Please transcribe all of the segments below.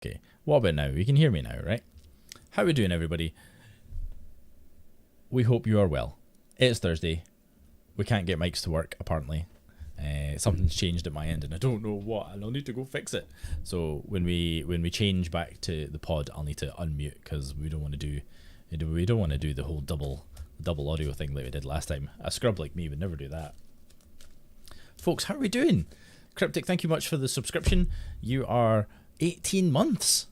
Okay, what about now? You can hear me now, right? How are we doing, everybody? We hope you are well. It's Thursday. We can't get mics to work, apparently. Something's changed at my end, and I don't know what, and I'll need to go fix it. So when we change back to the pod, I'll need to unmute because we don't want to do the whole double audio thing that we did last time. A scrub like me would never do that. Folks, how are we doing? Cryptic, thank you much for the subscription. You are 18 months.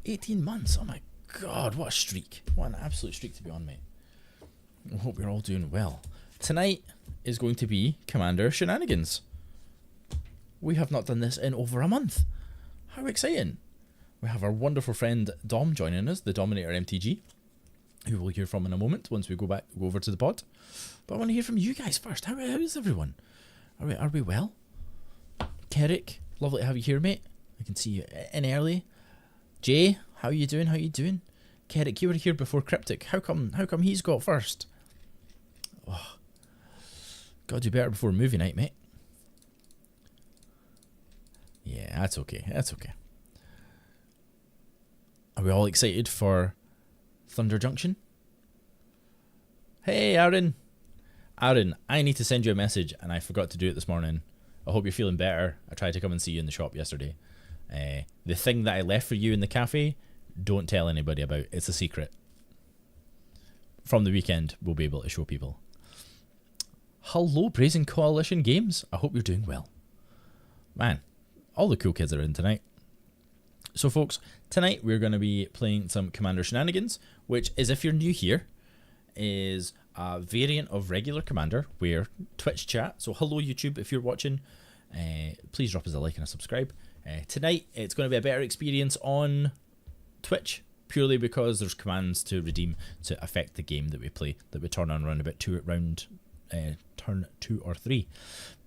18 months. Oh my god, what a streak. What an absolute streak to be on, mate. I hope you're all doing well. Tonight is going to be Commander Shenanigans. We have not done this in over a month. How exciting. We have our wonderful friend Dom joining us, the Dominator MTG, who we'll hear from in a moment once we go over to the pod. But I want to hear from you guys first. How is everyone? Are we well? Kerrick, lovely to have you here, mate. I can see you in early. Jay, how you doing? Kerrick, you were here before Cryptic. How come he's got first? Oh, gotta do better before movie night, mate. Yeah, that's okay. Are we all excited for Thunder Junction? Hey, Aaron, I need to send you a message and I forgot to do it this morning. I hope you're feeling better. I tried to come and see you in the shop yesterday. The thing that I left for you in the cafe, don't tell anybody about. It's a secret. From the weekend, we'll be able to show people. Hello, Brazen Coalition Games. I hope you're doing well. Man, all the cool kids are in tonight. So folks, tonight we're going to be playing some Commander Shenanigans, which is, if you're new here, is a variant of regular Commander where Twitch chat. So hello YouTube, if you're watching, please drop us a like and a subscribe. Tonight it's going to be a better experience on Twitch, purely because there's commands to redeem to affect the game that we play, that we turn on around about turn 2 or 3,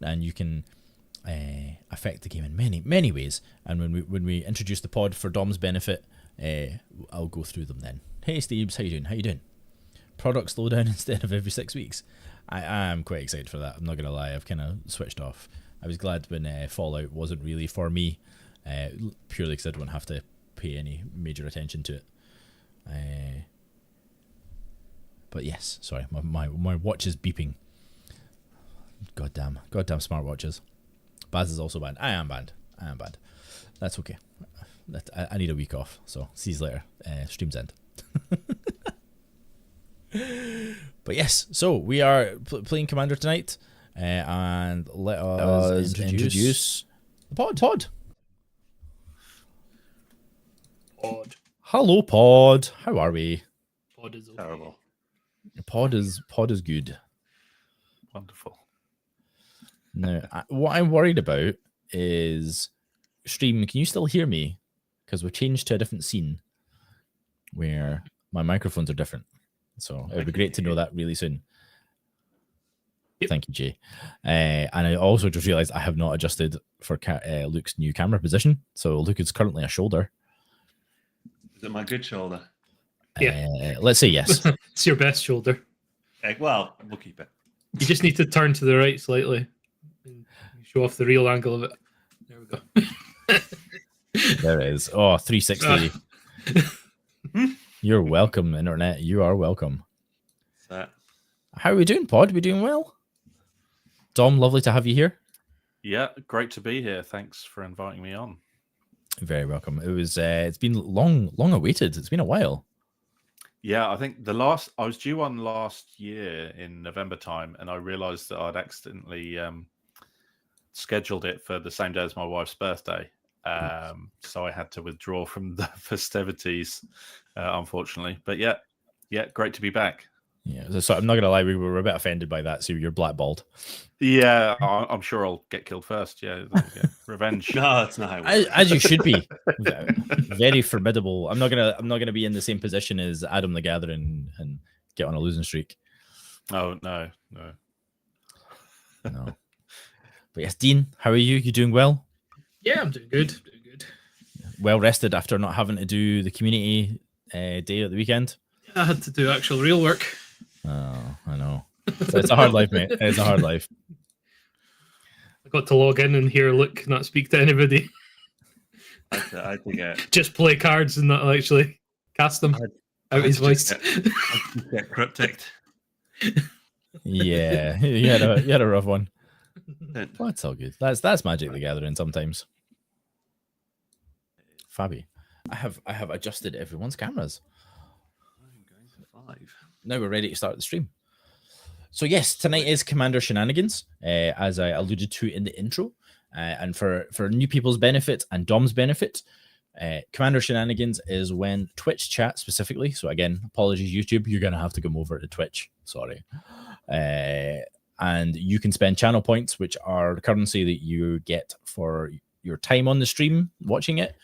and you can affect the game in many ways. And when we introduce the pod for Dom's benefit, I'll go through them then. Hey Steves, how you doing? Product slowdown instead of every 6 weeks. I am quite excited for that. I'm not gonna lie, I've kind of switched off. I was glad when Fallout wasn't really for me, purely because I don't have to pay any major attention to it. But yes, sorry, my watch is beeping. Goddamn smartwatches. Baz is also banned. I am banned. That's okay. I need a week off, so see you later. Stream's end. But yes, so we are playing Commander tonight, and let us introduce the pod. Hello, pod. How are we? Pod is okay. Terrible. Pod is good. Wonderful. Now, what I'm worried about is stream. Can you still hear me? Because we've changed to a different scene where my microphones are different. So it would be great to know that really soon. Yep. Thank you, Jay. And I also just realized I have not adjusted for Luke's new camera position. So Luke is currently a shoulder. Is it my good shoulder? Yeah. Let's say yes. It's your best shoulder. Well, we'll keep it. You just need to turn to the right slightly and show off the real angle of it. There we go. There it is. Oh, 360. You're welcome, internet. You are welcome. So, how are we doing, pod? We doing well? Dom, lovely to have you here. Yeah, great to be here. Thanks for inviting me on. Very welcome. It was. It's been long awaited. It's been a while. Yeah, I think I was due on last year in November time, and I realised that I'd accidentally scheduled it for the same day as my wife's birthday. So I had to withdraw from the festivities, unfortunately. But yeah, great to be back. Yeah, so I'm not gonna lie, we were a bit offended by that. So you're blackballed. Yeah, I'm sure I'll get killed first. Yeah, revenge. no, it's not. As you should be. Very formidable. I'm not gonna be in the same position as Adam the Gathering and get on a losing streak. Oh no. But yes, Dean, how are you? You doing well? Yeah, I'm doing good. Well rested after not having to do the community day at the weekend. I had to do actual real work. Oh, I know. It's a hard life, mate. It's a hard life. I got to log in and hear Luke not speak to anybody. I had to get Just play cards and not actually cast them out his voice. Get cryptic. Yeah, you had a rough one. Well, it's all good. That's Magic the Gathering sometimes. Fabi, I have adjusted everyone's cameras. I'm going to 5. Now we're ready to start the stream. So yes, tonight is Commander Shenanigans, as I alluded to in the intro. And for new people's benefit and Dom's benefit, Commander Shenanigans is when Twitch chat specifically. So again, apologies YouTube, you're going to have to come over to Twitch. Sorry. And you can spend channel points, which are the currency that you get for your time on the stream watching it,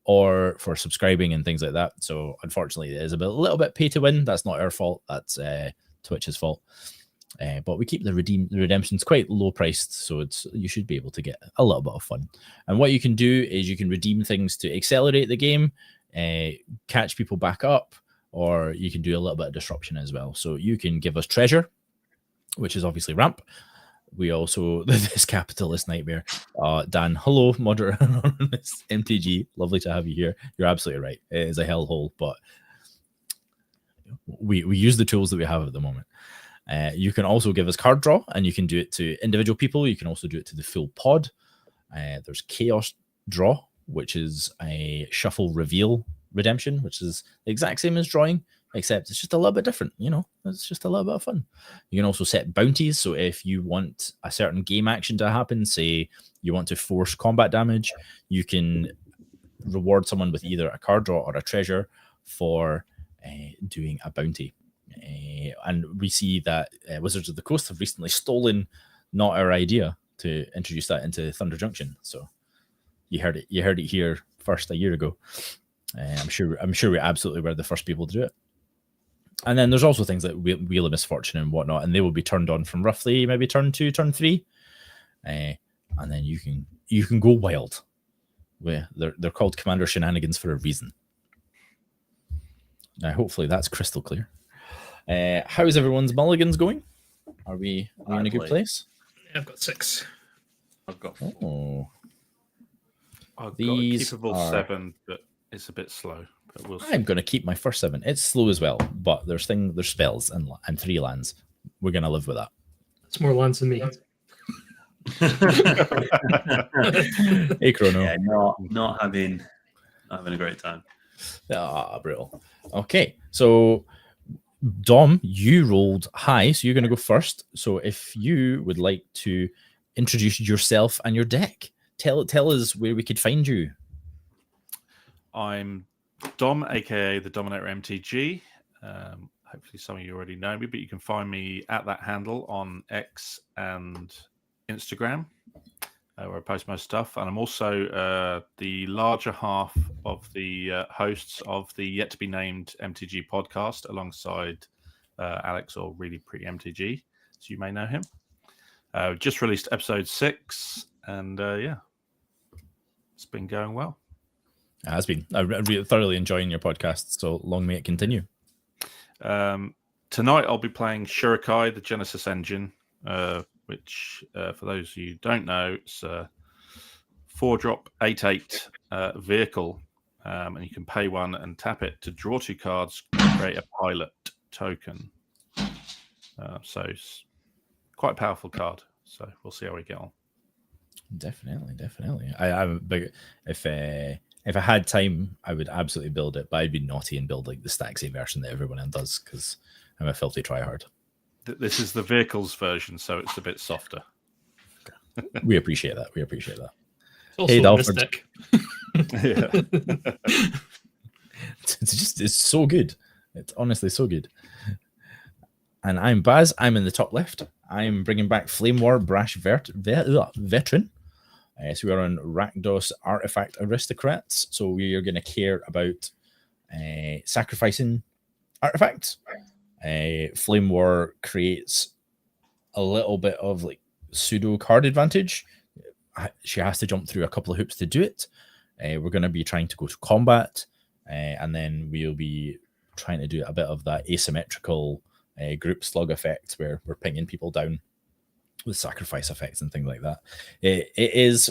or for subscribing and things like that. So unfortunately, it is a little bit pay to win. That's not our fault. That's Twitch's fault. But we keep the redemptions quite low priced, so you should be able to get a little bit of fun. And what you can do is you can redeem things to accelerate the game, catch people back up, or you can do a little bit of disruption as well. So you can give us treasure, which is obviously ramp. We also, this capitalist nightmare. Dan, hello, moderator MTG. Lovely to have you here. You're absolutely right. It is a hellhole, but we use the tools that we have at the moment. You can also give us card draw, and you can do it to individual people. You can also do it to the full pod. There's chaos draw, which is a shuffle reveal redemption, which is the exact same as drawing, except it's just a little bit different. You know, it's just a little bit of fun. You can also set bounties. So if you want a certain game action to happen, say you want to force combat damage, you can reward someone with either a card draw or a treasure for doing a bounty. And we see that Wizards of the Coast have recently stolen not our idea to introduce that into Thunder Junction. So you heard it here first a year ago. I'm sure we absolutely were the first people to do it. And then there's also things like Wheel of Misfortune and whatnot, and they will be turned on from roughly maybe turn 2, turn 3, and then you can go wild. They're called Commander Shenanigans for a reason. Now, hopefully that's crystal clear. How's everyone's mulligans going? Are we in a good place? Yeah, I've got 6. I've got 4. Oh, I've these got a keepable are... 7, but it's a bit slow. But we'll see. I'm going to keep my first 7. It's slow as well, but there's spells and 3 lands. We're going to live with that. It's more lands than me. Hey, Chrono. Yeah, not having a great time. Brutal. Okay, so Dom, you rolled high, so you're going to go first. So if you would like to introduce yourself and your deck, tell us where we could find you. I'm Dom, aka the Dominator MTG. Hopefully some of you already know me, but you can find me at that handle on X and Instagram, where I post most stuff. And I'm also the larger half of the hosts of the yet to be named MTG podcast, alongside Alex, or Really Pretty MTG, so you may know him. Just released episode 6, and yeah, it's been going well. It has been. I'm really thoroughly enjoying your podcast, so long may it continue. Tonight I'll be playing Shurikai, the Genesis engine, which, for those of you who don't know, it's a 4-drop 8/8 vehicle, and you can pay 1 and tap it to draw 2 cards, create a pilot token. So it's quite a powerful card. So we'll see how we get on. Definitely. I'm a big... If I had time, I would absolutely build it, but I'd be naughty and build like the Staxy version that everyone else does, because I'm a filthy tryhard. This is the vehicles version, so it's a bit softer. We appreciate that. It's also Hey, a mystic. Yeah. It's so good. It's honestly so good. And I'm Baz. I'm in the top left. I'm bringing back Flame War Brash Veteran. So we are on Rakdos Artifact Aristocrats. So we are going to care about sacrificing artifacts. Flame War creates a little bit of like pseudo card advantage. She has to jump through a couple of hoops to do it. We're going to be trying to go to combat, and then we'll be trying to do a bit of that asymmetrical group slug effect where we're pinging people down. with sacrifice effects and things like that. It is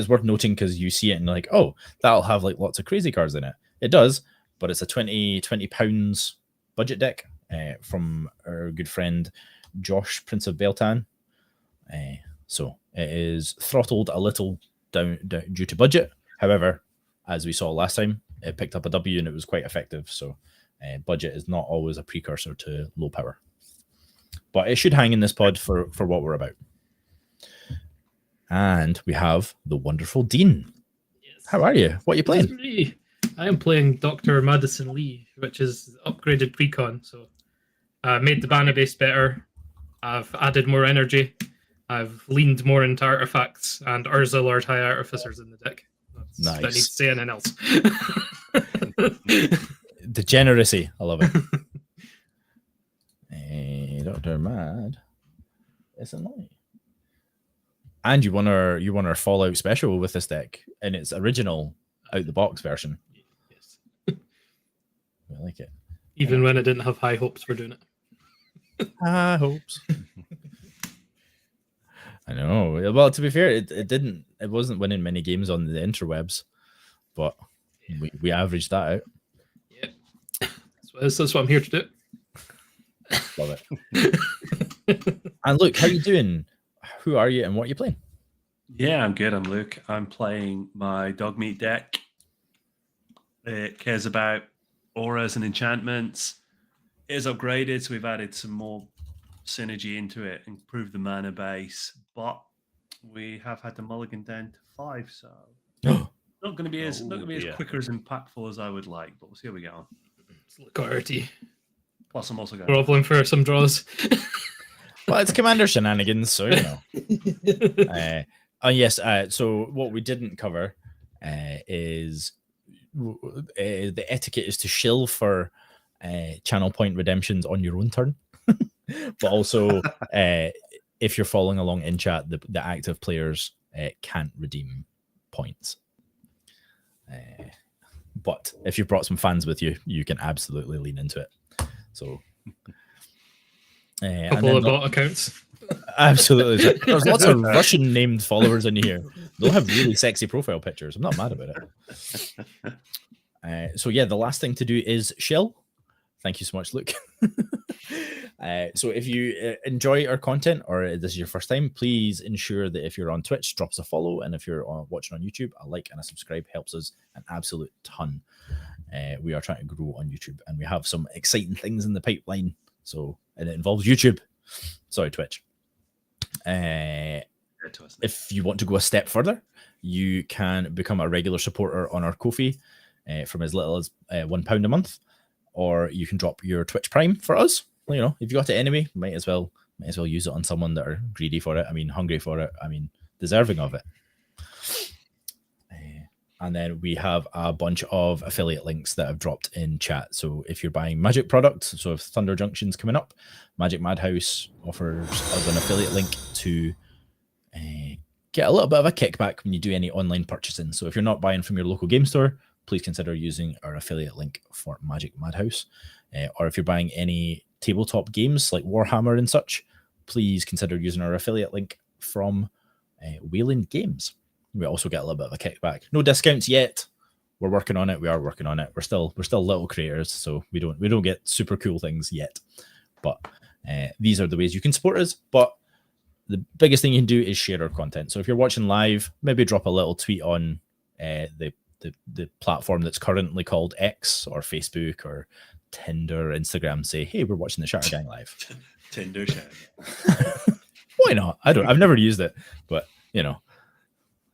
worth noting because you see it and like, oh, that'll have like lots of crazy cards in it. It does, but it's a £20 budget deck from our good friend Josh, Prince of Beltan. So it is throttled a little down due to budget. However, as we saw last time, it picked up a W and it was quite effective. So budget is not always a precursor to low power. But it should hang in this pod for what we're about. And we have the wonderful Dean. Yes. How are you? What are you playing? I am playing Dr. Madison Lee, which is upgraded precon. So I made the mana base better. I've added more energy. I've leaned more into artifacts, and Urza Lord High Artificers in the deck. Nice. I need to say anything else. Degeneracy. I love it. Dr. Mad. It's annoying. And you won our Fallout special with this deck in its original out the box version. Yes. I like it. Even when I didn't have high hopes for doing it. High hopes. I know. Well, to be fair, it wasn't winning many games on the interwebs, but we averaged that out. Yeah. That's what I'm here to do. Love it. And Luke, how you doing? Who are you and what are you playing? Yeah, I'm good. I'm Luke. I'm playing my dog meat deck. It cares about auras and enchantments. It is upgraded, so we've added some more synergy into it, improved the mana base, but we have had to mulligan down to 5, so not going to be as quick or as impactful as I would like. But we'll see how we get on. Look arty. Plus, I'm also going groveling for some draws. Well, it's Commander Shenanigans, so you know. Yes. So what we didn't cover is the etiquette is to shill for channel point redemptions on your own turn, but also if you're following along in chat, the active players can't redeem points. But if you brought some fans with you, you can absolutely lean into it. So. Couple of bot accounts. Absolutely. There's lots of Russian named followers in here. They'll have really sexy profile pictures. I'm not mad about it. So yeah, the last thing to do is shill. Thank you so much, Luke. So if you enjoy our content or this is your first time, please ensure that if you're on Twitch, drop us a follow. And if you're watching on YouTube, a like and a subscribe helps us an absolute ton. We are trying to grow on YouTube and we have some exciting things in the pipeline. So, and it involves YouTube. Sorry, Twitch. If you want to go a step further, you can become a regular supporter on our Ko-fi from as little as £1 a month, or you can drop your Twitch Prime for us. You know, if you got an enemy, might as well use it on someone that are greedy for it. I mean, hungry for it. I mean, deserving of it. And then we have a bunch of affiliate links that have dropped in chat. So if you're buying Magic products, so if Thunder Junction's coming up, Magic Madhouse offers us an affiliate link to get a little bit of a kickback when you do any online purchasing. So if you're not buying from your local game store, please consider using our affiliate link for Magic Madhouse. Or if you're buying any tabletop games like Warhammer and such, please consider using our affiliate link from Wayland Games. We also get a little bit of a kickback. No discounts yet. We're working on it. We are working on it. We're still little creators, so we don't get super cool things yet. But these are the ways you can support us. But the biggest thing you can do is share our content. So if you're watching live, maybe drop a little tweet on the platform that's currently called X or Facebook or Tinder or Instagram. Say, hey, we're watching the Shattergang live. Tinder chat. Why not? I've never used it, but you know.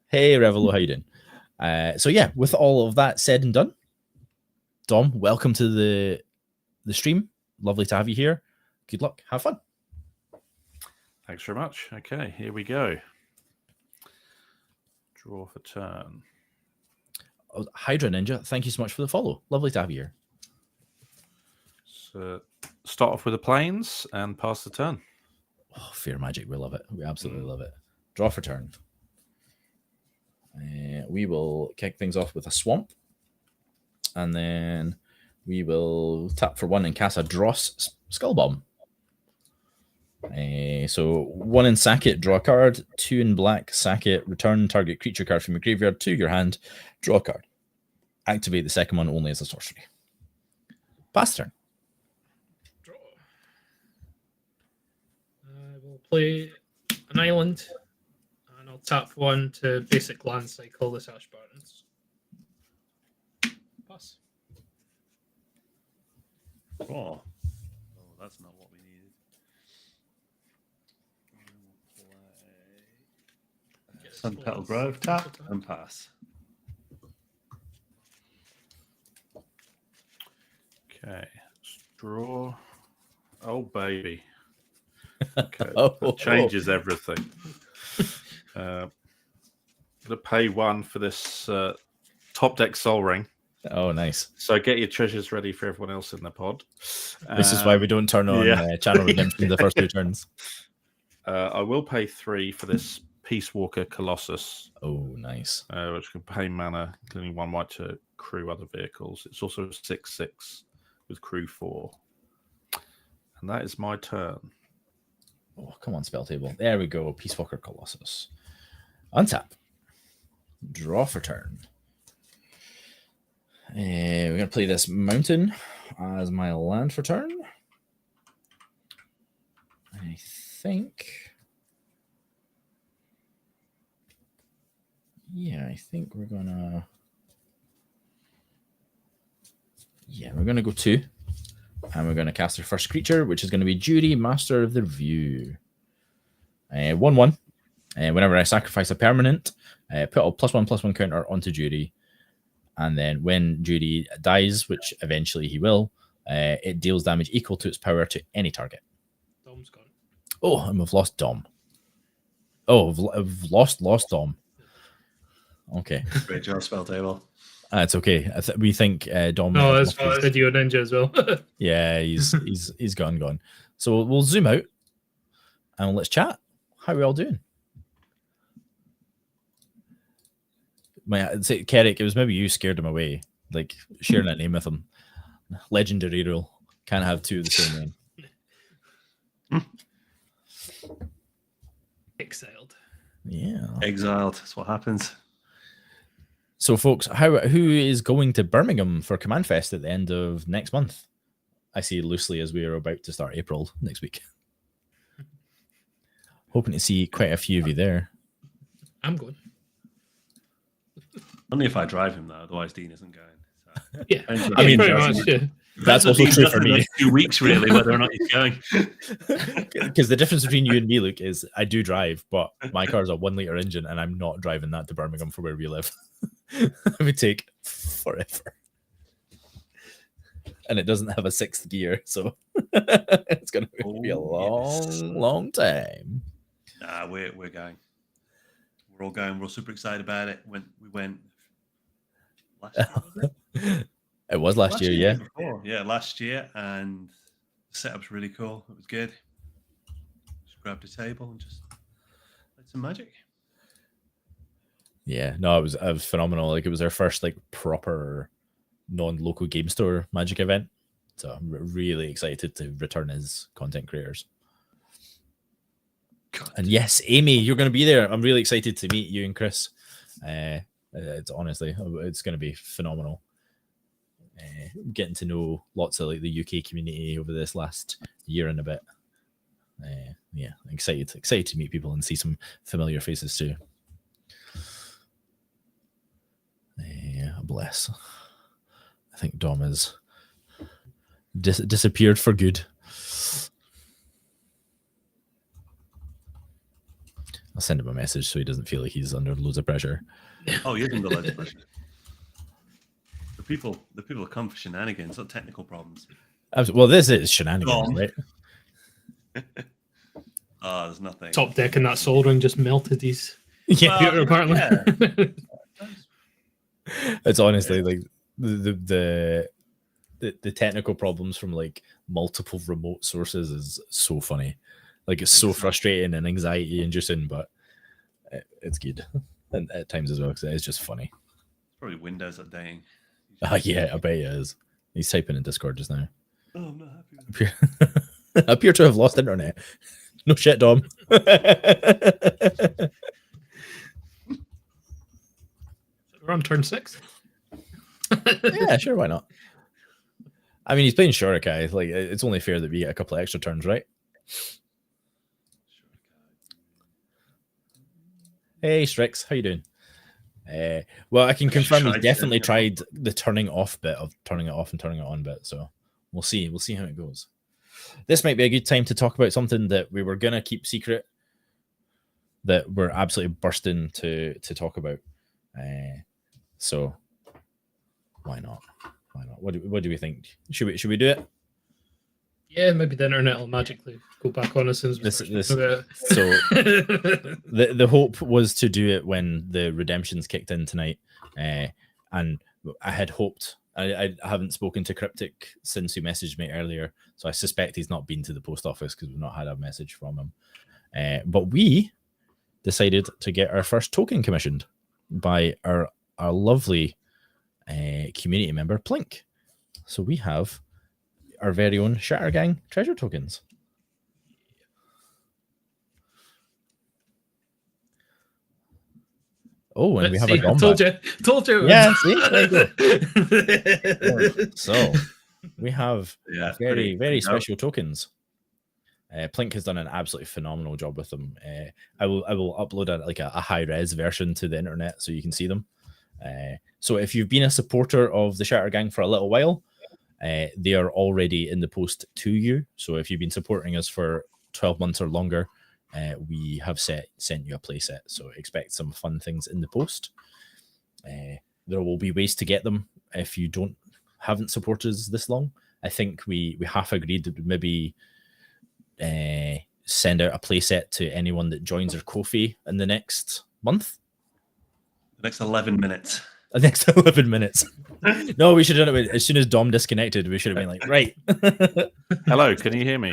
Hey, Revelo, how you doing? So yeah, with all of that said and done, Dom, welcome to the stream. Lovely to have you here. Good luck. Have fun. Thanks very much. Okay, here we go. Draw for turn. Oh, Hydra Ninja, thank you so much for the follow. Lovely to have you here. So start off with the planes and pass the turn. Oh, Fear Magic, we love it. We absolutely love it. Draw for turn. We will kick things off with a swamp, and then we will tap for 1 and cast a Dross Skull Bomb. So 1 in sack it, draw a card. 2 in black, sack it, return target creature card from your graveyard to your hand, draw a card. Activate the second one only as a sorcery. Pass turn. Draw. I will play an island, and I'll tap 1 to basic land cycle the Ash Barrens. Pass. Oh, that's not what we needed. Sun Petal Grove, tap and pass. Okay, let's draw. Oh, baby. Okay, that changes everything. I'm going to pay 1 for this top deck Soul Ring. Oh, nice. So get your treasures ready for everyone else in the pod. This is why we don't turn on channel redemption the first 2 turns. I will pay 3 for this Peace Walker Colossus. Oh, nice. Which can pay mana, including 1 white to crew other vehicles. It's also a 6/6 with crew 4. And that is my turn. Oh, come on, spell table. There we go. Peace Walker Colossus. Untap. Draw for turn. We're going to play this mountain as my land for turn. I think... Yeah, I think we're going to... Yeah, we're going to go 2. And we're going to cast our first creature, which is going to be Judy, Master of the View. 1/1. Whenever I sacrifice a permanent, put a +1/+1 counter onto Judy. And then when Judy dies, which eventually he will, it deals damage equal to its power to any target. Dom's gone. Oh, and we've lost Dom. Oh, I've lost Dom. Okay. Great job, spell table. It's okay. We think Dom. No, that's Video Ninja as well. Yeah, he's gone. So we'll zoom out and let's chat. How are we all doing? I'd say, Kerrick, it was maybe you scared him away, like sharing that name with him. Legendary rule. Can't have 2 of the same name. Exiled. Yeah. Exiled. That's what happens. So, folks, who is going to Birmingham for Command Fest at the end of next month? I see loosely as we are about to start April next week. Hoping to see quite a few of you there. I'm going. Only if I drive him, though. Otherwise, Dean isn't going. So. Yeah, I mean, pretty much. Yeah. That's also true for me. 2 weeks, really, whether or not he's going. Because the difference between you and me, Luke, is I do drive, but my car's a 1-liter engine, and I'm not driving that to Birmingham for where we live. It would take forever. And it doesn't have a 6th gear, so it's going to be a long time. Nah, we're going. We're all going. We're all super excited about it. We went last year, It was last year, yeah. Before. Yeah, last year, and the setup's really cool. It was good. Just grabbed a table and just played some Magic. Yeah, no, it was phenomenal. Like, it was our first like proper non-local game store Magic event. So I'm really excited to return as content creators. God. And yes, Amy, you're going to be there. I'm really excited to meet you and Chris. It's honestly, it's going to be phenomenal. Getting to know lots of like the UK community over this last year and a bit. Yeah, excited to meet people and see some familiar faces too. Bless. I think Dom has disappeared for good. I'll send him a message so he doesn't feel like he's under loads of pressure. Oh, you're under loads of pressure. The people that come for shenanigans, not technical problems. Well, this is shenanigans, right? Oh, there's nothing. Top deck and that Soul Ring just melted his Yeah, computer, apparently. Yeah. It's honestly like the technical problems from like multiple remote sources is so funny. Like, it's so frustrating and anxiety inducing, but it's good. And at times as well, because it's just funny. It's probably Windows updating. Yeah, I bet he is. He's typing in Discord just now. Oh, I'm not happy with Appear to have lost internet. No shit, Dom. We're on turn 6. Yeah, sure, why not? I mean, he's playing Shorakai. Like, it's only fair that we get a couple of extra turns, right? Hey, Strix, how you doing? Well, I can confirm he's definitely tried the turning off bit of turning it off and turning it on bit. So we'll see. We'll see how it goes. This might be a good time to talk about something that we were gonna keep secret, that we're absolutely bursting to talk about. So why not? Why not? What do we think? Should we do it? Yeah, maybe the internet will magically go back on as soon as we start talking about it. So the hope was to do it when the redemptions kicked in tonight, and I had hoped. I haven't spoken to Cryptic since he messaged me earlier, so I suspect he's not been to the post office because we've not had a message from him. But we decided to get our first token commissioned by our lovely community member Plink. So we have our very own Shattergang treasure tokens. Oh, and we have a Dom told you. Yeah, see? There you go. So we have very special tokens. Plink has done an absolutely phenomenal job with them. I will upload a high res version to the internet so you can see them. So if you've been a supporter of the Shattergang for a little while, they are already in the post to you. So if you've been supporting us for 12 months or longer, we have sent you a playset. So expect some fun things in the post. There will be ways to get them if you haven't supported us this long. I think we half agreed that maybe send out a playset to anyone that joins our Ko-fi in the next month. The next 11 minutes. The next 11 minutes. No, we should have done it as soon as Dom disconnected. We should have been like, right. Hello, can you hear me?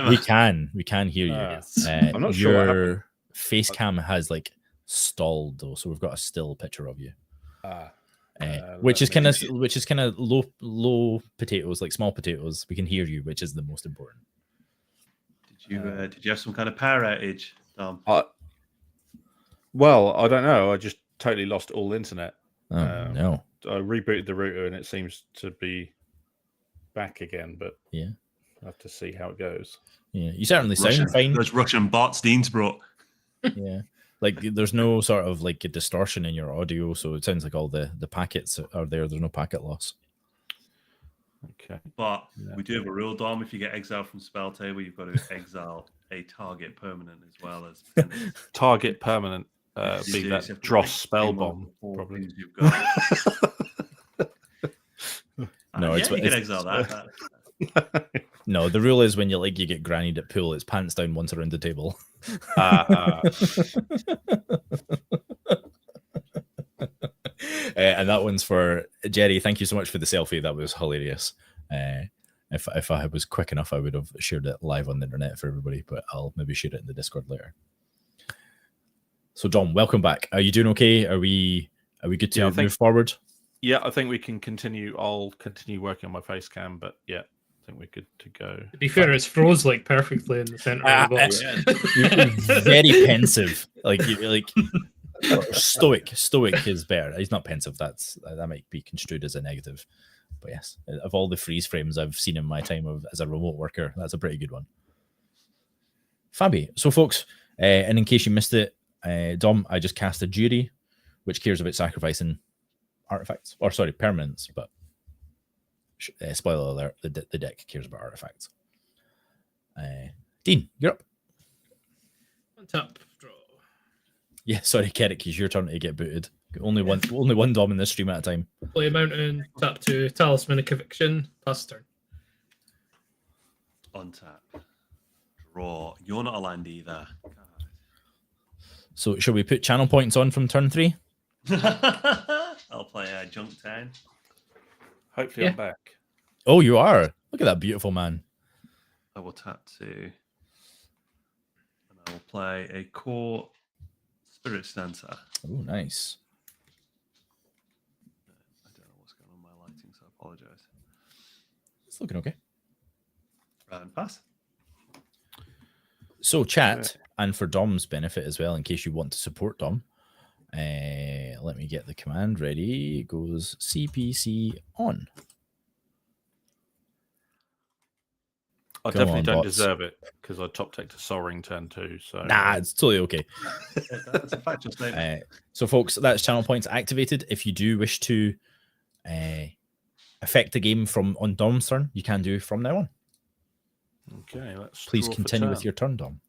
We can hear you. I'm not sure what happened. Your face cam has like stalled though, so we've got a still picture of you. Which is kind of low potatoes, like small potatoes. We can hear you, which is the most important. Did you have some kind of power outage, Dom? Well, I don't know. I just totally lost all internet. No. I rebooted the router and it seems to be back again, but yeah, I'll have to see how it goes. Yeah, you certainly sound fine. Those Russian bots Dean's brought. Yeah, like there's no sort of like a distortion in your audio, so it sounds like all the packets are there. There's no packet loss. Okay, but we do have a rule, Dom. If you get exiled from spell table, you've got to exile a target permanent as well as target permanent. Be that Dross spell bomb, probably. No, you can exile that. No, the rule is when you get grannied at pool, it's pants down once around the table. And that one's for Jerry. Thank you so much for the selfie. That was hilarious. If I was quick enough, I would have shared it live on the internet for everybody, but I'll maybe share it in the Discord later. So, Dom, welcome back. Are you doing okay? Are we good to move forward? Yeah, I think we can continue. I'll continue working on my face cam, but yeah, I think we're good to go. To be fair, it's froze like perfectly in the center of the box. You're very pensive, like stoic. Stoic is better. He's not pensive. That might be construed as a negative, but yes, of all the freeze frames I've seen in my time as a remote worker, that's a pretty good one. Fabi. So, folks, and in case you missed it, Dom, I just cast a jury, which cares about sacrificing artifacts, or sorry, permanents, but spoiler alert, the deck cares about artifacts. Dean, you're up. On top, draw. Yeah, sorry, Kerrick, it's your turn to get booted. Only one Dom in this stream at a time. Play a mountain, tap to Talismanic Eviction, pass turn. On tap. Draw. You're not a land either. God. So, shall we put channel points on from turn 3? I'll play Junk Town. Hopefully, I'm back. Oh, you are. Look at that beautiful man. I will tap to, and I will play a core Spirit Stancer. Oh, nice. I don't know what's going on with my lighting, so I apologize. It's looking okay. And pass. So chat, and for Dom's benefit as well, in case you want to support Dom, let me get the command ready. It goes CPC on. I Come definitely on, don't bots. deserve it because I top decked a Soaring turn 2. So Nah, it's totally okay. That's a factual statement. So folks, that's channel points activated. If you do wish to affect the game from on Dom's turn, you can do from now on. Okay, let's Please draw for continue with turn. your turn, Dom.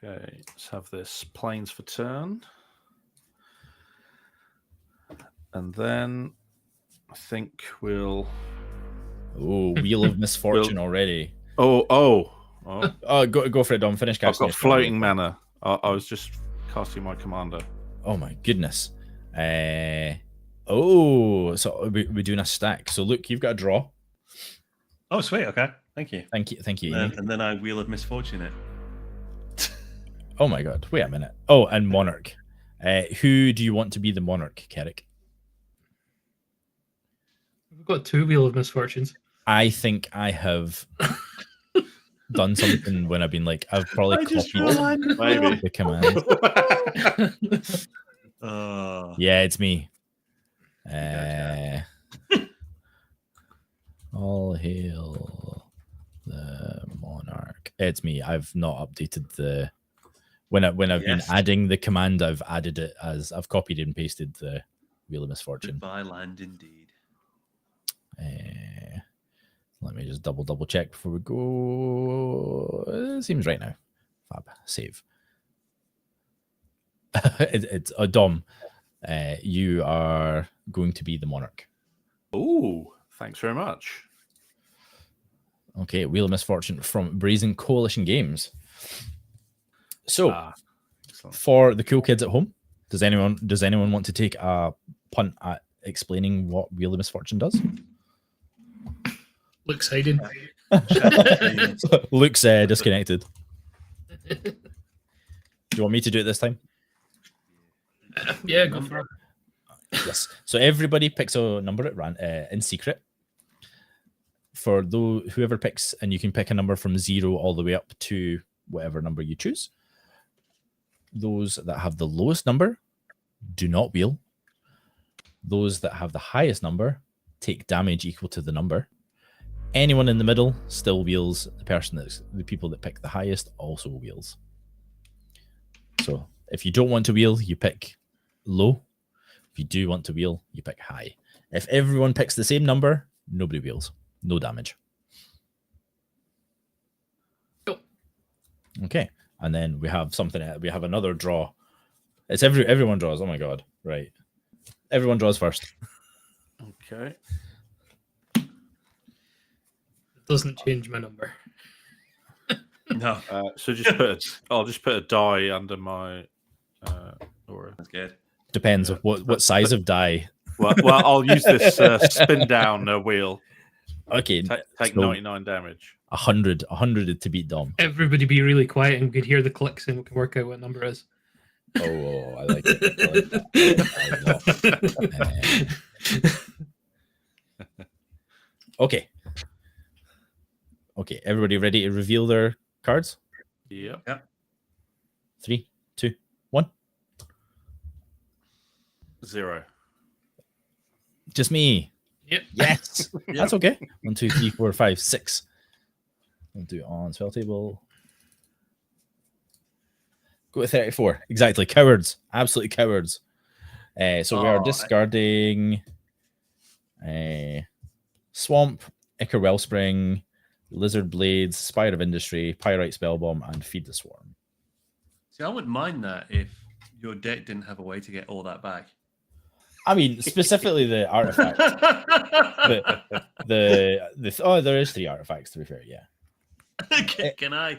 Okay, let's have this planes for turn. And then I think we'll... Oh, Wheel of Misfortune already. Oh. Go for it, Dom. Finish I've casting. got floating mana. I was just casting my commander. Oh my goodness. So we're doing a stack. So look, you've got a draw. Oh, sweet. Okay. Thank you. Thank you. Amy. And then I Wheel of Misfortune it. Oh my god. Wait a minute. Oh, and Monarch. Who do you want to be the Monarch, Kerrick? We've got 2 Wheel of Misfortunes. I think I have done something when I've been like, I've probably copied Maybe. the command. Yeah, it's me. All hail the Monarch. It's me. I've not updated the when I've been adding the command. I've added it as I've copied and pasted the Wheel of Misfortune. Goodbye, land indeed. Let me just double check before we go. It seems right now. Fab. Save. It's a Dom. You are going to be the Monarch. Ooh, thanks very much. Okay, Wheel of Misfortune from Brazen Coalition Games. So, for the cool kids at home, does anyone want to take a punt at explaining what Wheel of Misfortune does? Looks hiding. Luke's disconnected. Do you want me to do it this time? Yeah, go for it. Yes. So everybody picks a number at in secret. For whoever picks, and you can pick a number from 0 all the way up to whatever number you choose. Those that have the lowest number do not wheel. Those that have the highest number take damage equal to the number. Anyone in the middle still wheels. The people that pick the highest also wheels. So if you don't want to wheel, you pick low. If you do want to wheel, you pick high. If everyone picks the same number, nobody wheels. No damage. Cool. Okay. And then we have we have another draw. It's everyone draws. Oh my god. Right. Everyone draws first. Okay. Doesn't change my number. No. So I'll just put a die under my aura. That's good. Depends on what size of die. Well, I'll use this spin down wheel. Okay. Take so 99 damage. 100 to beat Dom. Everybody be really quiet and we could hear the clicks and we can work out what number it is. Oh, I like it. I like that. Okay. Okay, everybody ready to reveal their cards? Yep. 3, 2, 1. 0. Just me. Yep. Yes. That's okay. 1, 2, 3, 4, 5, 6. We'll do it on spell table. Go to 34. Exactly. Cowards. Absolutely cowards. So we are discarding Swamp, Ichor Wellspring, Lizard Blades, Spire of Industry, Pyrite Spellbomb, and Feed the Swarm. See, I wouldn't mind that if your deck didn't have a way to get all that back. I mean, specifically the artifact. there is 3 artifacts, to be fair, yeah. Can I?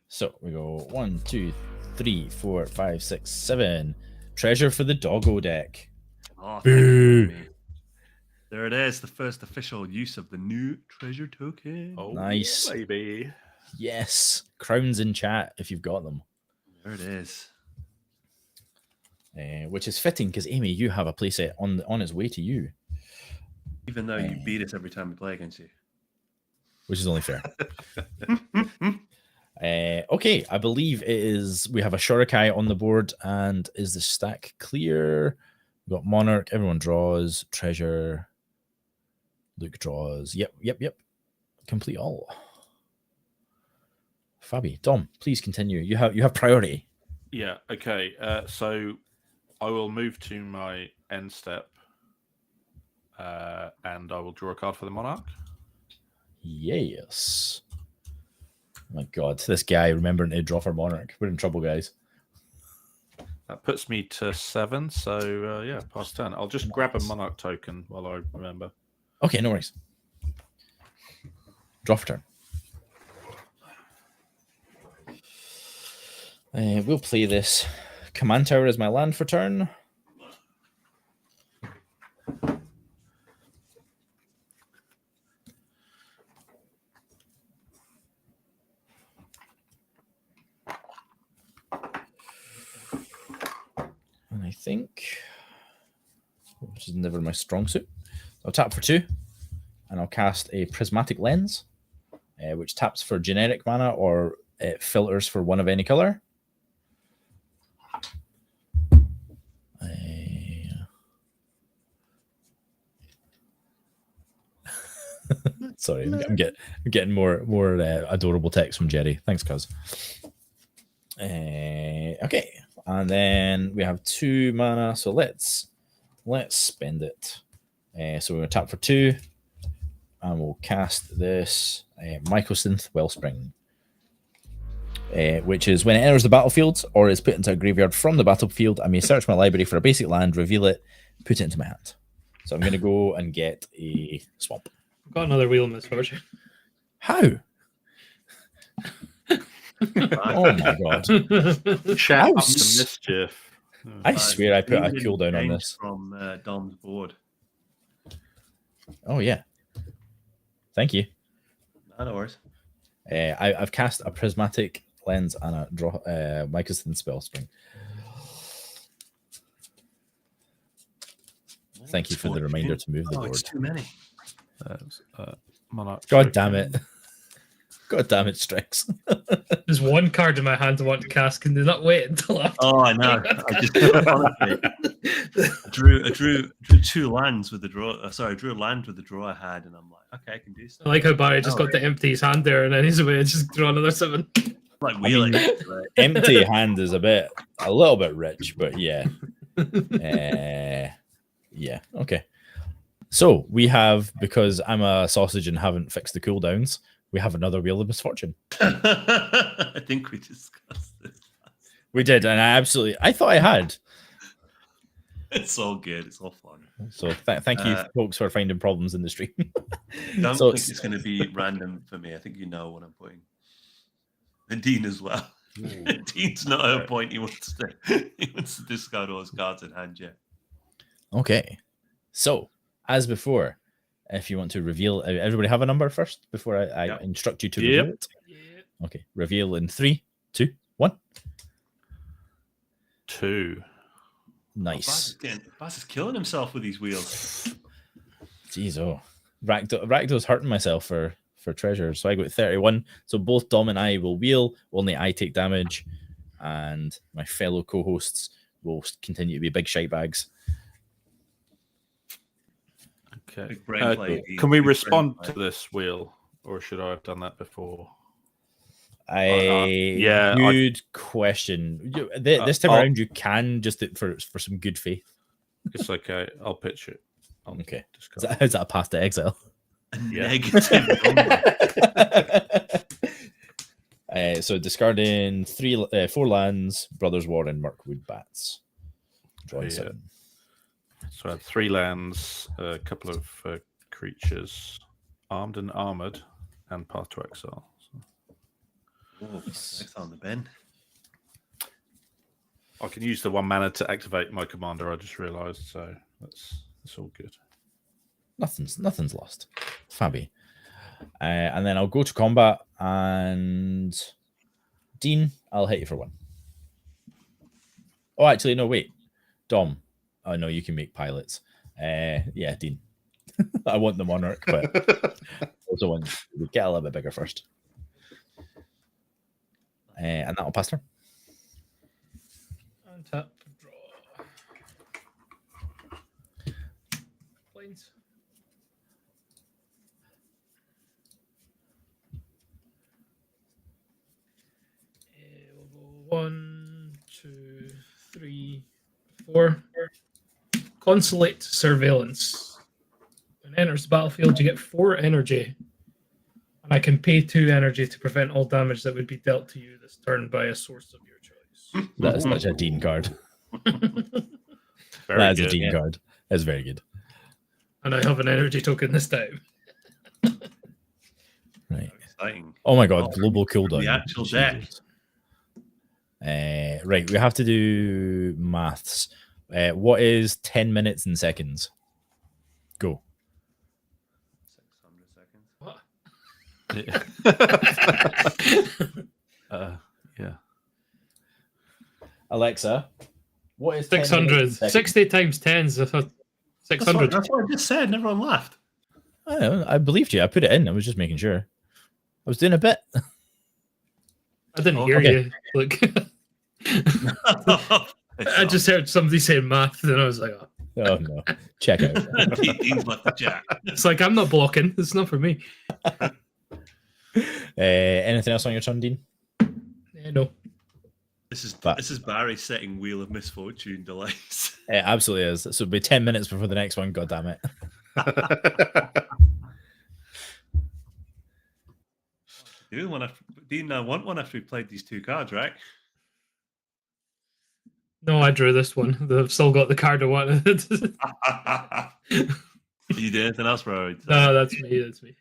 So we go 1, 2, 3, 4, 5, 6, 7. Treasure for the doggo deck. Oh, Boo. There it is, the first official use of the new treasure token. Oh, Nice. baby. Yes. Crowns in chat if you've got them. There it is. Which is fitting because Amy, you have a playset on its way to you. Even though you beat us every time we play against you. which is only fair. Okay, I believe it is. We have a Shurikai on the board, and is the stack clear? We've got Monarch. Everyone draws. Treasure. Luke draws. Yep. Complete all. Fabi, Dom, please continue. You have priority. Yeah. Okay. So I will move to my end step, and I will draw a card for the Monarch. Yes. Oh my God, this guy remembering to draw for Monarch. We're in trouble, guys. That puts me to 7. So yeah, pass turn. I'll just grab a Monarch token while I remember. Okay, no worries. Draw for turn. We'll play this command tower as my land for turn. And I think, which is never my strong suit, I'll tap for 2, and I'll cast a Prismatic Lens, which taps for generic mana or it filters for 1 of any color. Sorry, I'm getting more adorable text from Jerry. Thanks, cuz. Okay, and then we have 2 mana, so let's spend it. So we're gonna tap for 2, and we'll cast this Mycosynth Wellspring, which is when it enters the battlefield or is put into a graveyard from the battlefield, I may search my library for a basic land, reveal it, put it into my hand. So I'm gonna go and get a swamp. I've got another wheel misfortune. How? Oh my God! Shout out to mischief. I swear I put a cooldown on this from Dom's board. Oh yeah, thank you. No worries. I've cast a Prismatic Lens and a draw Mycosynth Spellspring. Thank you for the reminder to move the board. It's too many. Monarch. God damn it! God damn it, Strix. There's 1 card in my hand I want to cast. Can they not wait until after? Oh, I know. I just honestly, I drew 2 lands with the draw. Sorry, I drew a land with the draw I had, and I'm like, okay, I can do I something. like how Barry just got to empty his hand there, and then he's away and just draw another 7. Like wheeling. Empty hand is a little bit rich, but yeah. Yeah, okay. So we have, because I'm a sausage and haven't fixed the cooldowns, we have another Wheel of Misfortune. I think we discussed this. We did, and I thought I had. It's all good. It's all fun. So thank you, folks, for finding problems in the stream. Don't think it's going to be random for me. I think you know what I'm putting. And Dean as well. Dean's not at a point he wants to discard all his cards in hand yet. Okay, so as before, if you want to reveal, everybody have a number first before I instruct you to reveal it. Yeah. Okay, reveal in 3, 2, 1. 2. Nice. Baz is killing himself with these wheels. Jeez, oh, Rakdo's hurting myself for treasure. So I got 31. So both Dom and I will wheel. Only I take damage, and my fellow co-hosts will continue to be big shite bags. Okay. Can we respond to this wheel, or should I have done that before? Good question. This time around, you can just for some good faith. It's okay. I'll pitch it. Okay. Is that a pass to exile? Negative. So discarding 4 lands, Brothers War and Mirkwood Bats. Drawing 7. So I had 3 lands, a couple of creatures, armed and armored, and path to exile. Next on the bin. I can use the 1 mana to activate my commander. I just realised, so that's all good. Nothing's lost. Fabi. And then I'll go to combat, and Dean, I'll hit you for 1. Oh, actually, no, wait. Dom. Oh, no, you can make pilots. Yeah, Dean. I want the Monarch, but also one we get a little bit bigger first. And that'll pass turn. Untap, draw. Planes. We'll go 1, 2, 3, 4. Consulate Surveillance. When it enters the battlefield, you get 4 energy. And I can pay 2 energy to prevent all damage that would be dealt to you this turn by a source of your choice. That is such a Dean card. Very That is good, a Dean yeah. card. That's very good. And I have an energy token this time. Right. Exciting. Oh my god, Oh, global cooldown. the actual deck. Jesus. Right, we have to do maths. What is 10 minutes in seconds? Go. 600 seconds. What? Yeah. Alexa, what is 10 minutes in 600. seconds? 60 times 10 is 600. That's what I just said, and everyone laughed. I know, I believed you. I put it in. I was just making sure. I was doing a bit. I didn't hear okay. you. Look, I just heard somebody say math, and I was like, oh. Oh no. Check out. Dean's left the chat. It's like, I'm not blocking. It's not for me. Anything else on your turn, Dean? No. This is Barry setting Wheel of Misfortune delays. It absolutely is. So it'll be 10 minutes before the next one. God damn it. Dean, I want one after we played these 2 cards, right? No, I drew this one. I've still got the card I wanted. You did anything else, bro? No, that's me. That's me.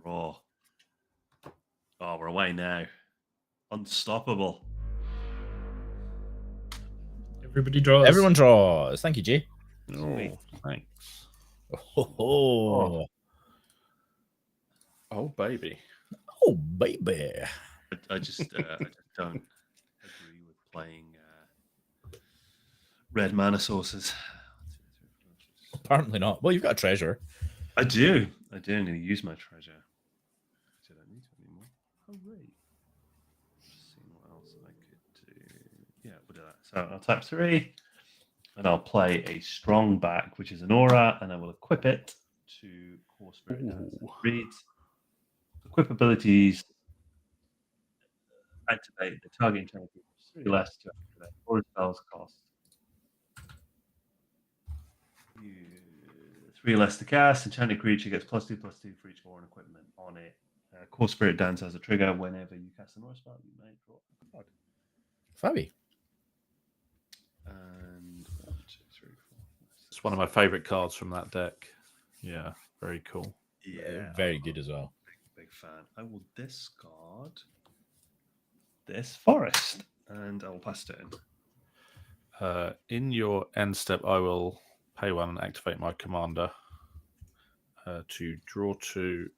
Raw. Oh, we're away now. Unstoppable. Everybody draws. Everyone draws. Thank you, Jay. Sweet. Oh, thanks. Oh, Oh, baby. oh baby. I just don't agree with playing red mana sources. Apparently not. Well, you've got a treasure. I do. I'm going to use my treasure. I don't need to anymore. Oh, wait. Just seeing what else I could do. Yeah, we'll do that. So I'll tap 3, and I'll play a strong back, which is an aura, and I will equip it to Core Spirit Dance. Reads. Equip abilities. Activate the target channel 3 less to activate. Or spells cost 3 less to cast. Enchanted creature gets +2/+2 for each aura and equipment on it. Core Spirit Dance as a trigger. Whenever you cast an aura spell, you may draw a card. Fabi. And 1, 2, 3, 4. It's one of my favorite cards from that deck. Yeah, very cool. Yeah, Very good as well. big fan. I will discard this forest, and I will pass it in. In your end step, I will pay 1 and activate my commander to draw 2,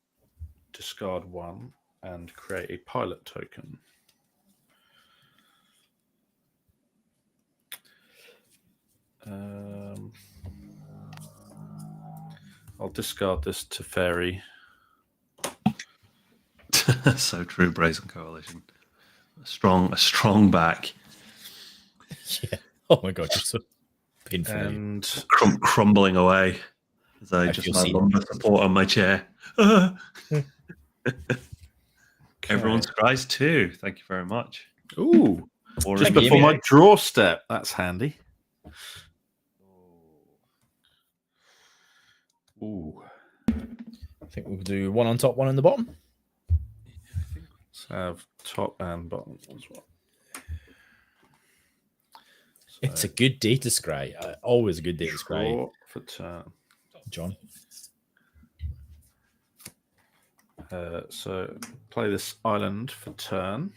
discard 1, and create a pilot token. I'll discard this to Fairy. So true, Brazen Coalition. A strong back. Yeah. Oh my god, you're so painful. And Crumbling away as I just feel my seen. lumbar support on my chair. Everyone scries too. Thank you very much. ooh, Or just Thank you. before my draw step. That's handy. Ooh. I think we'll do 1 on top, 1 on the bottom. Let's have top and bottom as well. So It's a good day to scry. Always a good day to scry, draw for turn. John. So play this island for turn.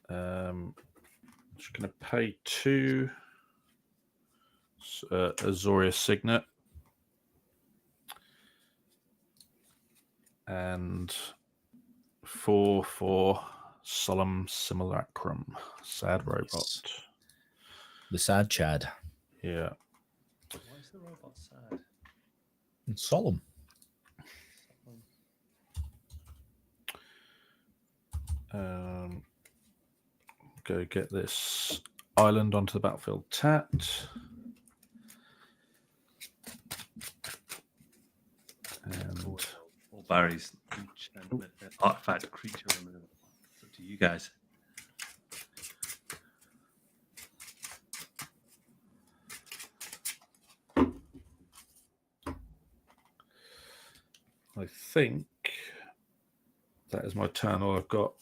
Just going to pay 2 Azorius Signet and 4 for Solemn Simulacrum. Sad robot. The sad Chad. Yeah. Why is the robot sad? Solemn. Go get this island onto the battlefield tapped. And all Barry's artifact creature removal. It's up to you guys. I think that is my turn. All I've got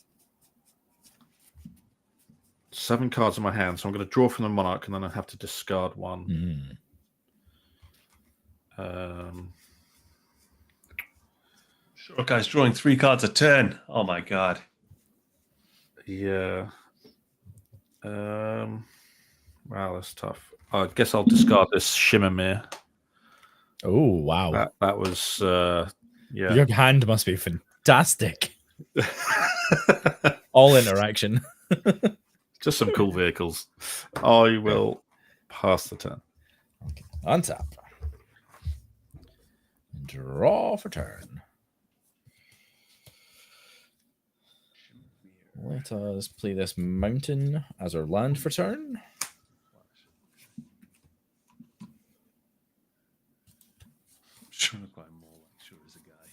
7 cards in my hand, so I'm going to draw from the Monarch, and then I have to discard one. Sure, guys, drawing 3 cards a turn. Oh my god. Yeah. Wow, that's tough. I guess I'll discard this Shimmermere. Oh, wow. That was yeah. Your hand must be fantastic. All interaction. Just some cool vehicles. I will pass the turn. Okay. Untap. Draw for turn. Let us play this mountain as our land for turn. Trying to quite more like sure as a guy.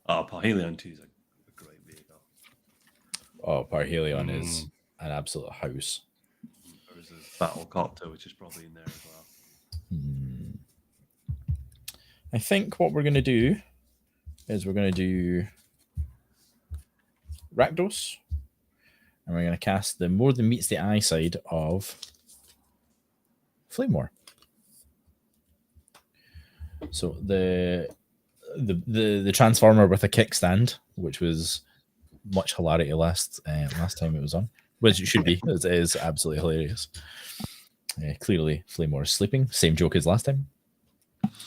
Oh, Parhelion 2 is a great vehicle. Oh, Parhelion is an absolute house. There's a Battle Copter, which is probably in there as well. I think what we're going to do is we're going to do Rakdos, and we're going to cast the More Than Meets the Eye side of Flame War. So the Transformer with a kickstand, which was much hilarity last time it was on, which it should be. It is absolutely hilarious. Clearly, Flame War is sleeping. Same joke as last time.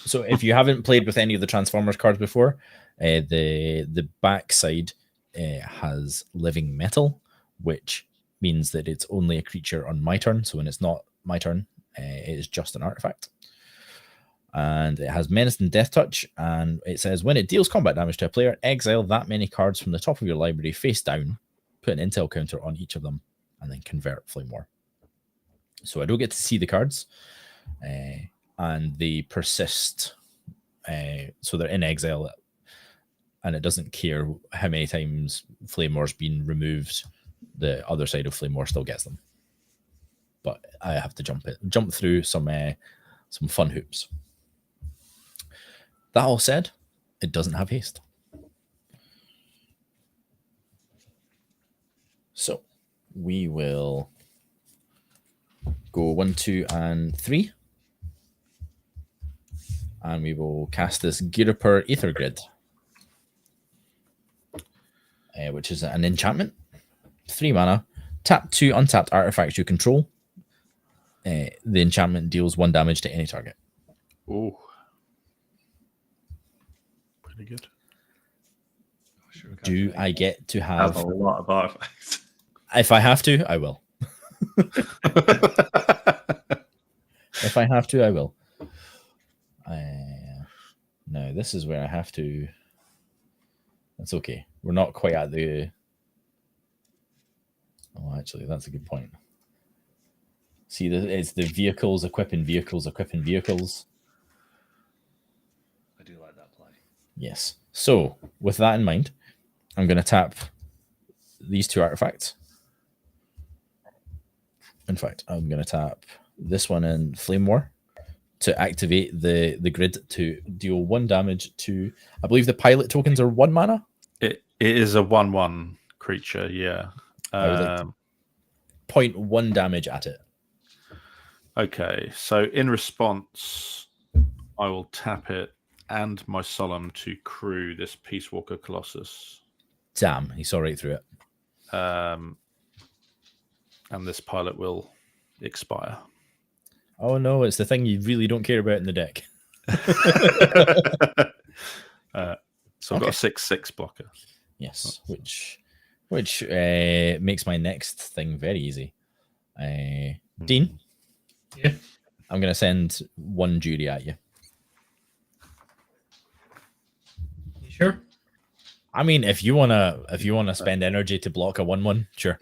So if you haven't played with any of the Transformers cards before, the back side has Living Metal, which means that it's only a creature on my turn. So when it's not my turn, it is just an artifact. And it has Menace and Death Touch, and it says when it deals combat damage to a player, exile that many cards from the top of your library face down, put an intel counter on each of them, and then convert Flame War. So I don't get to see the cards, and they persist. So they're in exile, and it doesn't care how many times Flame War's been removed. The other side of Flame War still gets them, but I have to jump through some fun hoops. That all said, it doesn't have haste. So we will go 1, 2, and 3. And we will cast this Girapur Aether Grid, which is an enchantment. 3 mana. Tap 2 untapped artifacts you control. The enchantment deals 1 damage to any target. Oh. Pretty good. Do I get to have a lot of artifacts? If I have to, I will. If I have to, I will. No, this is where I have to. That's okay. We're not quite at the. Oh, actually, that's a good point. See, it's the vehicles, equipping vehicles. I do like that play. Yes. So, with that in mind, I'm going to tap these 2 artifacts. In fact, I'm going to tap this one in Flame War to activate the grid to deal 1 damage to. I believe the pilot tokens are 1 mana. It is a 1/1 creature, yeah. I would like to 0.1 damage at it. Okay, so in response, I will tap it and my Solemn to crew this Peace Walker Colossus. Damn, he saw right through it. And this pilot will expire. Oh no, it's the thing you really don't care about in the deck. So I've got a 6/6 blocker. Yes, which makes my next thing very easy. Dean? Yeah. I'm going to send 1 jury at you. Sure. I mean, if you wanna spend energy to block a 1/1, sure.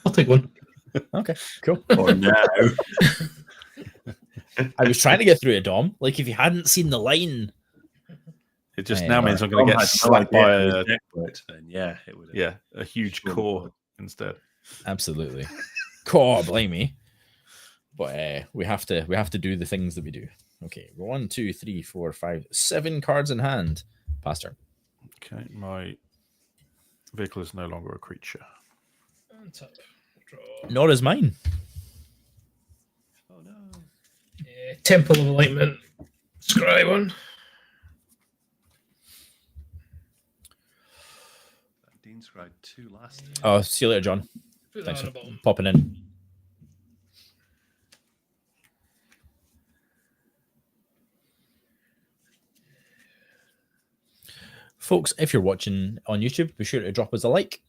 I'll take one. Okay, cool. Or now. I was trying to get through a Dom. Like, if you hadn't seen the line, It just Hey, now means I'm going to get slapped by a and yeah, it would. a huge core instead. absolutely. Core, blame me. But we have to do the things that we do. Okay, 1, 2, 3, 4, 5, 7 cards in hand. Pass turn. Okay, my vehicle is no longer a creature. Untap. Draw. Nor is mine. Oh no. Temple of Enlightenment. Scry one. Dean scribed 2 last time. Oh, see you later, John. Put that Thanks on for the bottom. popping in. Folks, if you're watching on YouTube, be sure to drop us a like.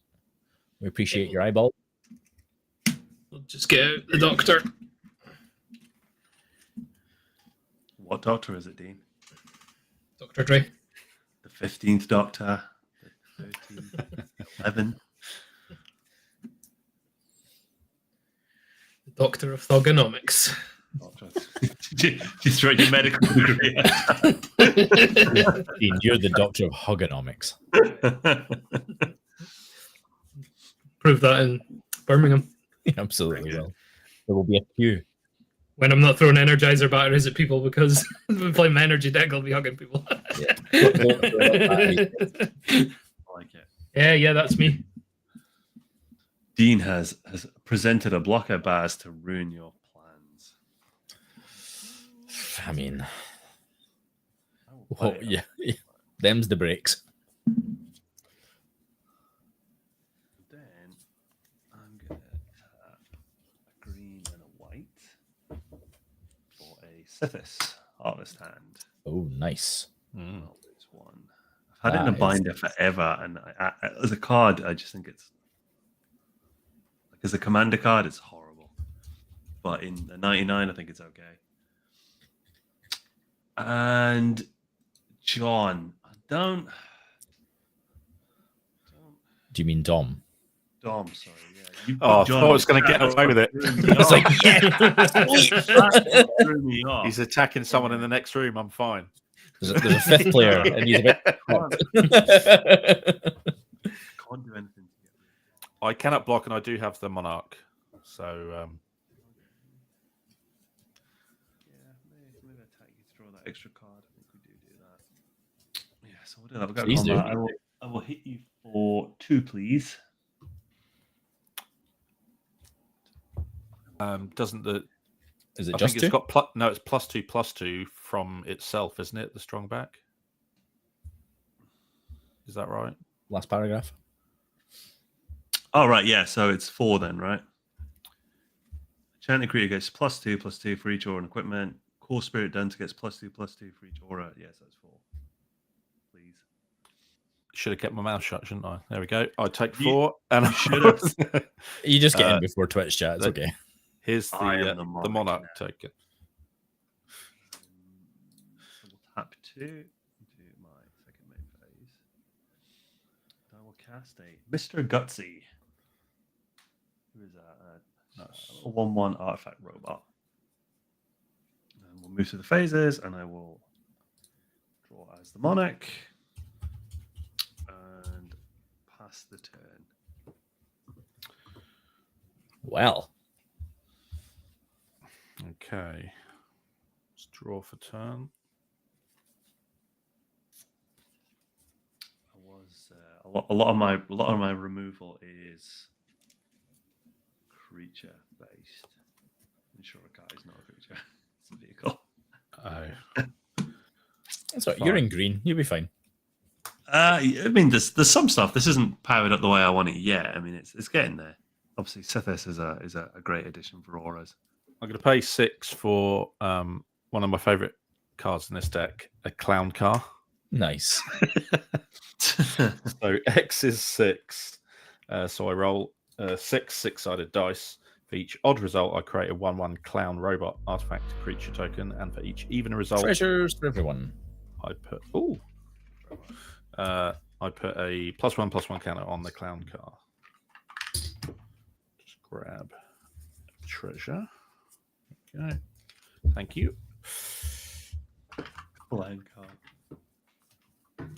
We appreciate your eyeball. We'll just get out the Doctor. What Doctor is it, Dean? Dr. Dre. The 15th Doctor. The 13th. 11th. The Doctor of Thugonomics. Doctor. Just write your medical degree. Dean, you're the doctor of hugonomics. Prove that in Birmingham. Absolutely will. There will be a queue. When I'm not throwing Energizer batteries at people because we play my energy deck, I'll be hugging people. Yeah. I like it. Yeah, that's me. Dean has presented a blocker Baz to ruin your plans. I mean, I will play it. yeah. Them's the breaks. Then I'm gonna tap a green and a white for a Sithis Harvest Hand. Oh, nice. Well, there's one. I've had it in a That is binder forever, and I, as a card, I just think it's like as a commander card, it's horrible. But in the 99, I think it's okay. And John, don't. Do you mean Dom? Dom, sorry, yeah. You put Oh, I John thought I was on going to get that. away with it. It's like, That threw me off. He's attacking someone in the next room. I'm fine. there's a fifth player, and he's a bit. Can't do anything to get rid of I cannot block, and I do have the Monarch. So Yeah, maybe attack you to draw that extra card. I think we do that. Yeah, so we'll do that. We've got Please do. combat. I will hit you for 2, please. doesn't the Is it I just think two? it's got no, it's +2/+2 from itself, isn't it? The strong back. Is that right? Last paragraph. Oh, right, yeah. So it's 4 then, right? Enchanted creature gets +2/+2 for each aura and equipment. Core Spirit Dancer gets +2/+2 for each aura. Yes, that's 4. Please. Should have kept my mouth shut, shouldn't I? There we go. I take You- 4, and I should have. You just get in before Twitch chat. It's okay. Here's I am the the Monarch now. token. So we'll tap 2 into my second main phase. I will cast a Mr. Gutsy. Who is that? A 1/1 artifact robot. And we'll move through the phases, and I will draw as the Monarch and pass the turn. Well, Okay. Let's draw for turn. I was a lot of my removal is creature based. Ensure a guy is not a creature; it's a vehicle. Oh. that's right. You're in green. You'll be fine. I mean, there's some stuff. This isn't powered up the way I want it yet. I mean, it's getting there. Obviously, Sithis is a great addition for auras. I'm going to pay 6 for one of my favourite cards in this deck, a clown car. Nice. So X is 6. So I roll 6 six-sided dice. For each odd result, I create a 1/1 clown robot artifact creature token, and for each even result, Treasures for everyone. I put I put a +1/+1 counter on the clown car. Just grab treasure. Okay. Thank you. Clown card.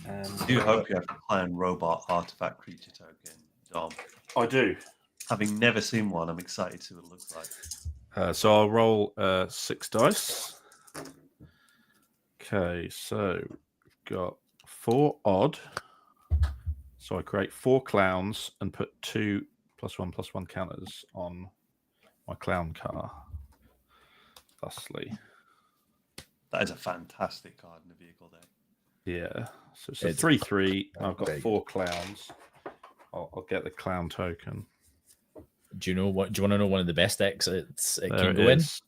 And I do hope you have a clown robot artifact creature token, Dom. I do. Having never seen one, I'm excited to see what it looks like. So I'll roll 6 dice. Okay, so we've got 4 odd. So I create 4 clowns and put 2 +1/+1 counters on my clown car. Thusly. That is a fantastic card in the vehicle deck. Yeah. So it's a 3/3. I've got 4 clowns. I'll get the clown token. Do you want to know one of the best decks it There can it go in? is.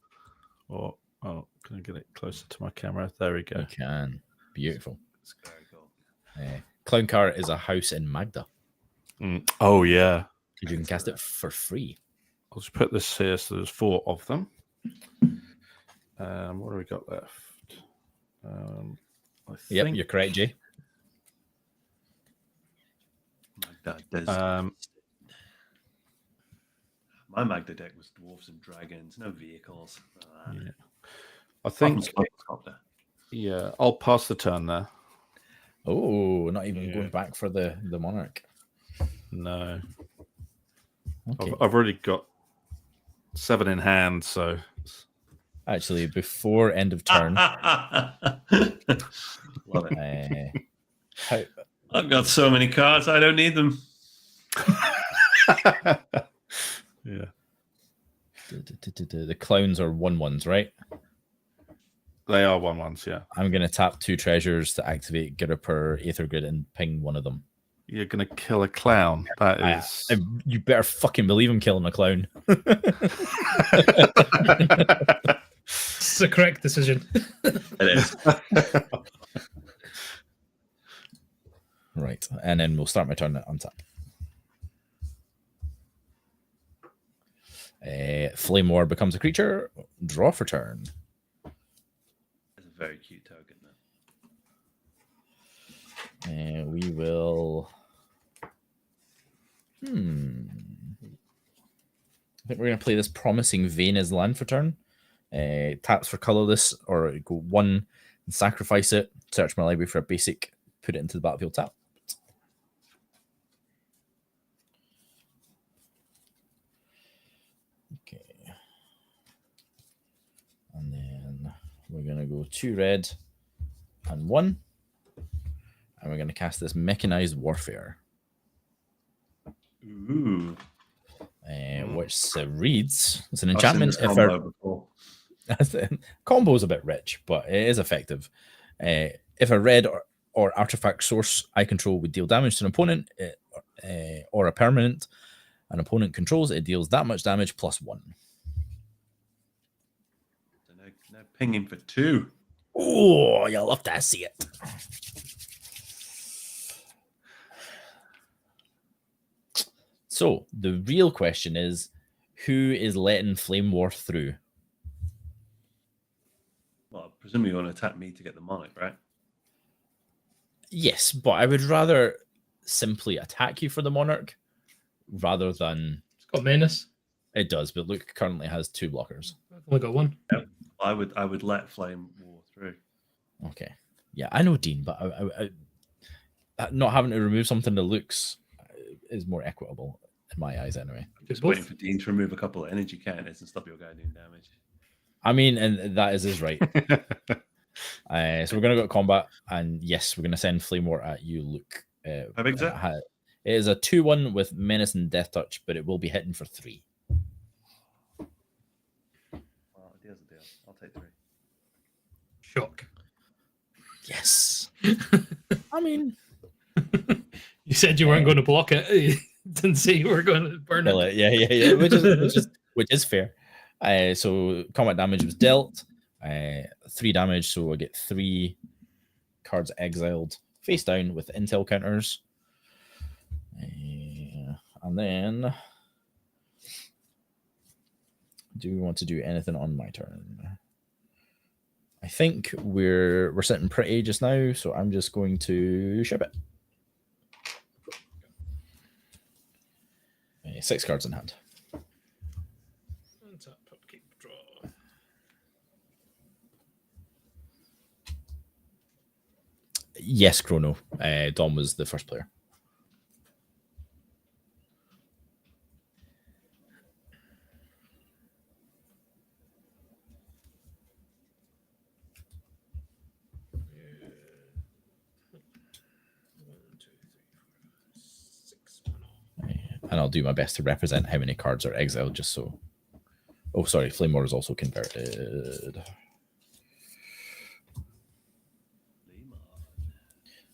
Oh, can I get it closer to my camera? There we go. You can. Beautiful. It's very cool. Clown car is a house in Magda. Oh, yeah. You can cast it for free. I'll just put this here so there's 4 of them. What do we got left? Yep, you're correct, Jay. My Magda deck was dwarves and dragons, no vehicles. Yeah. I think. Yeah, I'll pass the turn there. Oh, not even going back for the monarch. No. Okay. I've already got 7 in hand, so. Actually, before end of turn. Love it. I've got so many cards, I don't need them. Yeah. The clowns are 1/1s, right? They are 1/1s, yeah. I'm going to tap 2 treasures to activate Giriper Aether Grid and ping one of them. You're going to kill a clown. That is. You better fucking believe I'm killing a clown. It's the correct decision. It is. Right, and then we'll start my turn at untap. Flame War becomes a creature. Draw for turn. It's a very cute token, though. We will. I think we're going to play this Promising Vein as land for turn. Taps for colorless, or go 1 and sacrifice it. Search my library for a basic. Put it into the battlefield tap. Okay. And then we're going to go 2 red and 1. And we're going to cast this Mechanized Warfare. Ooh. Which reads, it's an enchantment. Combo is a bit rich, but it is effective. If a red or artifact source I control would deal damage to an opponent or a permanent an opponent controls, it deals that much damage +1. No pinging for 2. Oh, you'll love to see it. So the real question is, who is letting Flame War through? Well, presumably you want to attack me to get the monarch, right? Yes, but I would rather simply attack you for the monarch rather than... It's got menace. It does, but Luke currently has 2 blockers. I've only got 1. Yep. I would let Flame War through. Okay. Yeah, I know, Dean, but I not having to remove something that looks is more equitable in my eyes anyway. Just waiting for Dean to remove a couple of energy counters and stop your guy doing damage. I mean, and that is his right. So we're going to go to combat, and yes, we're going to send Flame War at you, Luke. How big is it? It is a 2/1 with Menace and Death Touch, but it will be hitting for 3. Well, a deal's a deal. I'll take 3. Shock. Yes. I mean... You said you weren't going to block it. You didn't say you were going to burn it. Yeah. Which is fair. So combat damage was dealt. 3 damage, so I get 3 cards exiled face down with intel counters. And then, do we want to do anything on my turn? I think we're sitting pretty just now, so I'm just going to ship it. 6 cards in hand. Untap, upkeep, draw. Yes, Chrono. Dom was the first player. And I'll do my best to represent how many cards are exiled, just so. Oh, sorry, Flame War is also converted.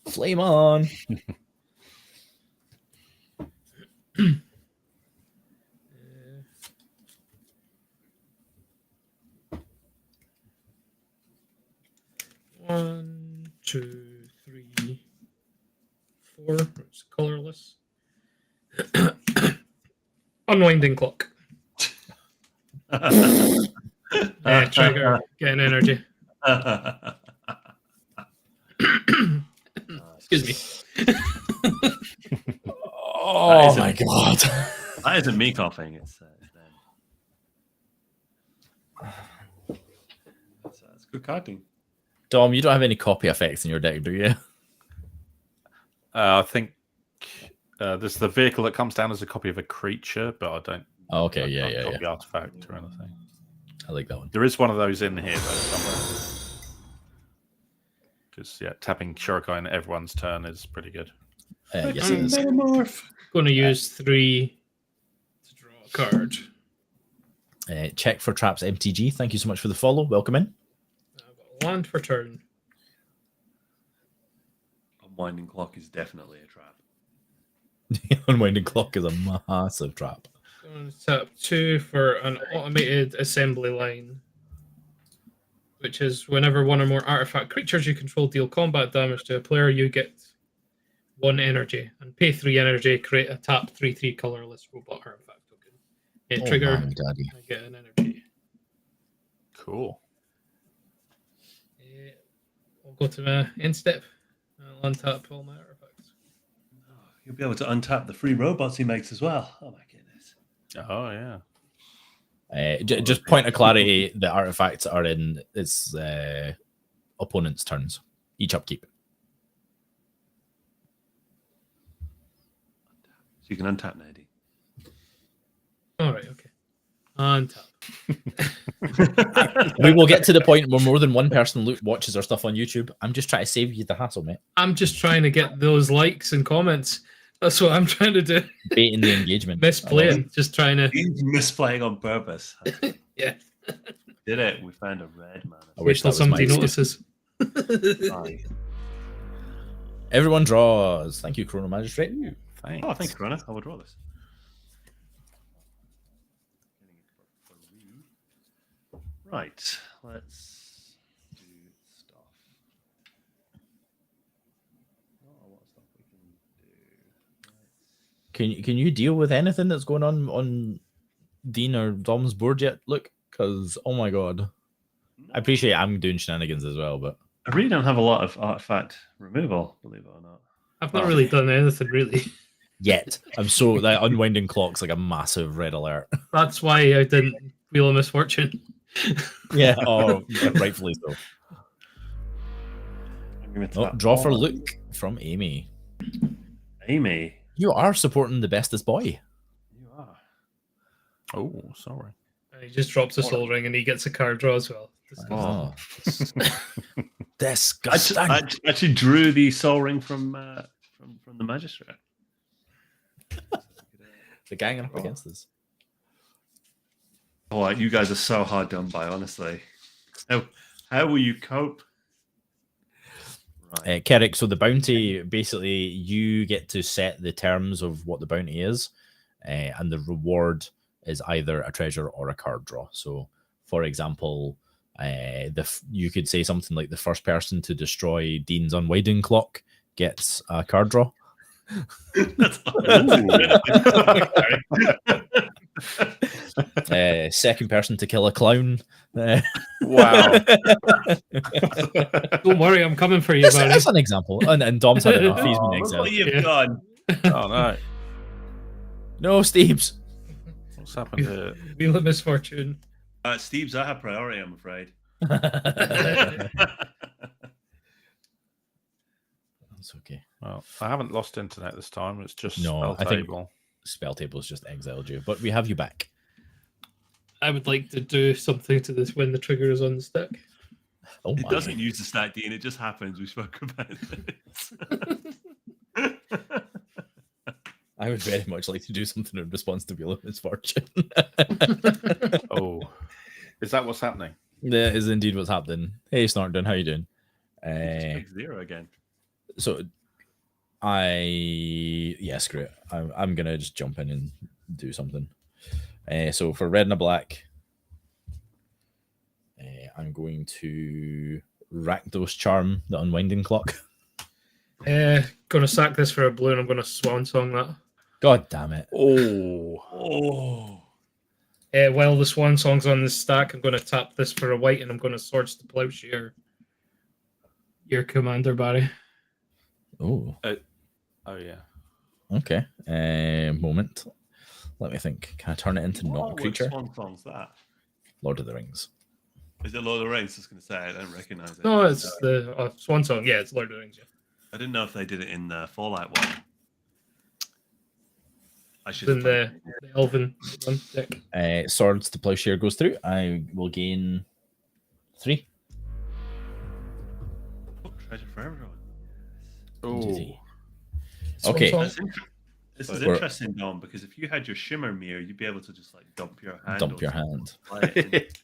Flame on! One, two, three, 4. It's colorless. Unwinding clock. Trigger, getting energy. Excuse me. Oh my god. That isn't me coughing. It's that's good carding. Dom, you don't have any copy effects in your deck, do you? I think there's the vehicle that comes down as a copy of a creature, but I don't. Oh, okay, yeah. Copy artifact or anything. I like that one. There is one of those in here though somewhere. Because tapping Shuriken everyone's turn is pretty good. Yes, it is. Going to use 3 to draw a card. Check for traps MTG. Thank you so much for the follow. Welcome in. I've got a land for turn. Unwinding clock is definitely a trap. The unwinding clock is a massive trap. Going to tap 2 for an automated assembly line, which is whenever one or more artifact creatures you control deal combat damage to a player, you get 1 energy and pay 3 energy. Create a tap 3/3 colorless robot artifact token. Trigger. Mommy, daddy. I get an energy. Cool. I'll go to my end step. I'll untap all my artifacts. You'll be able to untap the free robots he makes as well. Oh my goodness. Oh yeah. Just point of clarity, the artifacts are in its opponent's turns. Each upkeep. So you can untap Nady. All right, okay. Untap. We will get to the point where more than one person watches our stuff on YouTube. I'm just trying to save you the hassle, mate. I'm just trying to get those likes and comments. That's what I'm trying to do. Baiting the engagement. Misplaying. Just trying to. He's misplaying on purpose. Yeah. Did it? We found a red man. I Wait wish till that was my somebody excuse. notices. Aye. Everyone draws. Thank you, Chrono Magistrate. Thanks. Oh, thanks, Corona. I will draw this. Right, let's do stuff. Oh, what stuff we can do? Can you deal with anything that's going on Dean or Dom's board yet? Look, because oh my god, I appreciate I'm doing shenanigans as well, but I really don't have a lot of artifact removal, believe it or not. I've not really done anything, really. yet I'm so that unwinding clock's like a massive red alert. That's why I didn't Wheel of Misfortune. Yeah, oh, rightfully so. Oh, draw for Luke from Amy. Amy, you are supporting the bestest boy. You are. Oh, sorry. And he just drops a soul ring and he gets a card draw as well. Oh. Disgusting. I actually drew the soul ring from the magistrate. The gang are up against us. Oh, you guys are so hard done by, honestly. How will you cope? Right. Kerrick, so the bounty, basically, you get to set the terms of what the bounty is, and the reward is either a treasure or a card draw. So, for example, you could say something like the first person to destroy Dean's unwinding clock gets a card draw. Second person to kill a clown. Wow. Don't worry, I'm coming for you, That's, Barry. that's an example. And Dom's had enough. He's been Look exiled. what you've Yeah. done. Oh no. No, Steves. What's happened here? Wheel of Misfortune. Steve's I have priority, I'm afraid. That's okay. Well, I haven't lost internet this time. It's just No, spell I think- table. Spell Table's just exiled you, but we have you back. I would like to do something to this when the trigger is on the stick. Oh It my. doesn't use the stat D, and it just happens. We spoke about it. I would very much like to do something in response to Wheel of Misfortune. Oh, is that what's happening? That is indeed what's happening. Hey, Snarkdon, how you doing? Just pick 0 again. So, screw it. I'm gonna just jump in and do something. So for red and a black, I'm going to Rakdos Charm, the Unwinding Clock. Gonna sack this for a blue, and I'm gonna swan song that. God damn it! Oh, While the swan song's on this stack, I'm gonna tap this for a white, and I'm gonna Swords to Plowshare your commander, Barry. Oh, oh yeah. okay. Moment. Let me think. Can I turn it into not a creature? Which Swan song's that? Lord of the Rings. Is it Lord of the Rings? I was going to say, I don't recognize it. No, it's the swan song. Yeah, it's Lord of the Rings. Yeah. I didn't know if they did it in the Fallout one. I should Then have the Elven one deck. Swords to Plowshare goes through. I will gain 3. treasure for everyone. Oh, Dizzy. Swan Okay. song. This is We're- interesting, Dom, because if you had your Shimmer Mirror, you'd be able to just like dump your hand. Dump on your something hand. and play it.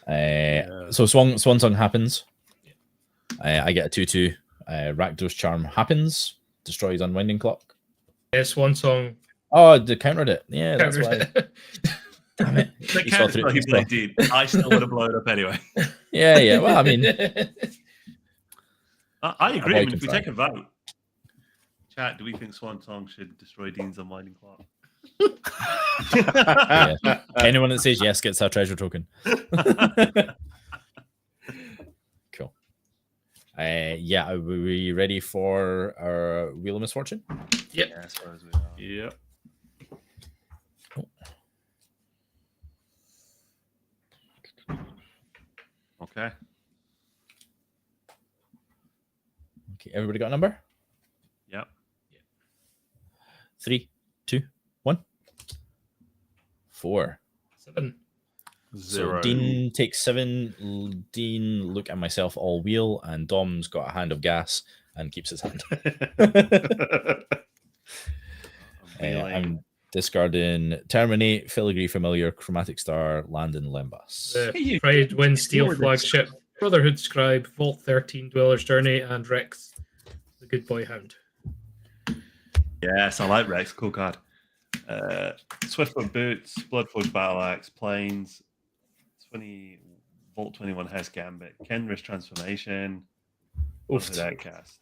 Indeed. So Swan Song happens. I get a 2/2. Rakdos Charm happens. Destroys Unwinding Clock. Swan song. Oh, they countered it. Yeah, that's why. countered Damn it. The You saw counter through- spell you he saw- played, dude. I still would have blown it up anyway. Yeah. Well, I mean, I agree. I I mean, can if we try. take a vote, chat, do we think Swan Song should destroy Dean's Unwinding Clock? yeah. Anyone that says yes gets a treasure token. Cool. Are we ready for our Wheel of Misfortune? Yep. Yeah, as far as we are. yep. Okay. Okay, everybody got a number? Yep. 3, 2, 1. 4. 7. Zero. So Dean takes 7. Dean, look at myself, all wheel, and Dom's got a hand of gas and keeps his hand. I'm discarding Terminate, Filigree Familiar, Chromatic Star, Land in Lembas. The Pride Wind Steel Flagship, Brotherhood Scribe, Vault 13, Dweller's Journey, and Rex, the Good Boy Hound. Yes, I like Rex. Cool card. Swiftfoot Boots, Bloodforge Battle Axe, Plains, 20 Vault 21 Hess Gambit, Kenris Transformation, Oof. Outcast.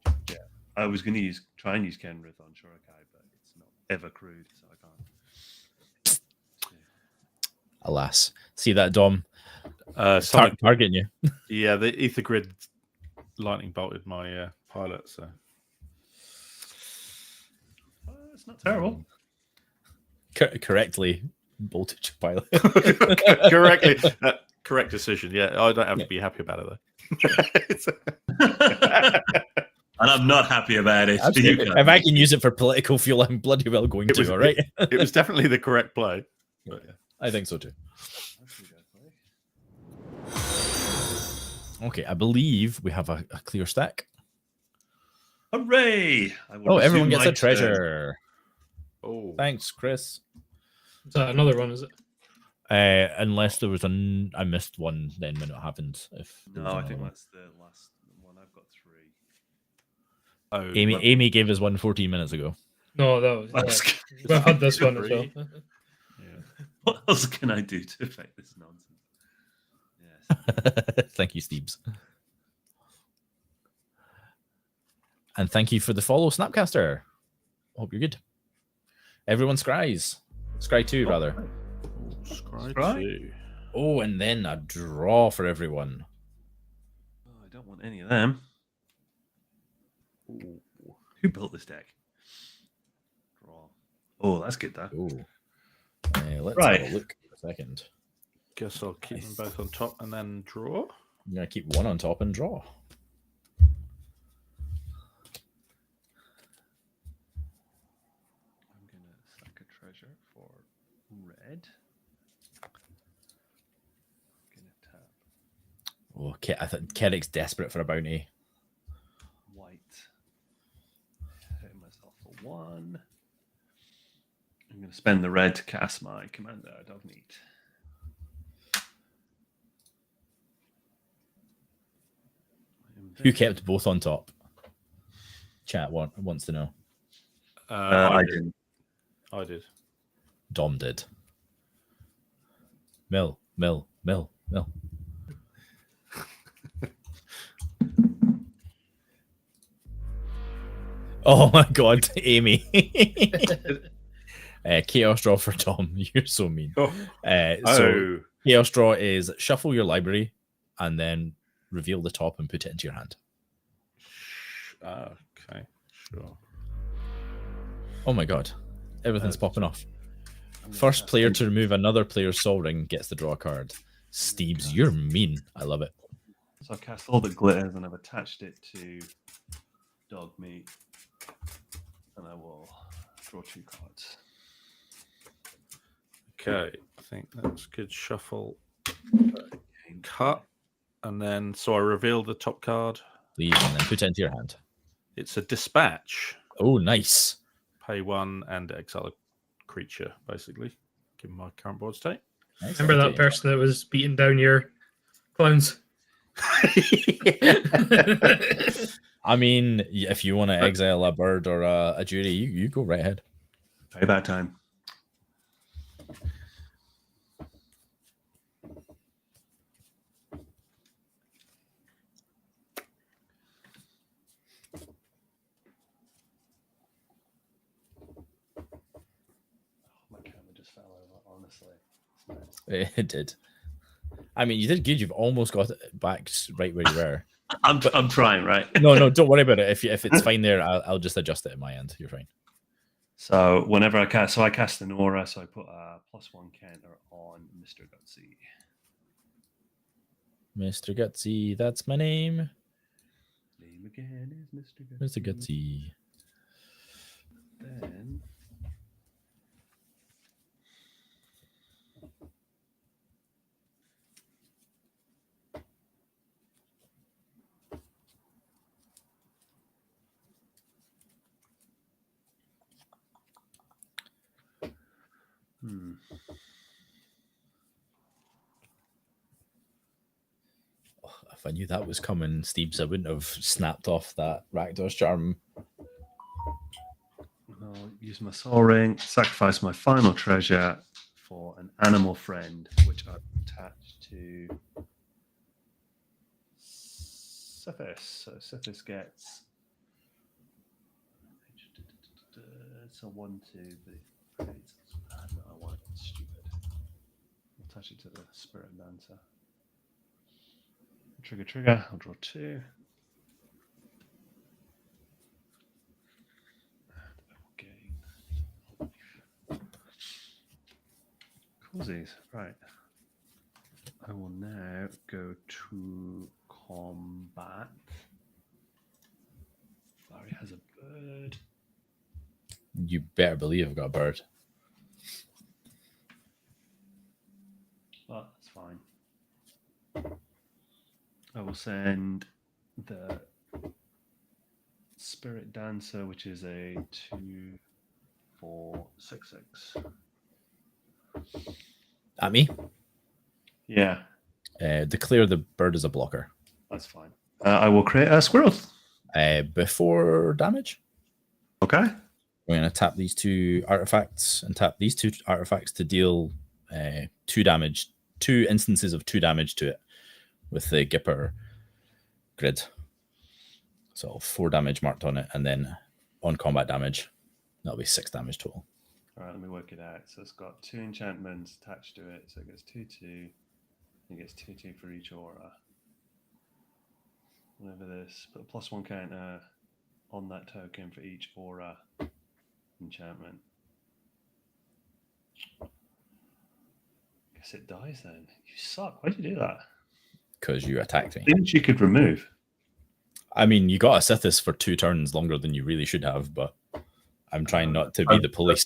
And yeah, I was going to try and use Kenrith on Shurikai, but it's not ever crude, so I can't. Alas. See that, Dom? Targeting you. Yeah, the Ether Grid lightning bolted my pilot, so It's not terrible. Correctly voltage pilot. correctly. Correct decision. Yeah, I don't have to be happy about it though. And I'm not happy about it. Absolutely. You If I can use it for political fuel, I'm bloody well going It to, was- all right? It was definitely the correct play. But, yeah. I think so too. Okay, I believe we have a clear stack. Hooray! I will Oh, everyone resume gets my a treasure. Oh, Thanks, Chris. Is that another one, is it? Unless there was I missed one then when it happened. If there turn. was No, I another think one. that's the last one. I've got 3. oh, Amy gave us one 14 minutes ago. No, that was. That's- We've had this one as well. Yeah. What else can I do to affect this nonsense? Yes. Thank you, Steebs. And thank you for the follow, Snapcaster. Hope you're good. Everyone scries. Scry 2, rather. Scry Scry? 2. Oh, and then a draw for everyone. Oh, I don't want any of them. Ooh. Who built this deck? Draw. Oh, that's good, though. Oh. Let's Right. have a look for a second. Guess I'll keep them both on top and then draw. I'm going to keep one on top and draw. I'm going to sack a treasure for red. I'm going to tap Okay, I think Kerrick's desperate for a bounty. white. Hitting myself for 1. I'm going to spend the red to cast my commander, Dominator. Who kept both on top? Chat wants to know. I didn't. I did. Dom did. Mill. Oh my god, Amy. Chaos draw for Tom. You're so mean. Oh. So Chaos draw is shuffle your library and then reveal the top and put it into your hand. Okay, sure. Oh my god. Everything's popping off. First player to remove another player's Sol Ring gets the draw card. Steebs, you're mean. I love it. So I've cast all the glitters and I've attached it to dog meat. And I will draw 2 cards. Okay, I think that's good. Shuffle, cut, and then so I reveal the top card. Please, and then put it into your hand. It's a dispatch. Oh, nice. Pay 1 and exile a creature, basically. Given my current board state. Remember that person that was beating down your clowns? I mean, if you want to exile a bird or a jury, you go right ahead. Payback time. My camera just fell over, honestly. It's nice. It did. I mean, you did good. You've almost got it back right where you were. I'm trying, right? No, don't worry about it. If it's fine there, I'll just adjust it at my end. You're fine. So whenever I cast an aura, so I put a +1 counter on Mr. Gutsy. Mr. Gutsy, that's my name. Name again is Mr. Gutsy. Mr. Gutsy. Then If I knew that was coming, Steve's, I wouldn't have snapped off that Rakdos charm. I'll use my soul ring, sacrifice my final treasure for an animal friend, which I've attached to Sithis. So Sithis gets it's a 1/2, but it's no, I want it. It's stupid. I'll attach it to the Spirit Dancer. Trigger. I'll draw 2. Coolsies. Right. I will now go to combat. Larry has a bird. You better believe I've got a bird. But that's fine. I will send the Spirit Dancer, which is a 2, 4, 6, 6. At me? Yeah, Declare the bird as a blocker. that's fine. I will create a squirrel. Before damage, Okay. we're going to tap these 2 artifacts and tap these 2 artifacts to deal 2 damage, 2 instances of 2 damage to it with the Gipper grid. So 4 damage marked on it, and then on combat damage, that'll be 6 damage total. All right, let me work it out. So it's got 2 enchantments attached to it. So it gets 2/2. It gets 2/2 for each aura. Whatever this, put a +1 counter on that token for each aura enchantment. Guess it dies then. You suck. Why'd you do that? Because you attacked me. Didn't you could remove? I mean, you got to sit this for 2 turns longer than you really should have, but I'm trying not to be the police.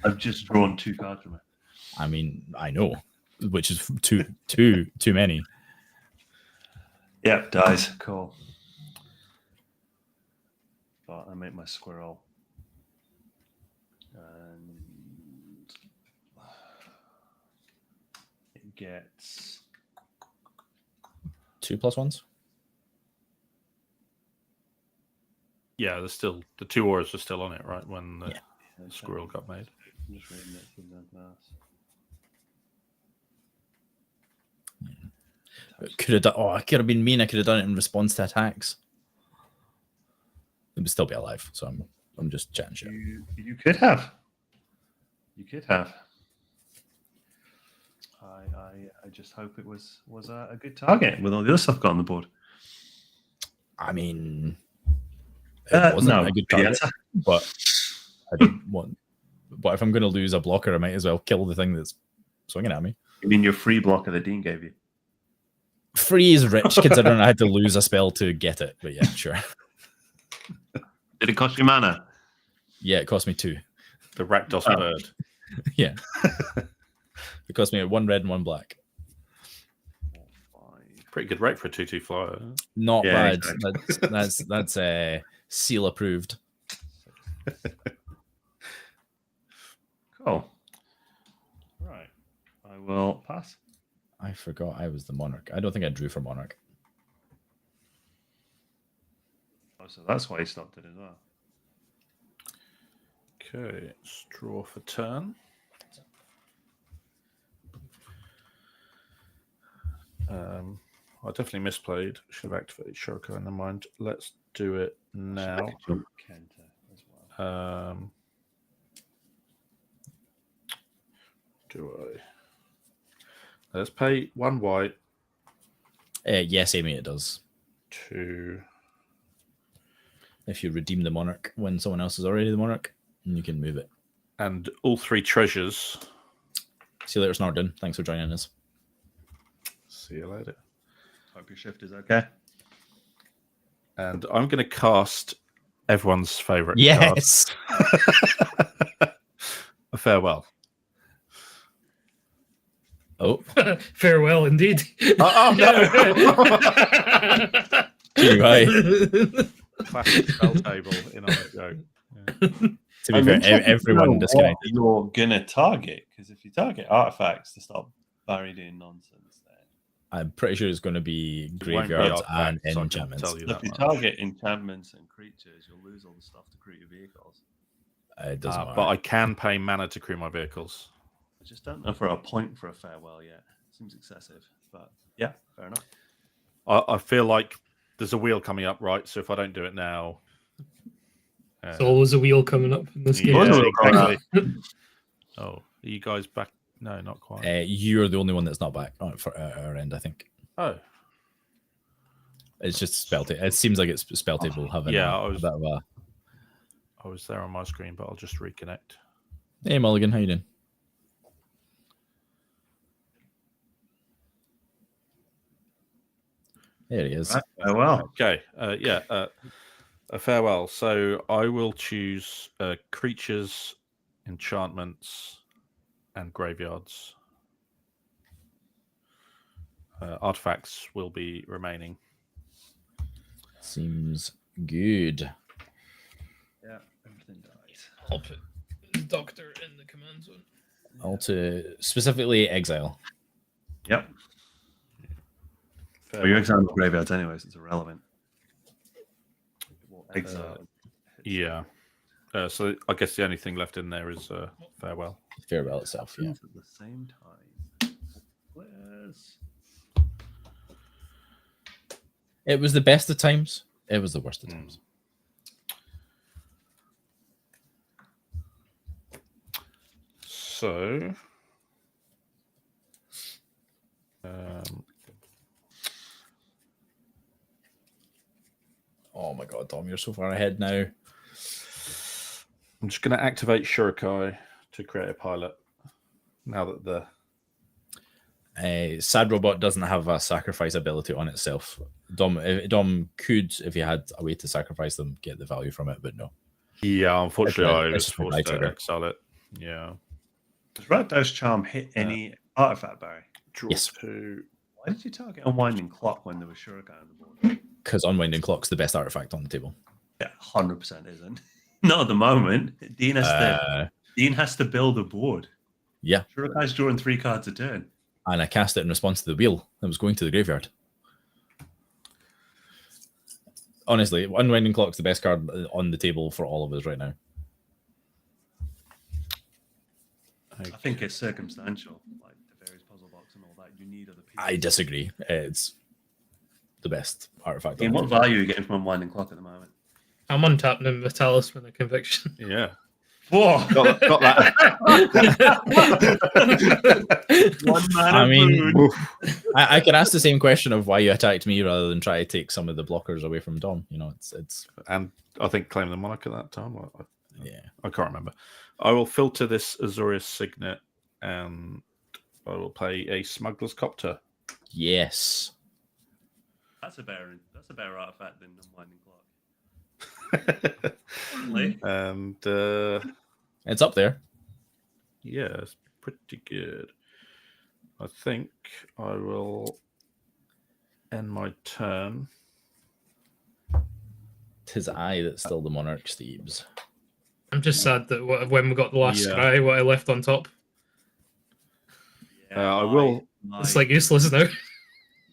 I've just drawn 2 cards from it. I mean, I know, which is too many. Yep, dies. Cool. But I make my squirrel. And it gets 2+1s. Yeah, there's still the 2 auras are still on it, right? When the squirrel got made. I'm just reading it from the glass. Could have done. Oh, I could have been mean. I could have done it in response to attacks. It would still be alive. So I'm just chatting shit. You could have. You could have. I just hope it was a good target with all the other stuff got on the board. I mean, it wasn't a good target, but I don't want. But if I'm going to lose a blocker, I might as well kill the thing that's swinging at me. You mean your free blocker that Dean gave you? Free is rich, considering I had to lose a spell to get it. But yeah, sure. Did it cost you mana? Yeah, it cost me 2. The Rakdos bird. Yeah. It cost me 1 red and 1 black. Pretty good rate for a 2/2 flyer. Not bad. Exactly. That's seal approved. Cool. Right. I will pass. I forgot I was the monarch. I don't think I drew for monarch. Oh, so that's why he stopped it as well. Okay, let's draw for turn. I definitely misplayed. Should have activated Shoko in the mind. Let's do it now. Kenta as well. Do I? Let's pay 1 white. Yes, Amy, it does. 2. If you redeem the monarch when someone else is already the monarch, you can move it. And all 3 treasures. See you later, Snardon. Thanks for joining us. See you later. Hope your shift is okay. And I'm going to cast everyone's favourite Yes. card. A farewell. Oh. Farewell, indeed. Oh no! Too high. Classic spell table in on the joke. Yeah. To be fair, everyone disconnected. You're gonna target, because if you target artifacts to stop Barry doing nonsense, then I'm pretty sure it's going to be It won't be graveyards and artifacts, I can enchantments. tell you if that you much. target enchantments and creatures, you'll lose all the stuff to create your vehicles. It doesn't matter. But I can pay mana to crew my vehicles. I just don't know if we're at a point for a farewell yet. Seems excessive, but yeah, fair enough. I feel like there's a wheel coming up, right? So if I don't do it now, There's always a wheel coming up in this game. yeah, exactly. Oh, are you guys back? No, not quite. You're the only one that's not back for our end, I think. Oh, It's just spell table. It seems like it's spell table having yeah, a bit of a... I was there on my screen, but I'll just reconnect. Hey, Mulligan, how you doing? There he is. Right. Oh well. Okay, a farewell. So I will choose creatures, enchantments, and graveyards. Artifacts will be remaining. Seems good. Yeah, everything dies. I'll put the doctor in the command zone. Specifically exile. Yep. Well, you're exiling the graveyards anyways, it's irrelevant. Exile. Yeah. So I guess the only thing left in there is farewell. Farewell itself, yeah. At the same time. Where's... It was the best of times. It was the worst of times. So, oh my god, Dom, you're so far ahead now. I'm just going to activate Shurikai to create a pilot. Now that the Sad Robot doesn't have a sacrifice ability on itself. Dom could, if he had a way to sacrifice them, get the value from it, but no. Yeah, unfortunately, I was just forced to trigger. exile it. Yeah. Does Rakdos Charm hit any artifact, Barry? Draw Yes. 2. Why did you target Unwinding Clock when there was Shurikai on the board? Because Unwinding Clock's the best artifact on the table. Yeah, 100% isn't. Not at the moment. Dean has to build a board. Yeah. Shurikai's drawing 3 cards a turn. And I cast it in response to the wheel that was going to the graveyard. Honestly, Unwinding Clock's the best card on the table for all of us right now. I think it's circumstantial, like the various puzzle box and all that. You need other pieces. I disagree. It's the best artifact. Dean, what value are you getting from Unwinding Clock at the moment? I'm untapping him with Talisman of Conviction. Yeah. Whoa! Got that. One man. I mean, I can ask the same question of why you attacked me rather than try to take some of the blockers away from Dom. You know, it's And I think claim the Monarch at that time. yeah. I can't remember. I will filter this Azorius Signet and I will play a Smuggler's Copter. Yes. That's a better artifact than Unwinding Clock. And It's up there. yeah, it's pretty good. I think I will end my turn. 'Tis I that's still the Monarch, Steves. I'm just sad that when we got the last Yeah. scry, what I left on top. I will. It's like useless now.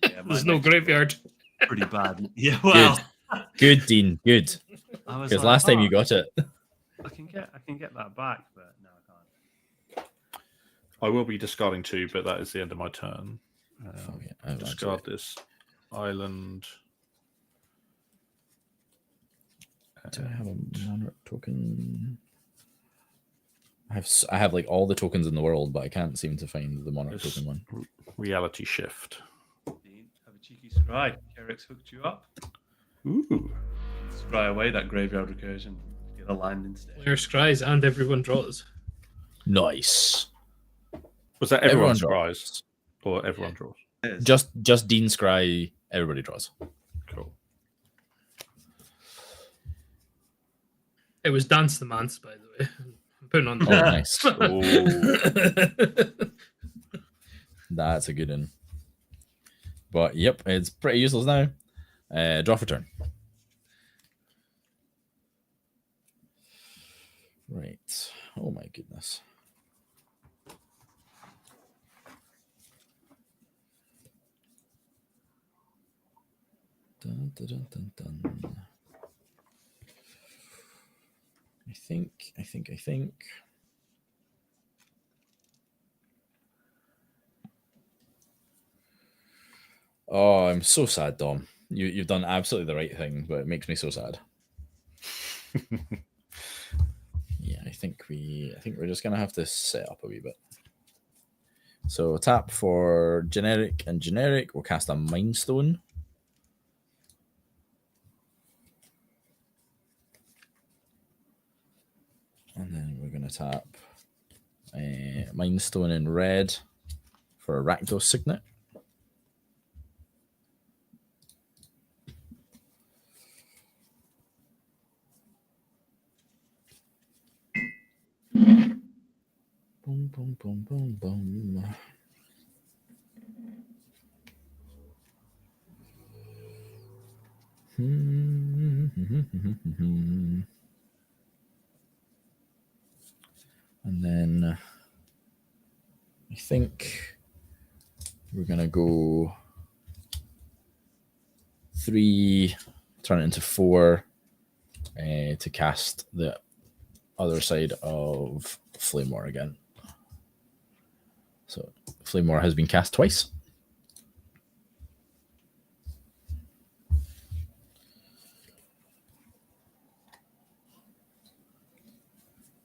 Yeah, There's no graveyard. pretty bad. Yeah, well, Good, Dean. Good. I was Because like, last time you "Oh, got it. I can get that back, but no, I can't. I will be discarding 2, but that is the end of my turn. Fuck it, I've Discard this island. Do I have a Monarch token? I have like all the tokens in the world, but I can't seem to find the Monarch This- token one. Reality Shift. Dean, have a cheeky scry. Kerrick's hooked you up. Ooh. Scry away that graveyard recursion. Get a land instead. Player scries and everyone draws. Nice. Was that Everyone everyone's draws. prize? Or everyone draws? It is. Just Dean Scry, everybody draws. Cool. It was Dance the Mance, by the way. I'm putting on Oh, nice. the That's a good one. But yep, it's pretty useless now. Draw for turn. Right. Oh my goodness. Dun, dun, dun, dun, dun. I think. Oh, I'm so sad, Dom. You've done absolutely the right thing, but it makes me so sad. Yeah, I think we're just gonna have to set up a wee bit. So tap for generic and generic. We'll cast a Mind Stone. And then we're gonna tap Mind Stone in red for a Rakdos Signet. Boom, boom, boom, boom, boom. And then I think we're gonna go 3, turn it into 4 to cast the other side of Flame War again. So Flame War has been cast twice.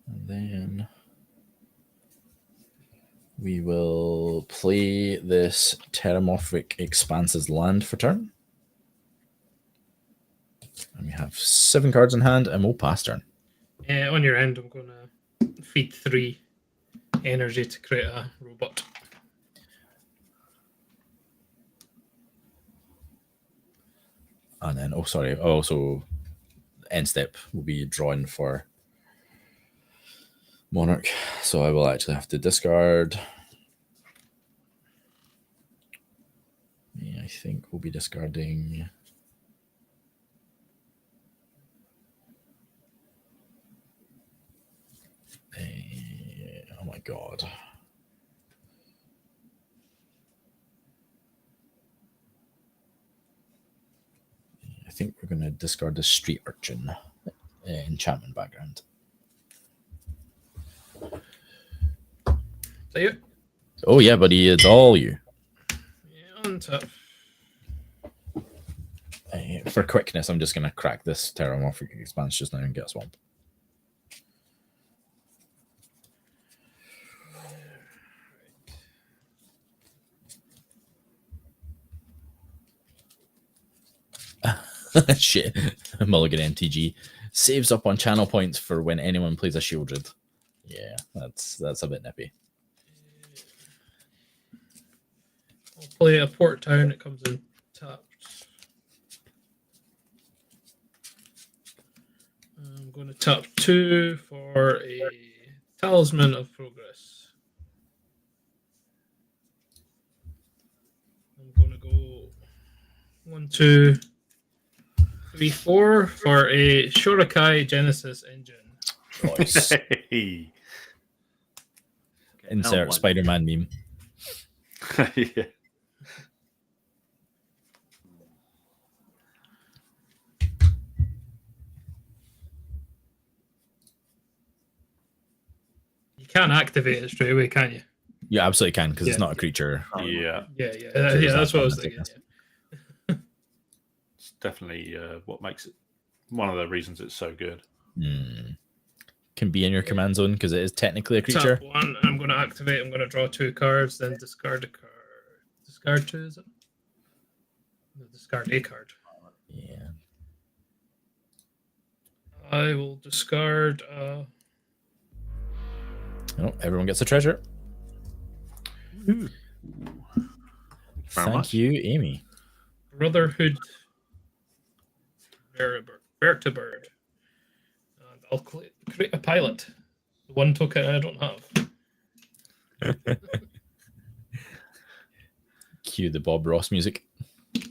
And then We will play this Terramorphic Expanses land for turn. And we have 7 cards in hand, and we'll pass turn. On your end, I'm going to feed 3 energy to create a robot. And then, oh, sorry. Also, end step will be drawn for Monarch. So I will actually have to discard. Yeah, I think we'll be discarding. Oh my god. I think we're going to discard the Street Urchin enchantment background. Is that you? Oh yeah, buddy, it's all you. Yeah, on top. For quickness, I'm just going to crack this Terramorphic Expanse just now and get a swamp. Shit. Mulligan MTG saves up on channel points for when anyone plays a shielded. Yeah, that's a bit nippy. I'll play a Port Town. It comes in tapped. I'm going to tap 2 for a Talisman of Progress. I'm going to go 1, 2, 3, 4 for a Shorakai Genesis Engine. Nice. Hey. Insert Spider-Man meme. Yeah. You can't activate it straight away, can you? You absolutely can, because it's Yeah. not a creature. Yeah. Yeah, that's what I was thinking. Yeah. It's definitely what makes it one of the reasons it's so good. Can be in your command zone because it is technically a creature. Tap 1, I'm going to activate. I'm going to draw 2 cards, then discard a card. Discard 2, is it? No, discard a card. Yeah. I will discard. Oh, everyone gets a treasure. Very Thank much. you, Amy. Brotherhood Vertibird. And I'll create a pilot. The 1 token I don't have. Cue the Bob Ross music. 2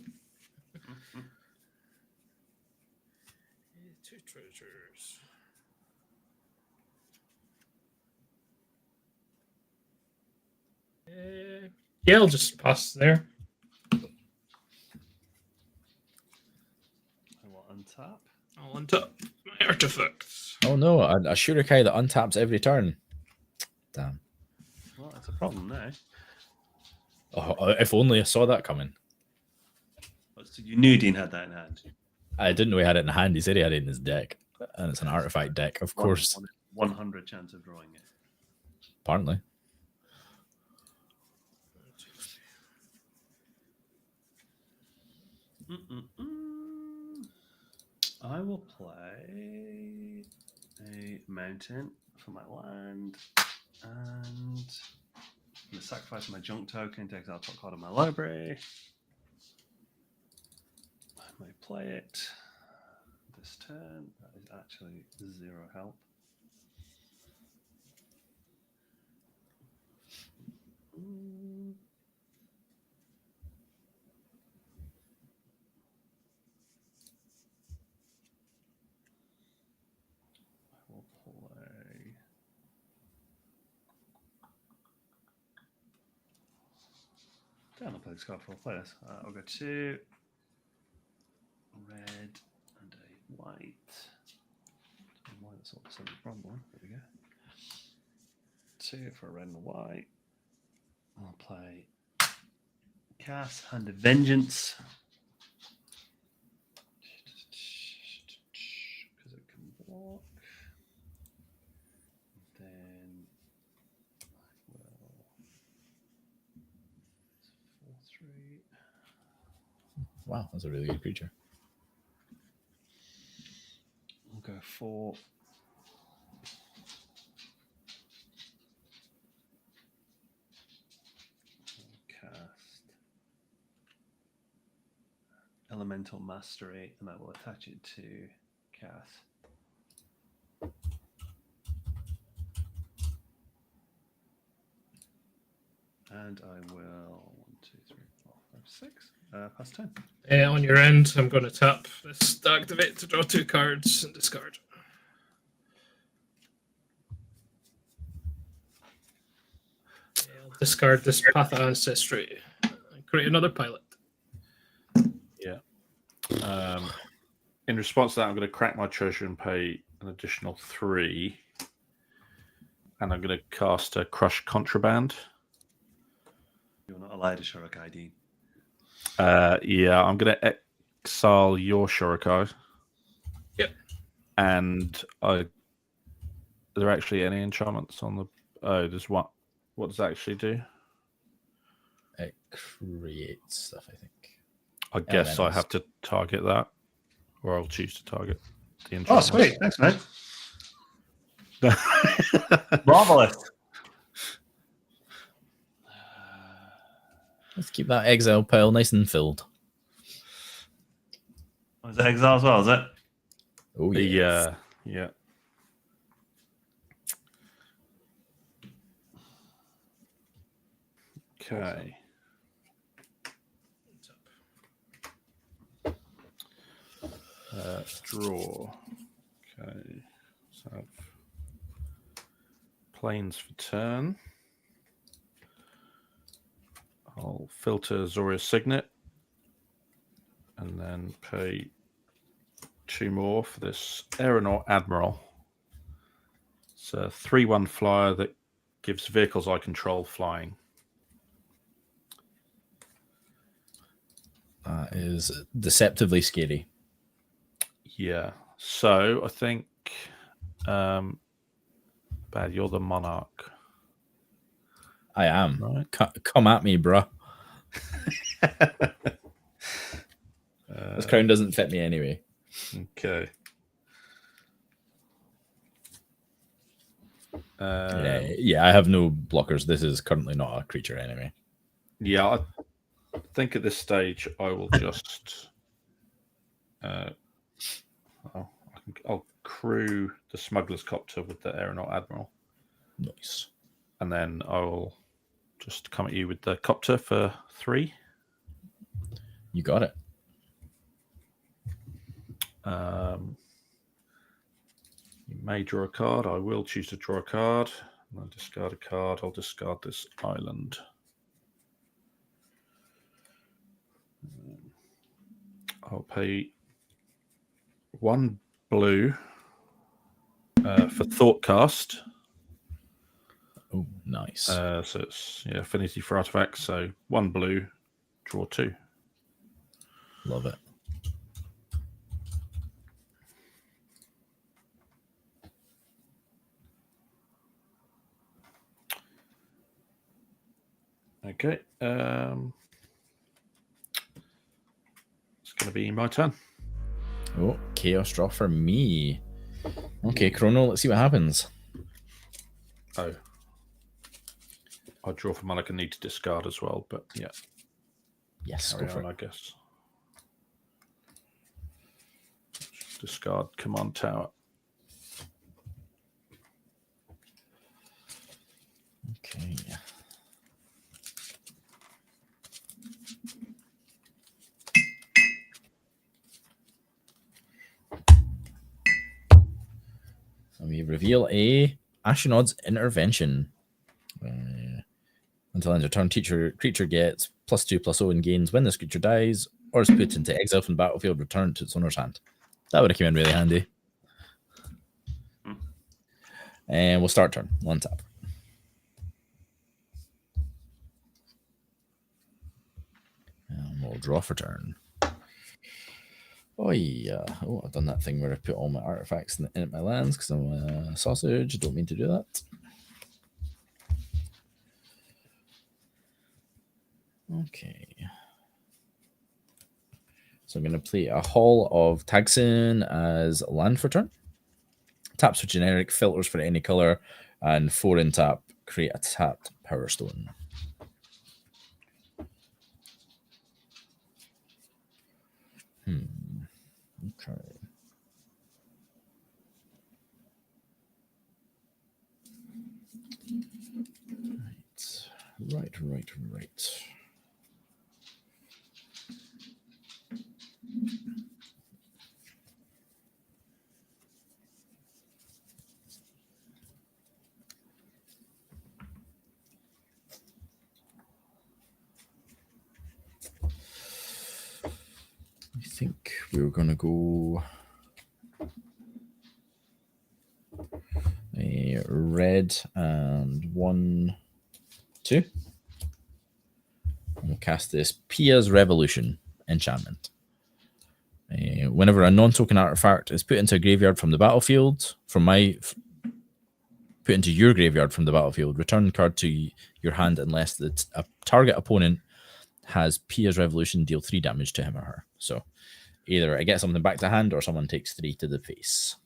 treasures. Yeah, I'll just pass there. I will untap. I'll untap my artifacts. Oh no, a Shurikai that untaps every turn. Damn. Well, that's a problem now. Oh, if only I saw that coming. So you knew Dean had that in hand. I didn't know he had it in hand. He said he had it in his deck. And it's an artifact deck, of course. 100 chance of drawing it. Apparently. I will play a mountain for my land, and I'm going to sacrifice my junk token to exile top card of my library. I may play it this turn. That is actually 0 help. I will play. I'll play this card for players. I'll go 2 red and a white. Why that's all of a sudden a problem. There we go. 2 for a red and a white. I'll play Cast Hand of Vengeance. Because it can block. Then I will 3. Wow, that's a really good creature. I'll go 4. Cast Elemental Mastery, and I will attach it to Cass. And I will 1, 2, 3, 4, 5, 6. Pass turn. On your end, I'm going to tap this to activate to draw 2 cards and discard. I'll discard this Path of Ancestry and create another pilot. Yeah. In response to that, I'm going to crack my treasure and pay an additional 3. And I'm going to cast a Crush Contraband. You're not allowed a Shurikai ID. Yeah, I'm going to exile your Shurikai. Yep. And are there actually any enchantments on the... Oh, there's one. What does that actually do? It creates stuff, I think. I guess I have to target that. Or I'll choose to target the enchantment. Oh, sweet. Thanks, man. Marvelous. Let's keep that exile pile nice and filled. Was it exile as well, is it? Oh, yes. Yeah. Okay. Draw. Okay. So have planes for turn. I'll filter Zoria's Signet and then pay 2 more for this Aeronaut Admiral. It's a 3/1 flyer that gives vehicles I control flying. That is deceptively scary. Yeah. So I think, Bad, you're the Monarch. I am. Right. Come at me, bruh. This crown doesn't fit me anyway. Okay. Yeah, I have no blockers. This is currently not a creature anyway. Yeah, I think at this stage I will just... I'll crew the Smuggler's Copter with the Aeronaut Admiral. Nice. And then I'll just come at you with the Copter for 3. You got it. You may draw a card. I will choose to draw a card. I'll discard a card. I'll discard this island. I'll pay 1 blue for Thoughtcast. Oh, nice. So it's affinity for artifacts. So 1 blue, draw 2. Love it. Okay. It's going to be my turn. Oh, chaos draw for me. Okay, Chrono, let's see what happens. Oh. I draw for mana. I need to discard as well, but yeah. Yes, Carry go for on, it. I guess. Discard Command Tower. Okay. So we reveal a Ashnod's Intervention. Until end of turn, creature gets +2/+0 and gains when this creature dies or is put into exile from the battlefield, returned to its owner's hand. That would have come in really handy. And we'll start turn. 1 tap. And we'll draw for turn. Oh yeah. Oh, I've done that thing where I put all my artifacts in my lands because I'm a sausage. Don't mean to do that. Okay. So I'm going to play a Hall of Tagsin as land for turn. Taps for generic, filters for any color, and 4 in tap, create a tapped Power Stone. Okay. Right. I think we were going to go a red and 1, 2. We'll cast this Pia's Revolution enchantment. Whenever a non-token artifact is put into a graveyard from the battlefield, put into your graveyard from the battlefield, return card to your hand unless a target opponent has Pia's Revolution, deal 3 damage to him or her. So either I get something back to hand or someone takes 3 to the face.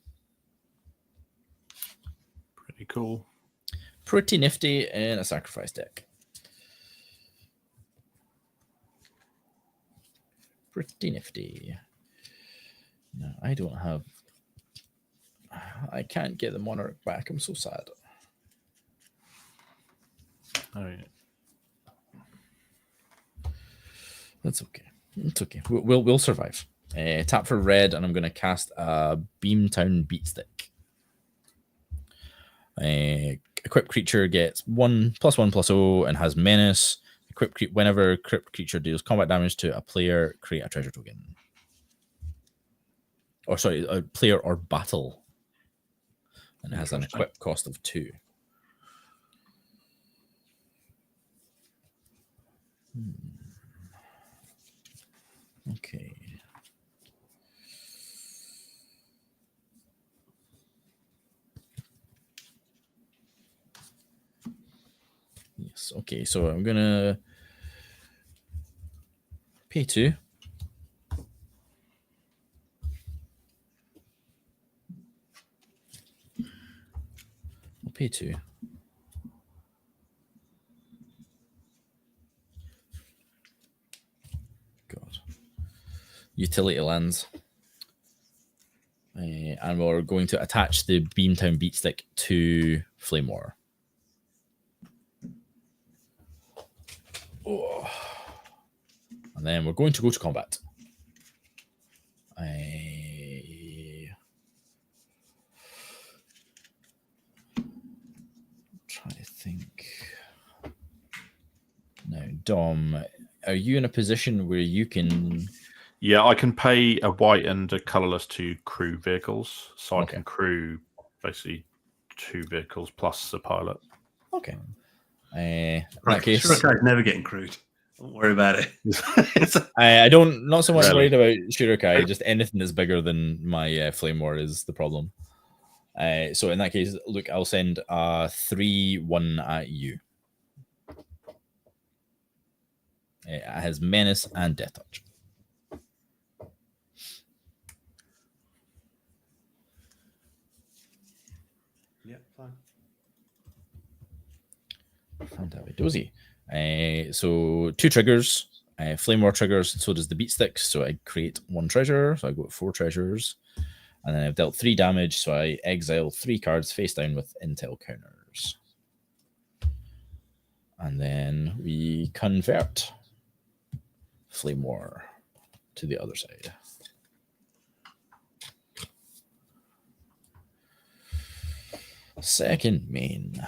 Pretty cool. Pretty nifty in a sacrifice deck. Pretty nifty. No, I don't have... I can't get the Monarch back. I'm so sad. Oh, yeah. That's okay. It's okay. We'll survive. Tap for red, and I'm going to cast a Beamtown Beatstick. Equipped creature gets 1/1/0 and has menace. Whenever equipped creature deals combat damage to a player, create a treasure token. Or sorry, a player or battle. And it has an equip cost of 2. Okay. Yes, okay, so I'm gonna pay 2. I'll pay 2. God. Utility lands. And we're going to attach the Beamtown Beatstick to Flame War. Oh. And then we're going to go to combat. Try to think. Now, Dom, are you in a position where you can... Yeah, I can pay a white and a colorless to crew vehicles. So I can crew basically 2 vehicles plus a pilot. Okay. In that case, Shurikai's never getting crewed. Don't worry about it. not so much worried about Shurukai. Just anything that's bigger than my Flame War is the problem. So in that case, look, I'll send a 3/1 at you. It has menace and death touch. Yeah, fine. Fantastic. So 2 triggers, Flame War triggers, so does the Beatstick. So I create 1 treasure, so I go 4 treasures. And then I've dealt 3 damage, so I exile 3 cards face down with intel counters. And then we convert Flame War to the other side. Second main.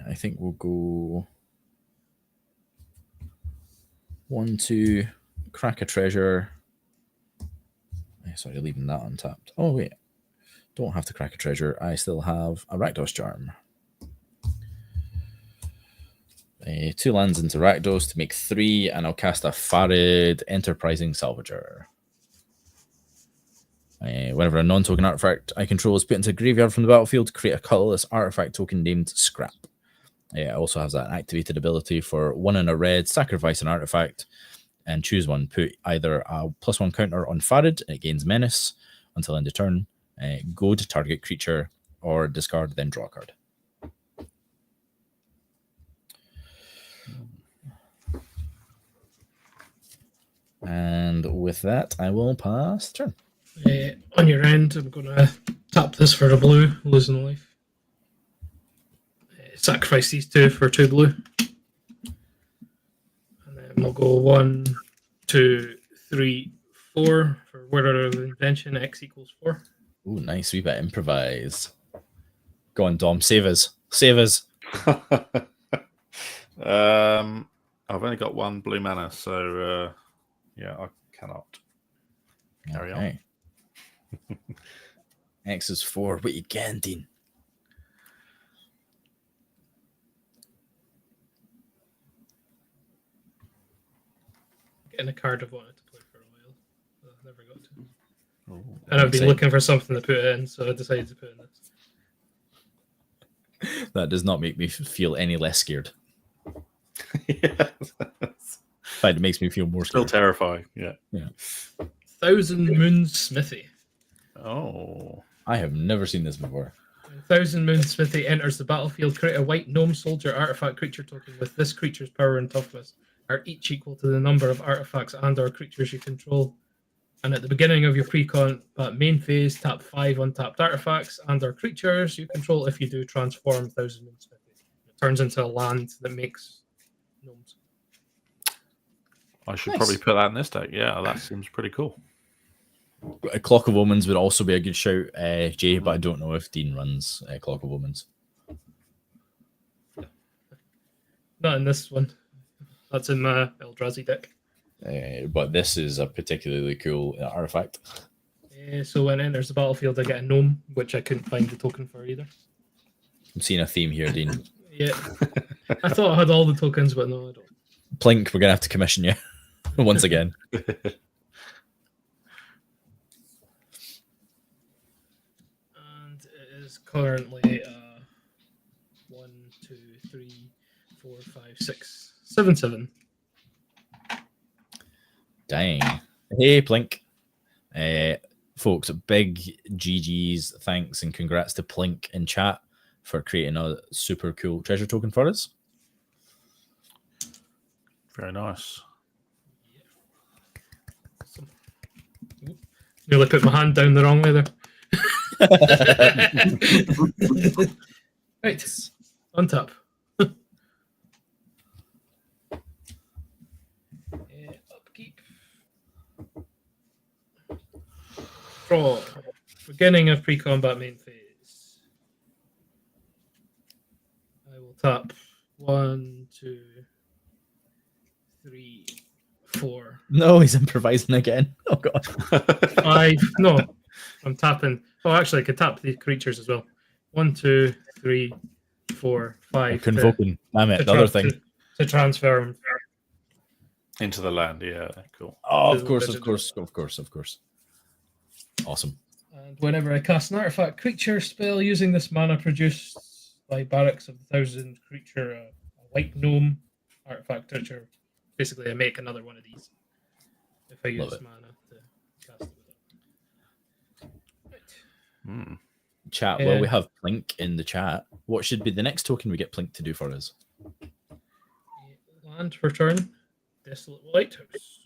I think we'll go 1, 2, crack a treasure. Sorry, leaving that untapped. Oh, wait. Don't have to crack a treasure. I still have a Rakdos Charm. 2 lands into Rakdos to make 3, and I'll cast a Farid Enterprising Salvager. Whenever a non-token artifact I control is put into a graveyard from the battlefield, create a colorless artifact token named Scrap. It also has that activated ability for 1 and a red, sacrifice an artifact, and choose one. Put either a +1 counter on Farid, it gains Menace until end of turn, go to target creature, or discard, then draw a card. And with that, I will pass turn. On your end, I'm going to tap this for a blue, losing a life. Sacrifice these 2 for 2 blue. And then we'll go 1, 2, 3, 4 for Word of Invention, X equals 4. Ooh, nice. We bet improvise. Go on, Dom. Save us. Save us. I've only got 1 blue mana, so yeah, I cannot carry on. X is 4. What you getting? Getting a card I've wanted to play for a while. I never got to. Oh, And I've been looking for something to put in, so I decided to put in this. That does not make me feel any less scared. Yeah. In fact, it makes me feel more Still scared. terrifying. Yeah. 1,000 Moon Smithy. Oh. I have never seen this before. 1,000 Moon Smithy enters the battlefield. Create a white gnome soldier artifact creature token with this creature's power and toughness are each equal to the number of artifacts and/or creatures you control. And at the beginning of your pre-combat main phase, tap 5 untapped artifacts and/or creatures you control. If you do, transform 1,000 Moon Smithy. It turns into a land that makes gnomes. I should Nice. probably put that in this deck. Yeah, that seems pretty cool. A Clock of Omens would also be a good shout, Jay, but I don't know if Dean runs Clock of Omens. Not in this one. That's in my Eldrazi deck. But this is a particularly cool artifact. So when it enters the battlefield, I get a gnome, which I couldn't find the token for either. I'm seeing a theme here, Dean. Yeah. I thought I had all the tokens, but no, I don't. Plink, we're going to have to commission you once again. And it is currently 1, 2, 3, 4, 5, 6, 7, 7. Dang. Hey, Plink. Folks, big GG's thanks and congrats to Plink in chat for creating a super cool treasure token for us. Very nice. Awesome. Oop. Nearly put my hand down the wrong way there. Right. Untap. Upkeep. Draw. Beginning of pre-combat main phase. I will tap 1, 2, 3, 4. No, he's improvising again. Oh, God. 5. No, I'm tapping. Oh, actually, I could tap the creatures as well. 1, 2, 3, 4, 5. Convoking. Damn it, the other thing. To transfer. Into the land, yeah, cool. Oh, of course. Awesome. And whenever I cast an artifact creature spell using this mana produced by Barracks of the 1,000 creature, a white gnome artifact creature, basically I make another one of these if I use mana to cast it with it. Right. Chat, well, we have Plink in the chat. What should be the next token we get Plink to do for us? Land for turn. Desolate Lighthouse.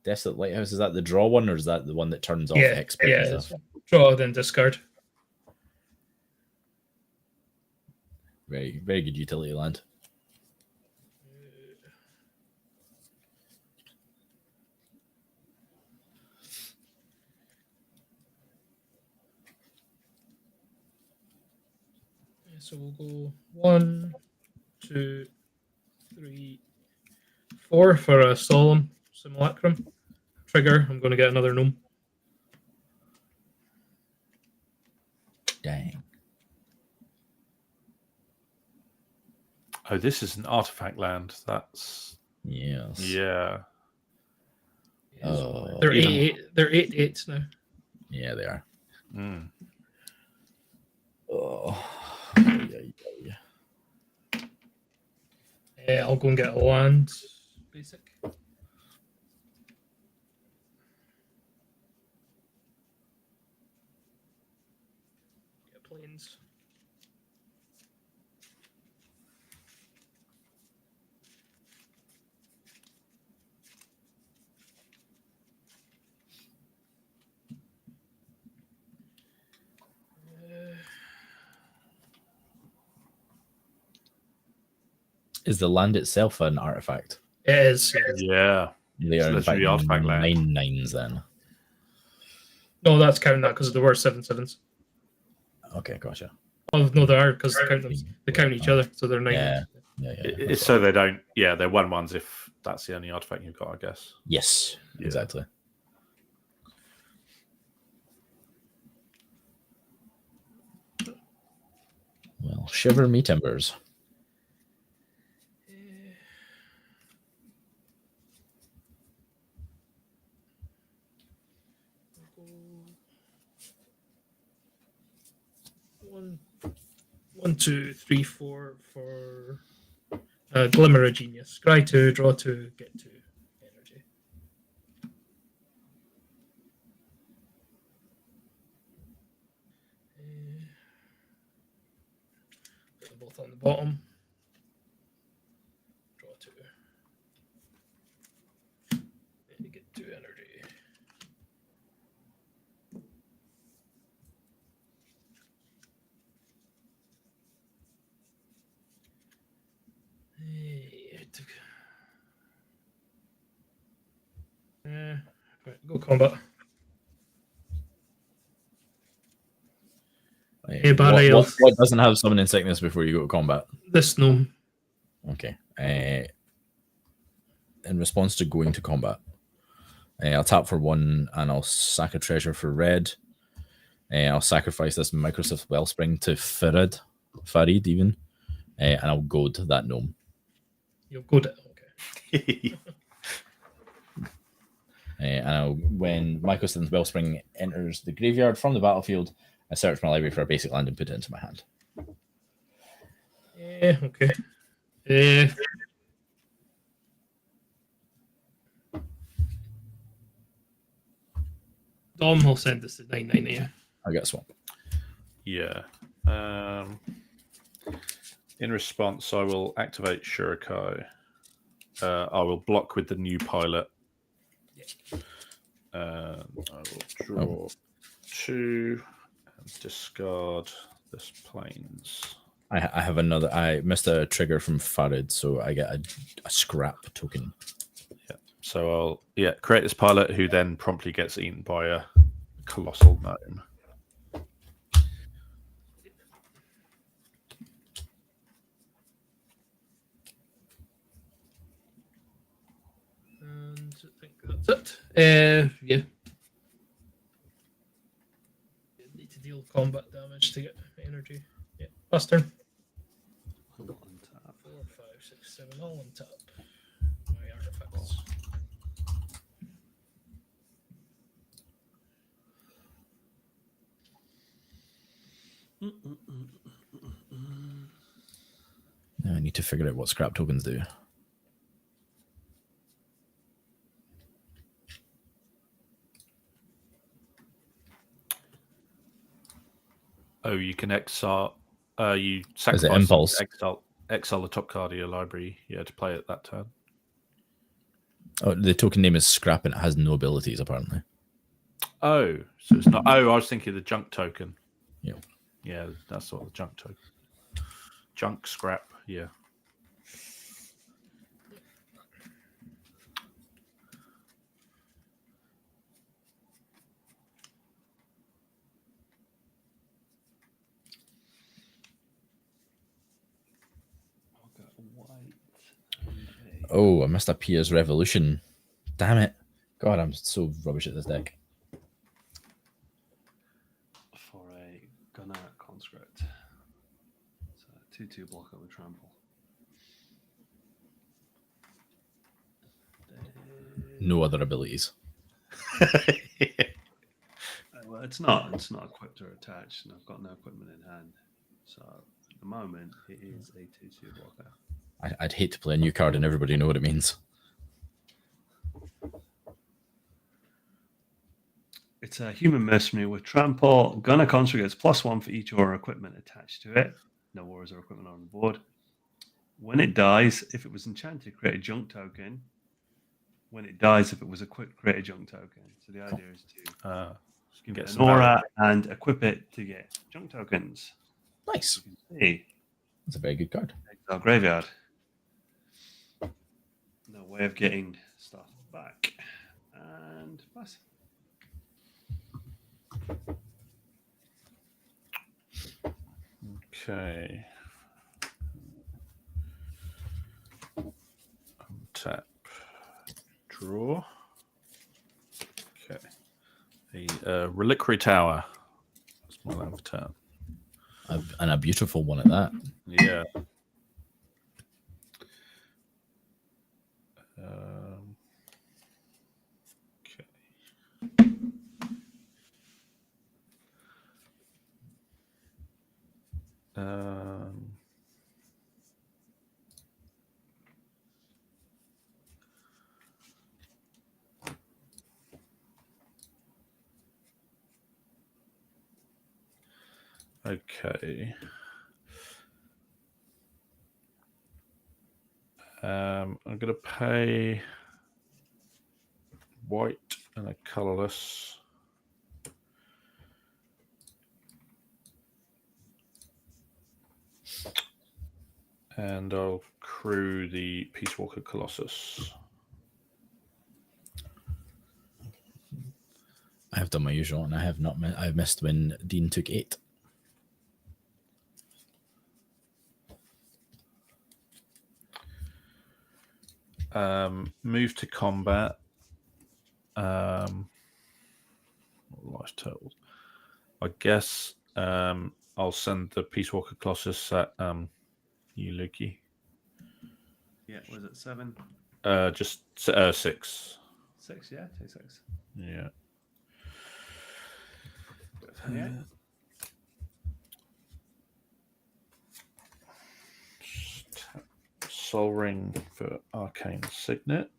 Desolate Lighthouse, is that the draw one or is that the one that turns off Yeah, expert yeah. and stuff? Draw, then discard. Very, very good utility land. So we'll go 1, 2, 3, 4 for a Solemn Simulacrum. Trigger, I'm going to get another gnome. Dang. Oh, this is an artifact land. That's Yes. yeah. Oh, They're Even- 8 they're 8/8 now. yeah, they are. Mm. Oh. I'll go and get a land. Basic. Get planes. Is the land itself an artifact? It is. Yeah. They It's are in fact literally artifact land. 9/9s then. No, that's counting that because there were 7/7s. Okay, gotcha. Oh no, there are because they count each other, so they're 9. Yeah. Yeah. It's so they don't. Yeah, they're 1/1s if that's the only artifact you've got, I guess. Yes, Yeah. exactly. Well, shiver me timbers. One, 2, 3, 4 for Glimmer of Genius. Scry 2, draw 2, get 2 energy. Put them both on the bottom. Draw 2. And you get 2 energy. Right, go combat. Hey, Barry, What doesn't have summoning sickness before you go to combat? This gnome. Okay. In response to going to combat, I'll tap for 1 and I'll sack a treasure for red. I'll sacrifice this Microsoft Wellspring to Farid even, and I'll goad that gnome. You'll go to okay. When Microsyn's Wellspring enters the graveyard from the battlefield, I search my library for a basic land and put it into my hand. Yeah, okay. Dom will send this to 9/9 here. I get a swamp. Yeah. In response, I will activate Shurikai. I will block with the new pilot. I will draw 2 and discard this planes. I have another. I missed a trigger from Farid, so I get a scrap token. Yeah. So I'll create this pilot who then promptly gets eaten by a colossal gnome. And I think that's it. Yeah. Need to deal combat damage to get energy. Yeah. Last turn. 4, 5, 6, 7, all on top. My artifacts. Now I need to figure out what scrap tokens do. Oh, you can exile. You sacrifice it impulse? Exile the top card of your library. Yeah, to play it that turn. Oh, the token name is scrap and it has no abilities apparently. Oh, so it's not. Oh, I was thinking the junk token. Yeah. Yeah, that's what the junk token. Junk scrap. Yeah. Oh, I missed a Pia's Revolution. Damn it. God, I'm so rubbish at this deck. For a Gunner Conscript. So 2/2 block up with trample. No other abilities. Well, it's not equipped or attached, and I've got no equipment in hand. So at the moment, it is a 2/2 blocker. I'd hate to play a new card and everybody know what it means. It's a human mercenary with trample. Gunner construct gets +1 for each aura equipment attached to it. No auras or equipment on the board. When it dies, if it was enchanted, create a junk token. When it dies, if it was equipped, create a junk token. So the idea is to give it an aura and equip it to get junk tokens. Nice. You can see. That's a very good card. Our graveyard. No way of getting stuff back. And pass. Okay. Tap. Draw. Okay. The Reliquary Tower. That's my land for turn. And a beautiful one at that. Yeah. Okay. Okay. I'm going to pay white and a colorless. And I'll crew the Peace Walker Colossus. I have done my usual, and I have not. I've missed when Dean took 8. Move to combat. Life totals. I guess I'll send the Peace Walker Colossus at you, Lukey. Yeah, was it 7? Just 6. 6, yeah, 2/6. Yeah. Yeah. Soul Ring for Arcane Signet.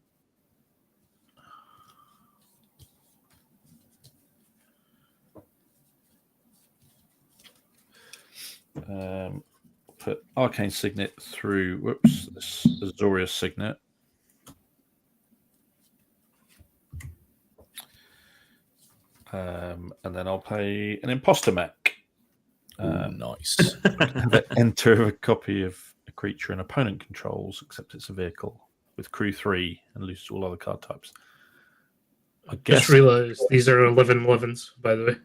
Put Arcane Signet through, this Azorius Signet. And then I'll play an Imposter Mech. Nice. Enter a copy of a creature an opponent controls, except it's a vehicle, with crew 3 and loses all other card types. I guess. Just realised these are 11/11s, by the way,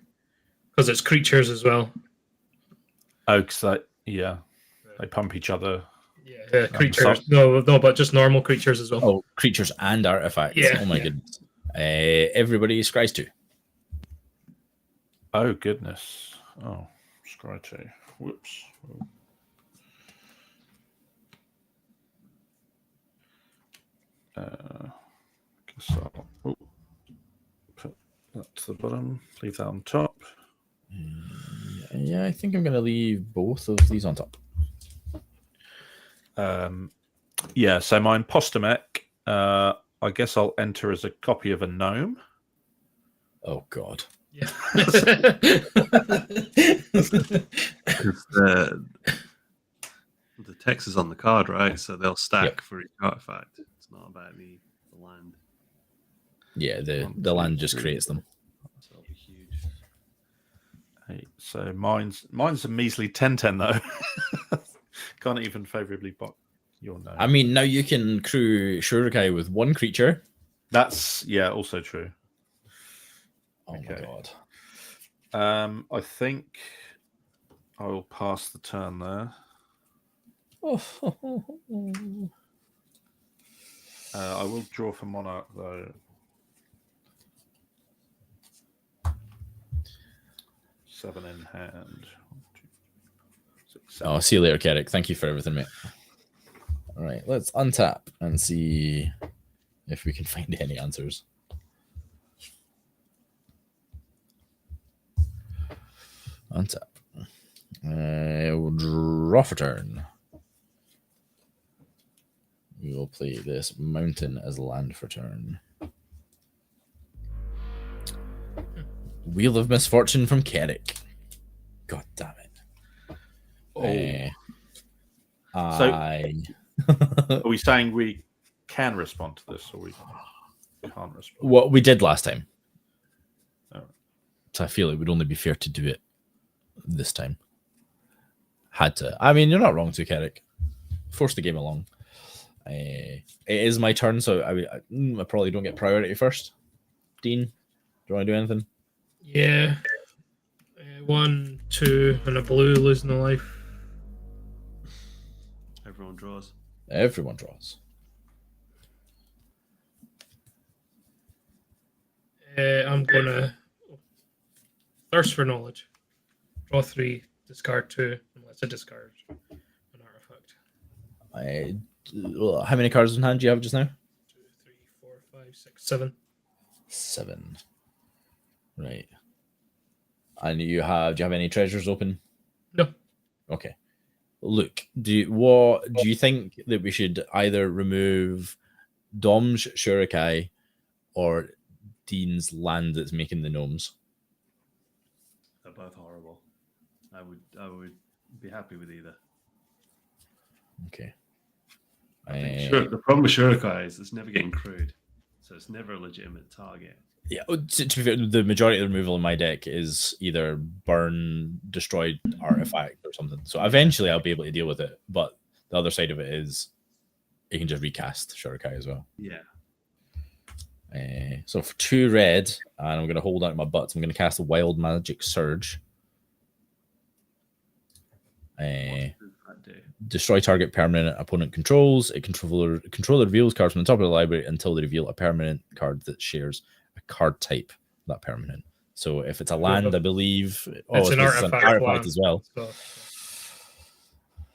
because it's creatures as well. Oh, because they pump each other. Yeah, creatures. No, but just normal creatures as well. Oh, creatures and artifacts. Yeah, oh my goodness. Everybody scries 2. Oh goodness. Oh, scry 2. Whoops. Guess I'll put that to the bottom. Leave that on top. Yeah, I think I'm going to leave both of these on top. Yeah, so my Imposter Mech, I guess I'll enter as a copy of a gnome. Oh, God. Yeah. The text is on the card, right? So they'll stack for each artifact. It's not about the land. Yeah, the land just creates them. So it'll be huge. Hey, so mine's a measly 10/10 though. Can't even favorably block your gnome. I mean, now you can crew Shurikai with 1 creature. That's also true. Oh my God. I think I will pass the turn there. I will draw for Monarch though. 7 in hand. 1, 2, 6, 7. Oh, see you later, Carrick. Thank you for everything, mate. All right, let's untap and see if we can find any answers. Untap. We'll draw for turn. We will play this mountain as land for turn. Wheel of Misfortune from Kerrick. God damn it. Are we saying we can respond to this, or we can't respond? What we did last time. All right. So I feel it would only be fair to do it this time. Had to. I mean, you're not wrong to Kerrick. Force the game along. It is my turn, so I probably don't get priority first. Dean, do you want to do anything? Yeah. 1, 2, and a blue losing a life. Everyone draws. Everyone draws. I'm gonna thirst for knowledge. Draw 3, discard 2, unless I discard an artifact. How many cards in hand do you have just now? 2, 3, 4, 5, 6, 7. 7. Right. And do you have any treasures open? No. Okay. Look, do you think that we should either remove Dom's Shurikai or Dean's land that's making the gnomes? They're both horrible. I would be happy with either. Okay. I think the problem with Shurikai is it's never getting crewed, so it's never a legitimate target. Yeah, to be fair, the majority of the removal in my deck is either burn, destroyed artifact, or something. So eventually I'll be able to deal with it. But the other side of it is you can just recast Shurikai as well. Yeah. So for 2 red, and I'm going to hold out my butts, I'm going to cast a Wild Magic Surge. What does that do? Destroy target permanent opponent controls. A controller reveals cards from the top of the library until they reveal a permanent card that shares a card type, that permanent. So if it's a land, I believe it's an artifact as well.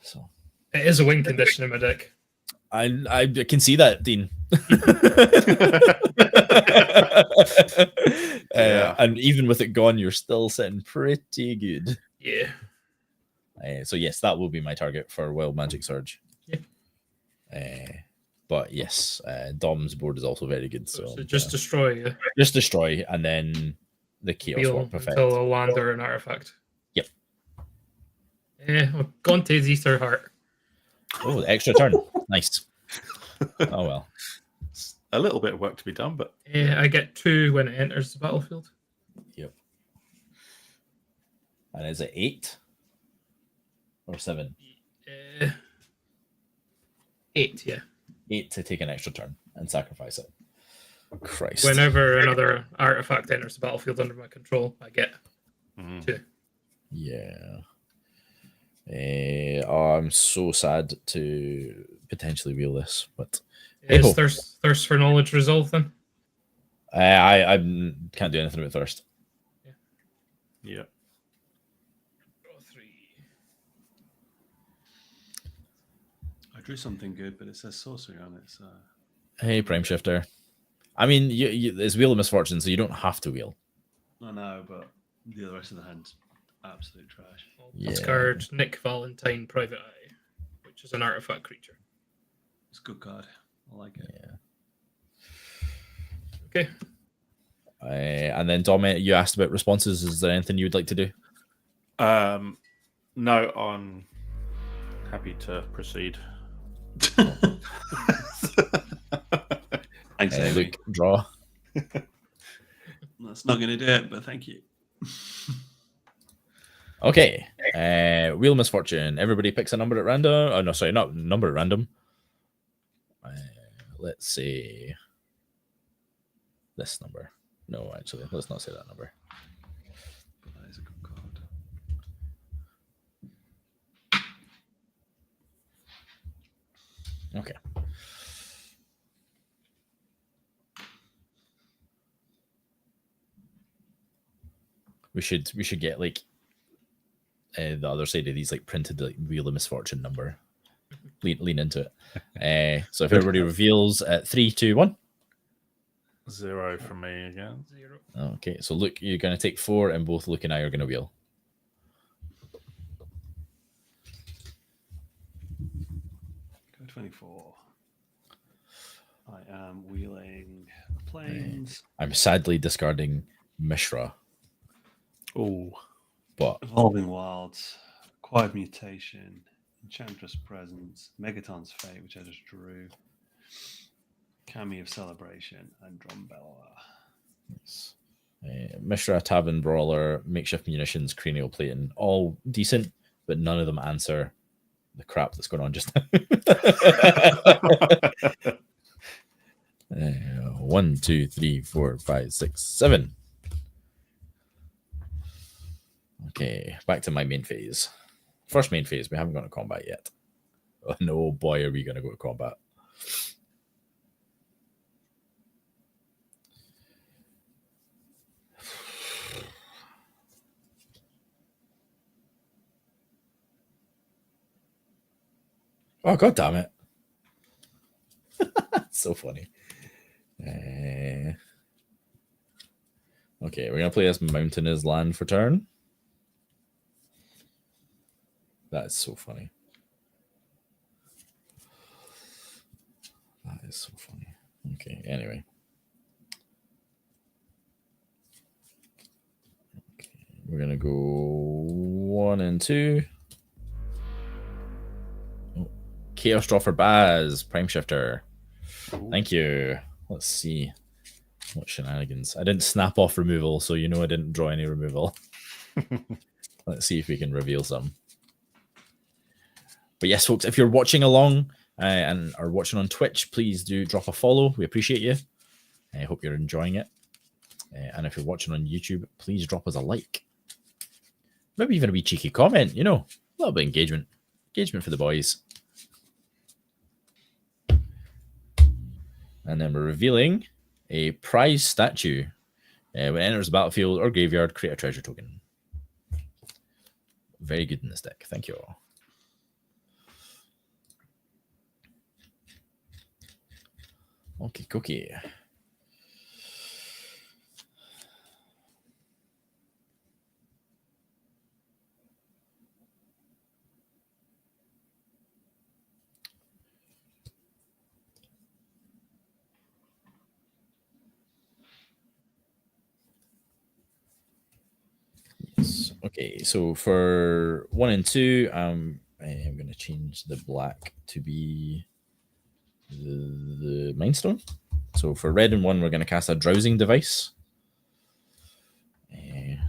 So it is a win condition in my deck. I can see that, Dean. And even with it gone, you're still sitting pretty good. Yeah. So yes, that will be my target for Wild Magic Surge. Yeah. But yes, Dom's board is also very good. So just destroy. Yeah. Just destroy, and then the Chaos Warp effect. Until a land or an artifact. Yep. Yeah, well, Gonte's Ether Heart. Oh, the extra turn. Nice. Oh well. It's a little bit of work to be done, but I get 2 when it enters the battlefield. Yep. And is it 8 or 7? 8, yeah. 8 to take an extra turn and sacrifice it. Christ. Whenever another artifact enters the battlefield under my control, I get 2. Yeah. I'm so sad to potentially wheel this, but is thirst for knowledge resolved then? I can't do anything about thirst. Yeah. Draw 3. I drew something good, but it says sorcery on it. So. Hey, Prime Shifter. I mean, it's Wheel of Misfortune, so you don't have to wheel. I know, but the rest of the hand's absolute trash. Discard Nick Valentine Private Eye, which is an artifact creature. It's a good card. I like it. Yeah. Okay. And then Dom, you asked about responses. Is there anything you would like to do? No, I'm happy to proceed. Thanks, Luke, draw. That's not going to do it, but thank you. Okay. Wheel of Misfortune. Everybody picks a number at random. Oh, no, sorry, not number at random. Let's see. This number. No, actually, let's not say that number. But that is a good card. Okay. We should get like the other side of these like printed like Wheel of Misfortune number. Lean into it. So if everybody reveals at 3, 2, 1. 0 from me again. 0. Okay, so Luke, you're going to take 4, and both Luke and I are going to wheel. 24. I am wheeling planes. I'm sadly discarding Mishra. Oh, But Evolving Wilds, Acquired Mutation, Enchantress Presence, Megaton's Fate, which I just drew, Kami of Celebration, and Drumbella. yes. Mishra, Tavern Brawler, Makeshift Munitions, Cranial Plating, all decent, but none of them answer the crap that's going on just now. 1, 2, 3, 4, 5, 6, 7. Okay, back to my main phase. First main phase, we haven't gone to combat yet. Oh, no, boy, are we going to go to combat. Oh, god damn it. So funny. Okay, we're going to play this Mountainous Land for turn. That is so funny. That is so funny. Okay, anyway. Okay, we're going to go 1 and 2. Oh, Chaos Draw for Baz, Prime Shifter. Thank you. Let's see. What shenanigans. I didn't snap off removal, so you know I didn't draw any removal. Let's see if we can reveal some. But yes, folks, if you're watching along and are watching on Twitch, please do drop a follow. We appreciate you. I hope you're enjoying it. And if you're watching on YouTube, please drop us a like. Maybe even a wee cheeky comment, you know, a little bit of engagement. Engagement for the boys. And then we're revealing a prize statue. When it enters the battlefield or graveyard, create a treasure token. Very good in this deck. Thank you all. Okay, cookie. Yes. Okay, so for 1 and 2, I'm going to change the black to be the Mind Stone. So for red and 1, we're going to cast a Drowsing Device.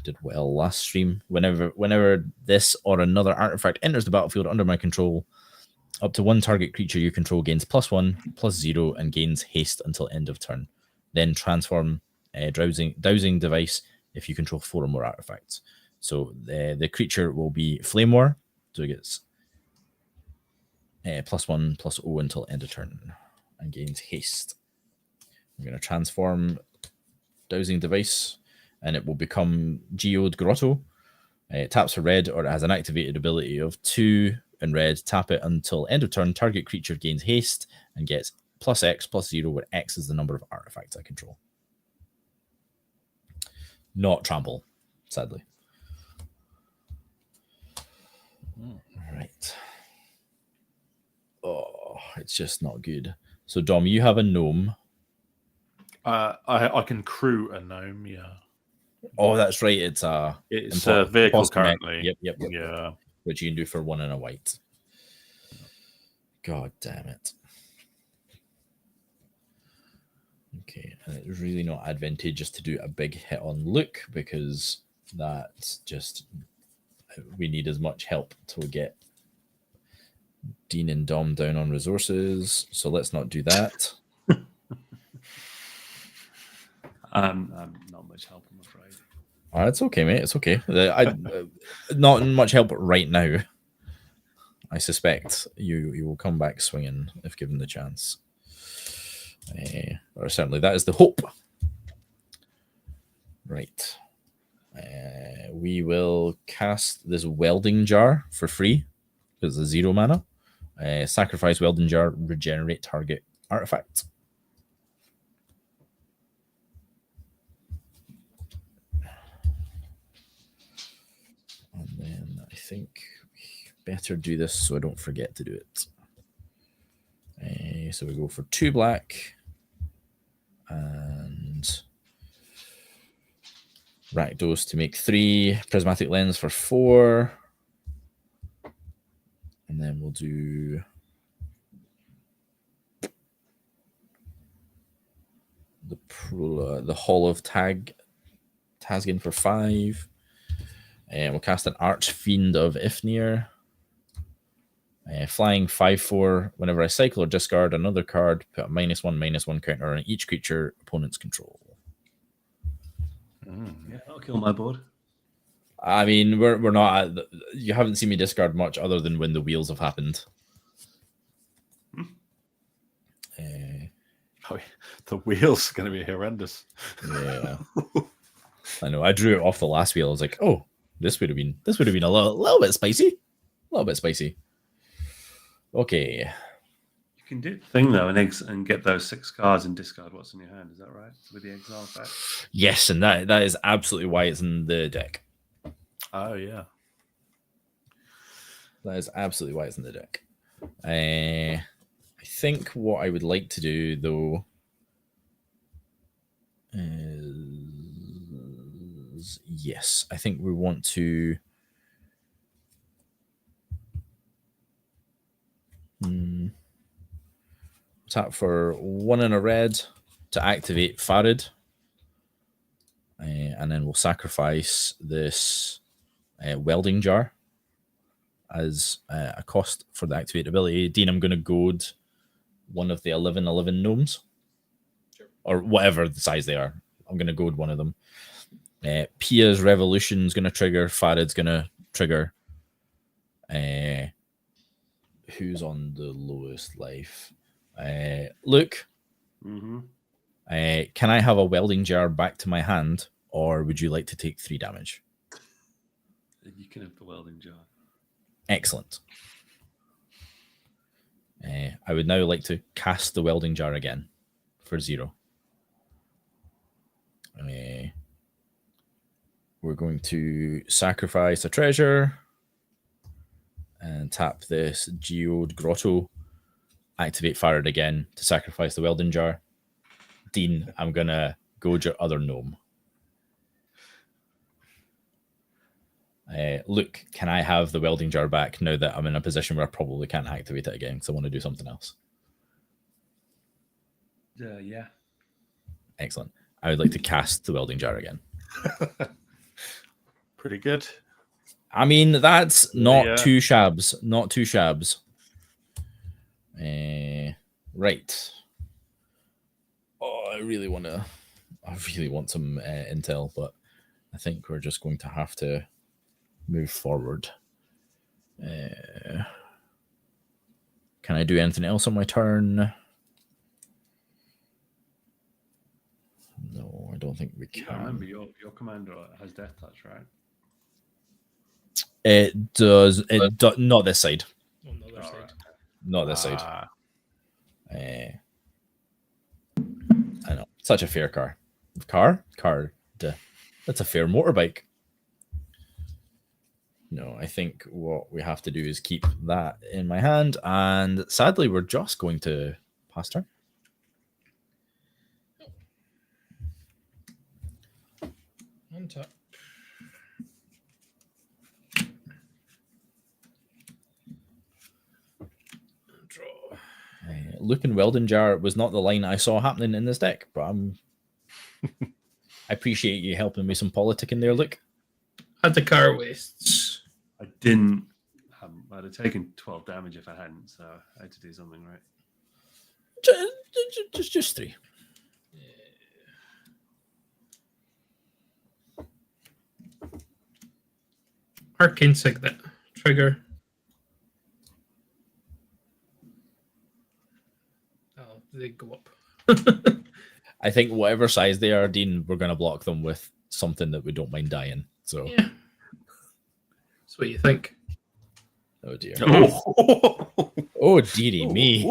Did well last stream. Whenever this or another artifact enters the battlefield under my control, up to 1 target creature you control gains +1/+0 and gains haste until end of turn. Then transform Dowsing Device if you control 4 or more artifacts. So the creature will be Flame War, so it gets +1/+0 until end of turn and gains haste. I'm going to transform Dowsing Device and it will become Geode Grotto. It taps for red or it has an activated ability of 2 in red. Tap it until end of turn. Target creature gains haste and gets +X/+0, where X is the number of artifacts I control. Not trample, sadly. All right. Oh, it's just not good. So, Dom, you have a gnome. I can crew a gnome, yeah. Oh, that's right. It's a vehicle currently. Yep. Yeah. Which you can do for 1 and a white. God damn it. Okay, and it's really not advantageous to do a big hit on Luke because that's just, we need as much help to get Dean and Dom down on resources. So let's not do that. I'm not much help, I'm afraid. Oh, it's okay, mate. It's okay. Not much help right now. I suspect you will come back swinging if given the chance. Or certainly that is the hope. Right. We will cast this Welding Jar for free because it's a 0 mana. Sacrifice Welding Jar, regenerate target artifact. And then I think we better do this so I don't forget to do it. So we go for 2 black and Rakdos to make 3, prismatic lens for 4, and then we'll do the Hall of Tasgin for 5, and we'll cast an Archfiend of Ifnir. Flying 5/4. Whenever I cycle or discard another card, put a -1/-1 counter on each creature opponent's control. Yeah, that'll kill my board. I mean, we're not. You haven't seen me discard much other than when the wheels have happened. The wheel's going to be horrendous. Yeah, I know. I drew it off the last wheel. I was like, oh, this would have been a little bit spicy, a little bit spicy. Okay. You can do the thing though and get those 6 cards and discard what's in your hand. Is that right? With the exile effect. Yes, and that is absolutely why it's in the deck. Oh yeah, that is absolutely why it's in the deck. I think what I would like to do though is yes, I think we want to. Tap for 1 and a red to activate Farid, and then we'll sacrifice this welding jar as a cost for the activate ability. Dean, I'm going to goad one of the 11/11 gnomes, or whatever the size they are. I'm going to goad one of them. Pia's Revolution is going to trigger. Farid's going to trigger. Who's on the lowest life? Luke. Mm-hmm. Can I have a welding jar back to my hand, or would you like to take 3 damage? You can have the welding jar. Excellent. I would now like to cast the welding jar again for 0. We're going to sacrifice a treasure and tap this Geode Grotto. Activate Farid again to sacrifice the welding jar. Dean, I'm going to goad your other gnome. Luke, can I have the welding jar back now that I'm in a position where I probably can't activate it again because I want to do something else? Yeah. Excellent. I would like to cast the welding jar again. Pretty good. I mean, that's not too shabs. Not too shabs. Right. Oh, I really want some intel, but I think we're just going to have to move forward. Can I do anything else on my turn? No, I don't think we can. I remember your commander has death touch, right? It does. Not this side. On the other side. Right. Not this side. I know. Such a fair car. Car. That's a fair motorbike. No, I think what we have to do is keep that in my hand, and sadly, we're just going to pass turn. Untap. Draw. Luke and Weldon Jar was not the line I saw happening in this deck, but I appreciate you helping me some politic in there, Luke. Had the car wastes. I didn't. I'd have taken 12 damage if I hadn't, so I had to do something right. Just 3. Arcane Signet. Trigger. Oh, they go up. I think whatever size they are, Dean, we're going to block them with something that we don't mind dying. So, yeah. That's what you think. Oh dear. Oh, oh dearie me.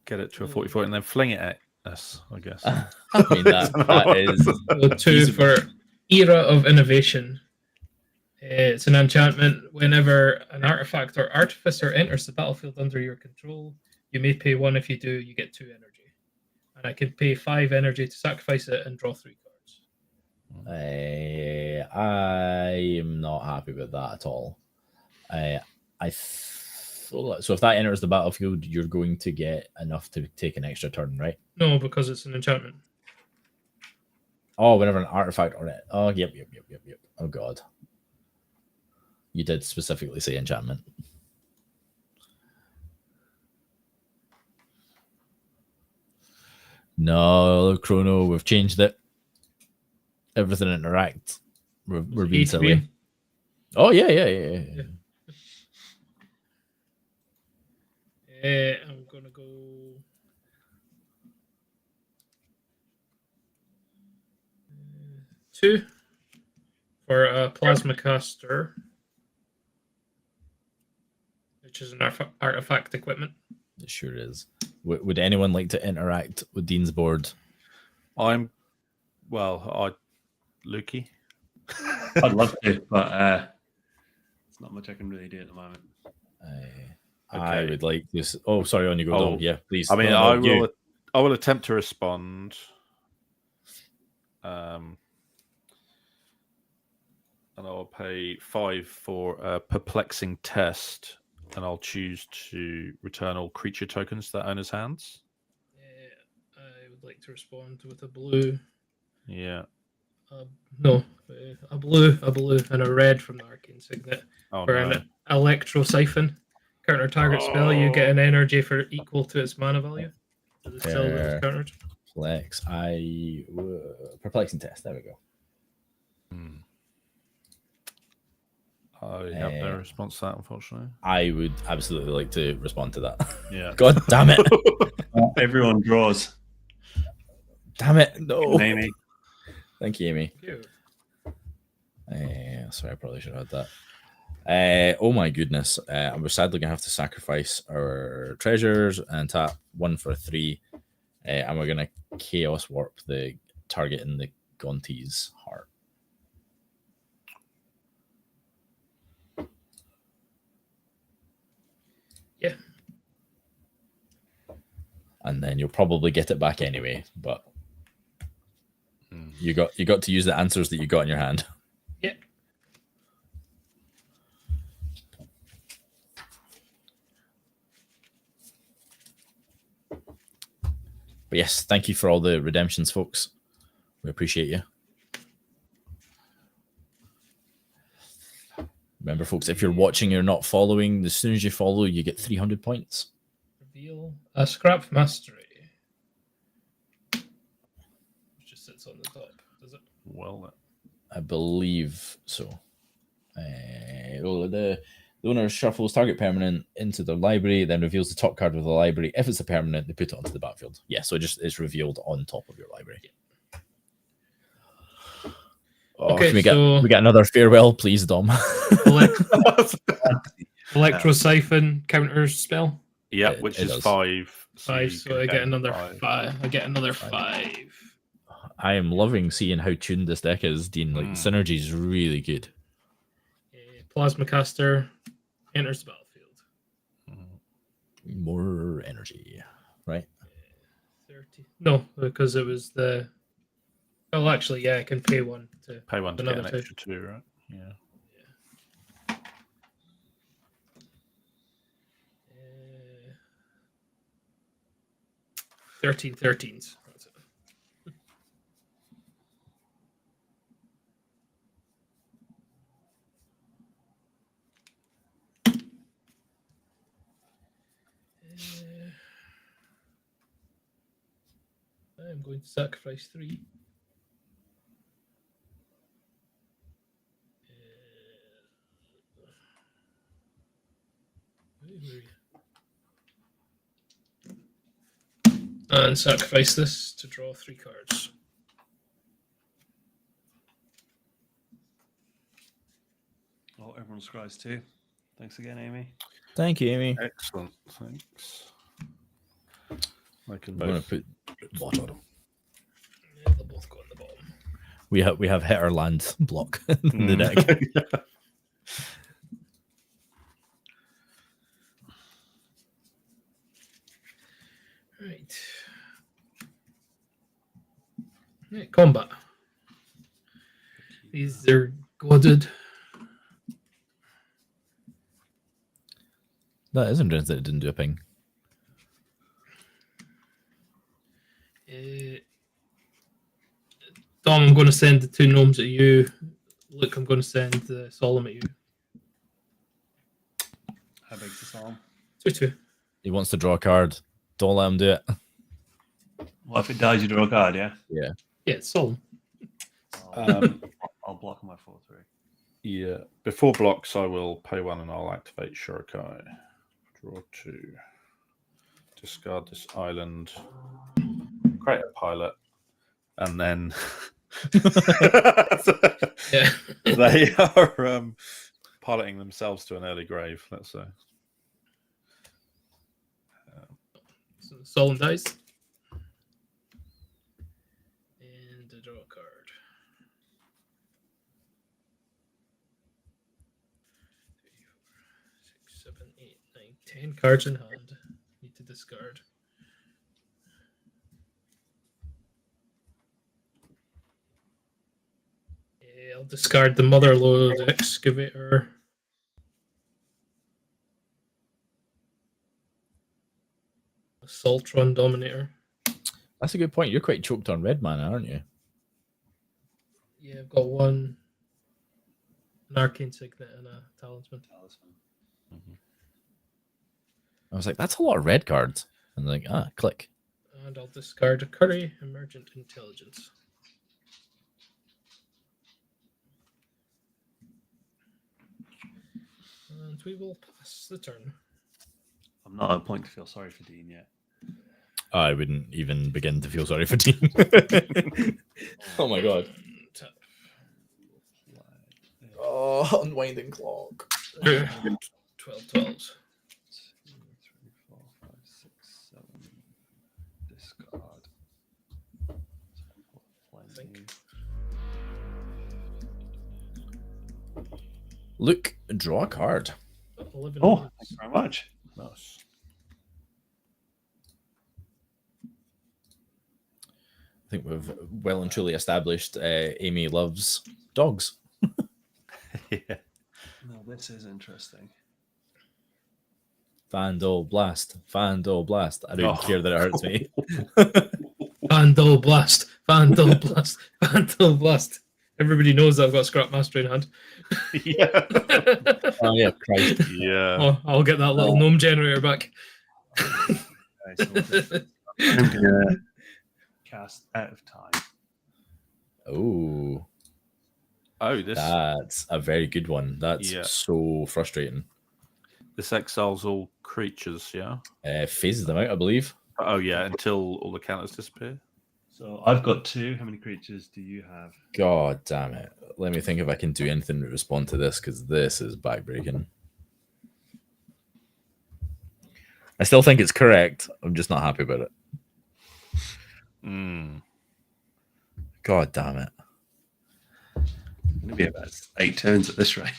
Get it to a 40 foot and then fling it at us, I guess. I mean that is So 2 for Era of Innovation. It's an enchantment. Whenever an artifact or artificer enters the battlefield under your control, you may pay 1. If you do, you get 2 energy. And I can pay 5 energy to sacrifice it and draw 3 cards. I am not happy with that at all. So if that enters the battlefield, you're going to get enough to take an extra turn, right? No, because it's an enchantment. Oh, whenever an artifact or it. Oh, yep. Oh god. You did specifically say enchantment. No, Chrono, we've changed it. Everything interacts. We're being silly. Oh yeah. I'm gonna go. Two for a plasma caster, which is an artifact equipment. It sure is. Would anyone like to interact with Dean's board? Lukey. I'd love to, but there's not much I can really do at the moment. I would like this. Oh, sorry, on you go. Dom. Yeah, please. I mean, I will attempt to respond. And I'll pay 5 for a perplexing test, and I'll choose to return all creature tokens to the owner's hands. Yeah, I would like to respond with a blue. Yeah. No, a blue, and a red from the Arcane Signet for an Electro Siphon. Counter target spell, you get an energy for equal to its mana value. Does it still lose countered? Perplexing test. There we go. I have no response to that, unfortunately. I would absolutely like to respond to that. Yeah. God damn it. Everyone draws. Damn it. No. Amy. Thank you, Amy. Thank you. Sorry, I probably should have had that. Oh my goodness. We're sadly going to have to sacrifice our treasures and tap 1 for 3. And we're going to Chaos Warp the target in the Gonti's heart. Yeah. And then you'll probably get it back anyway, but you got to use the answers that you got in your hand. Yeah. But yes, thank you for all the redemptions, folks. We appreciate you. Remember, folks, if you're watching, you're not following. As soon as you follow, you get 300 points. Reveal a Scrap Mastery. It just sits on the top, does it? Well, I believe so. The owner shuffles target permanent into the library, then reveals the top card of the library. If it's a permanent, they put it onto the battlefield. Yeah, so it's revealed on top of your library. Yeah. Oh, okay, can we get another farewell, please, Dom? Electro Siphon counter spell. Yeah, which is 5. 5, so I get another 5. I get another 5. I am loving seeing how tuned this deck is, Dean. Like, the synergy is really good. Plasma Caster enters the battlefield. More energy, right? 30. No, because it was the... Oh, actually, yeah, I can pay 1 to get an extra 2, right? Yeah. 13 13s. That's it. I'm going to sacrifice 3. And sacrifice this to draw 3 cards. Oh, everyone scries too. Thanks again, Amy. Thank you, Amy. Excellent. Thanks. I can I'm going to put bottom. Yeah, they'll both go on the bottom. We have hit our land block in the deck. Right. Yeah, combat. These are godded. That is interesting that it didn't do a ping. Dom, I'm going to send the 2 gnomes at you. Luke, I'm going to send the Solemn at you. How big's the Solemn? 2-2. He wants to draw a card. Don't let him do it. What if it dies? You draw a card, yeah. Yeah, it's Solemn. I'll block my 4/3. Yeah. Before blocks, I will pay 1 and I'll activate Shurikai. Draw 2. Discard this island. Create a pilot. And then Yeah. they are piloting themselves to an early grave, let's say. So Solemn dies. And I draw a card. 3, 4, 6, 7, 8, 9, 10 cards in hand. Need to discard. I'll discard the Motherlode Excavator. Assaultron Dominator. That's a good point. You're quite choked on red mana, aren't you? Yeah, I've got one. An Arcane Signet and a Talisman. I was like, that's a lot of red cards. And like, click. And I'll discard a Curry Emergent Intelligence. And we will pass the turn. I'm not at a point to feel sorry for Dean yet. I wouldn't even begin to feel sorry for Dean. Oh my god. Tap. Oh, unwinding clock. 12 12s. 2, 3, 4, 5, 6, 7. Discard. Think. Look, draw a card. 11 Oh, minutes. thank you very much. Nice. I think we've well and truly established Amy loves dogs. Yeah. No, this is interesting. Vandal Blast. Vandal Blast. I don't care that it hurts me. Vandal Blast. Vandal Blast. Vandal Blast. Everybody knows I've got Scrap Master in hand. Yeah. Oh, yeah, Christ. Yeah. Oh, I'll get that little gnome generator back. Okay, so I'm gonna cast Out of Time. Oh, Oh, this that's a very good one. That's Yeah. so frustrating. this exiles all creatures, yeah? Phases them out, I believe. Oh, yeah, until all the counters disappear. So I've got 2. How many creatures do you have? God damn it. Let me think if I can do anything to respond to this, because this is backbreaking. I still think it's correct. I'm just not happy about it. God damn it. It's going to be about 8 turns at this rate.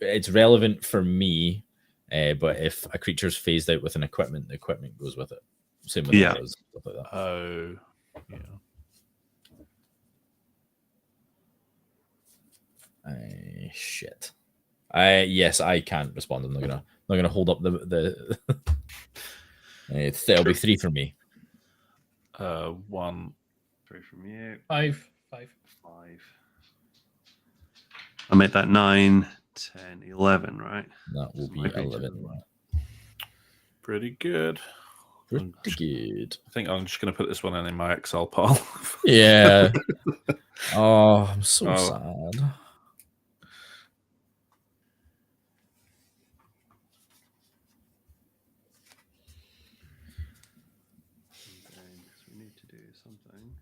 It's relevant for me, but if a creature's phased out with an equipment, the equipment goes with it. Same with auras, stuff like that. Oh, yeah. Shit. Yes, I can't respond. I'm not gonna hold up the it'll be 3 for me. 1. 3 from you. 5. 5. I made that 9, 10, 11, right? That will be My creature. 11. Pretty good. Pretty good. I think I'm just going to put this one in my Excel pile. Yeah. Oh, I'm so Oh. sad. Because we need to do something.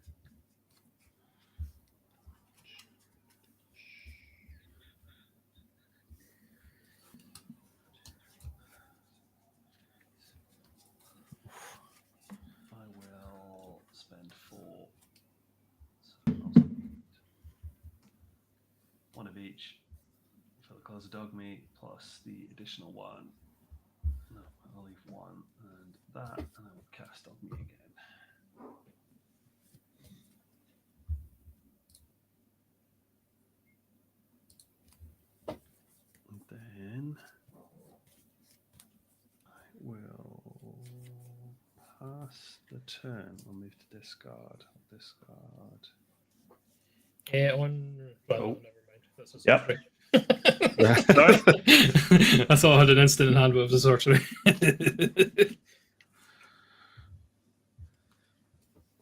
I will spend 4. So each for the cause of dog meat plus the additional one. No, I'll leave one and that, and I will cast dog meat again. And then I will pass the turn. I'll move to discard. I'll discard. Well, Oh. never mind. That's a Yep. sorcery. Sorry? I thought I had an instant in hand, but it was a sorcery.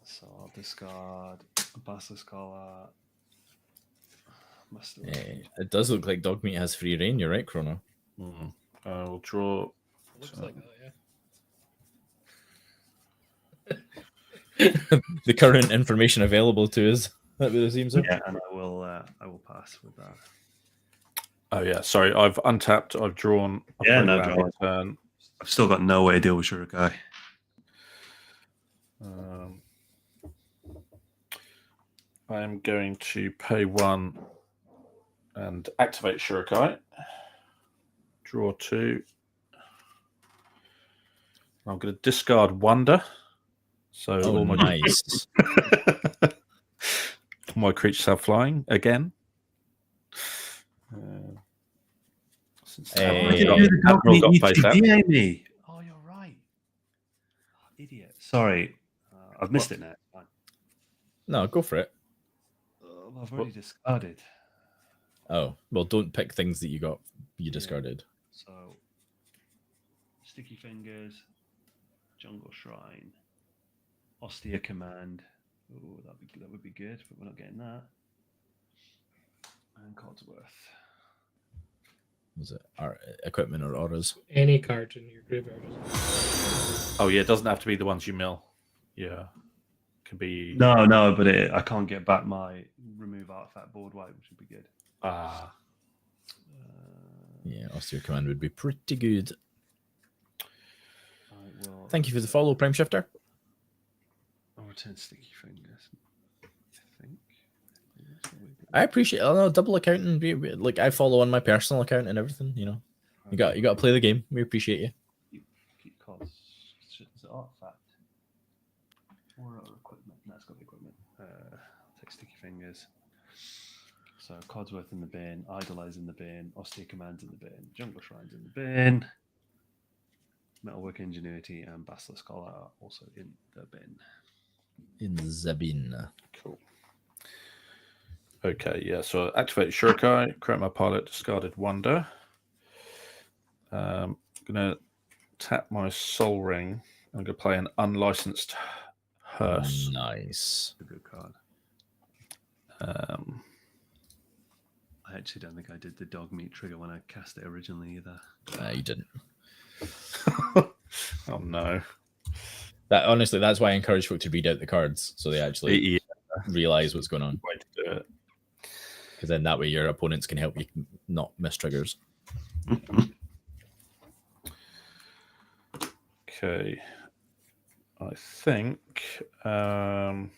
So I'll discard Basilisk Scholar. Must have It does look like dog meat has free reign. You're right, Chrono. I will draw. Looks like that, yeah. The current information available to us. That would seem so. Yeah, and I will pass with that. Oh yeah, sorry. I've untapped. I've drawn. I've Yeah, played no around drama. my turn. I've still got no way to deal with Shurukai. I am going to pay 1 and activate Shurukai. Draw 2. I'm going to discard Wonder. So Oh, all my nice. all my creatures have flying again. Since Admiral got face out. me. Oh, you're right. Oh, idiot. Sorry. I've missed it now. Fine. No, go for it. I've already discarded. Oh, well, don't pick things that you discarded. So, Sticky Fingers, Jungle Shrine, Austere Command. Oh, that would be good, but we're not getting that. And Codsworth. Was it our equipment or auras? Any card in your graveyard. Oh yeah, it doesn't have to be the ones you mill. Yeah, could be. No, but I can't get back my remove artifact board wipe, which would be good. Ah, Yeah, austere command would be pretty good. I will. Thank you for the follow, Prime Shifter. I'll return Sticky Fingers. I think. I appreciate. Oh no, double accounting. Like I follow on my personal account and everything. You know, you got to play the game. We appreciate you. Keep cards. Is it artifact or equipment? No, it's got the equipment. Take Sticky Fingers. So Codsworth in the bin, Idolize in the bin, Austere Commands in the bin, Jungle Shrines in the bin, Metalwork Ingenuity and Basilisk Scholar are also in the bin. In the bin. cool. Okay, yeah. So activate Shurukai, create my pilot, discarded Wonder. I'm gonna tap my Soul Ring. I'm gonna play an unlicensed Hearse. Nice. A good card. I actually don't think I did the dog meat trigger when I cast it originally either. You didn't. Oh no. That honestly, that's why I encourage folk to read out the cards so they actually realize what's going on. Way to do it. Because then that way your opponents can help you not miss triggers. Okay. I think so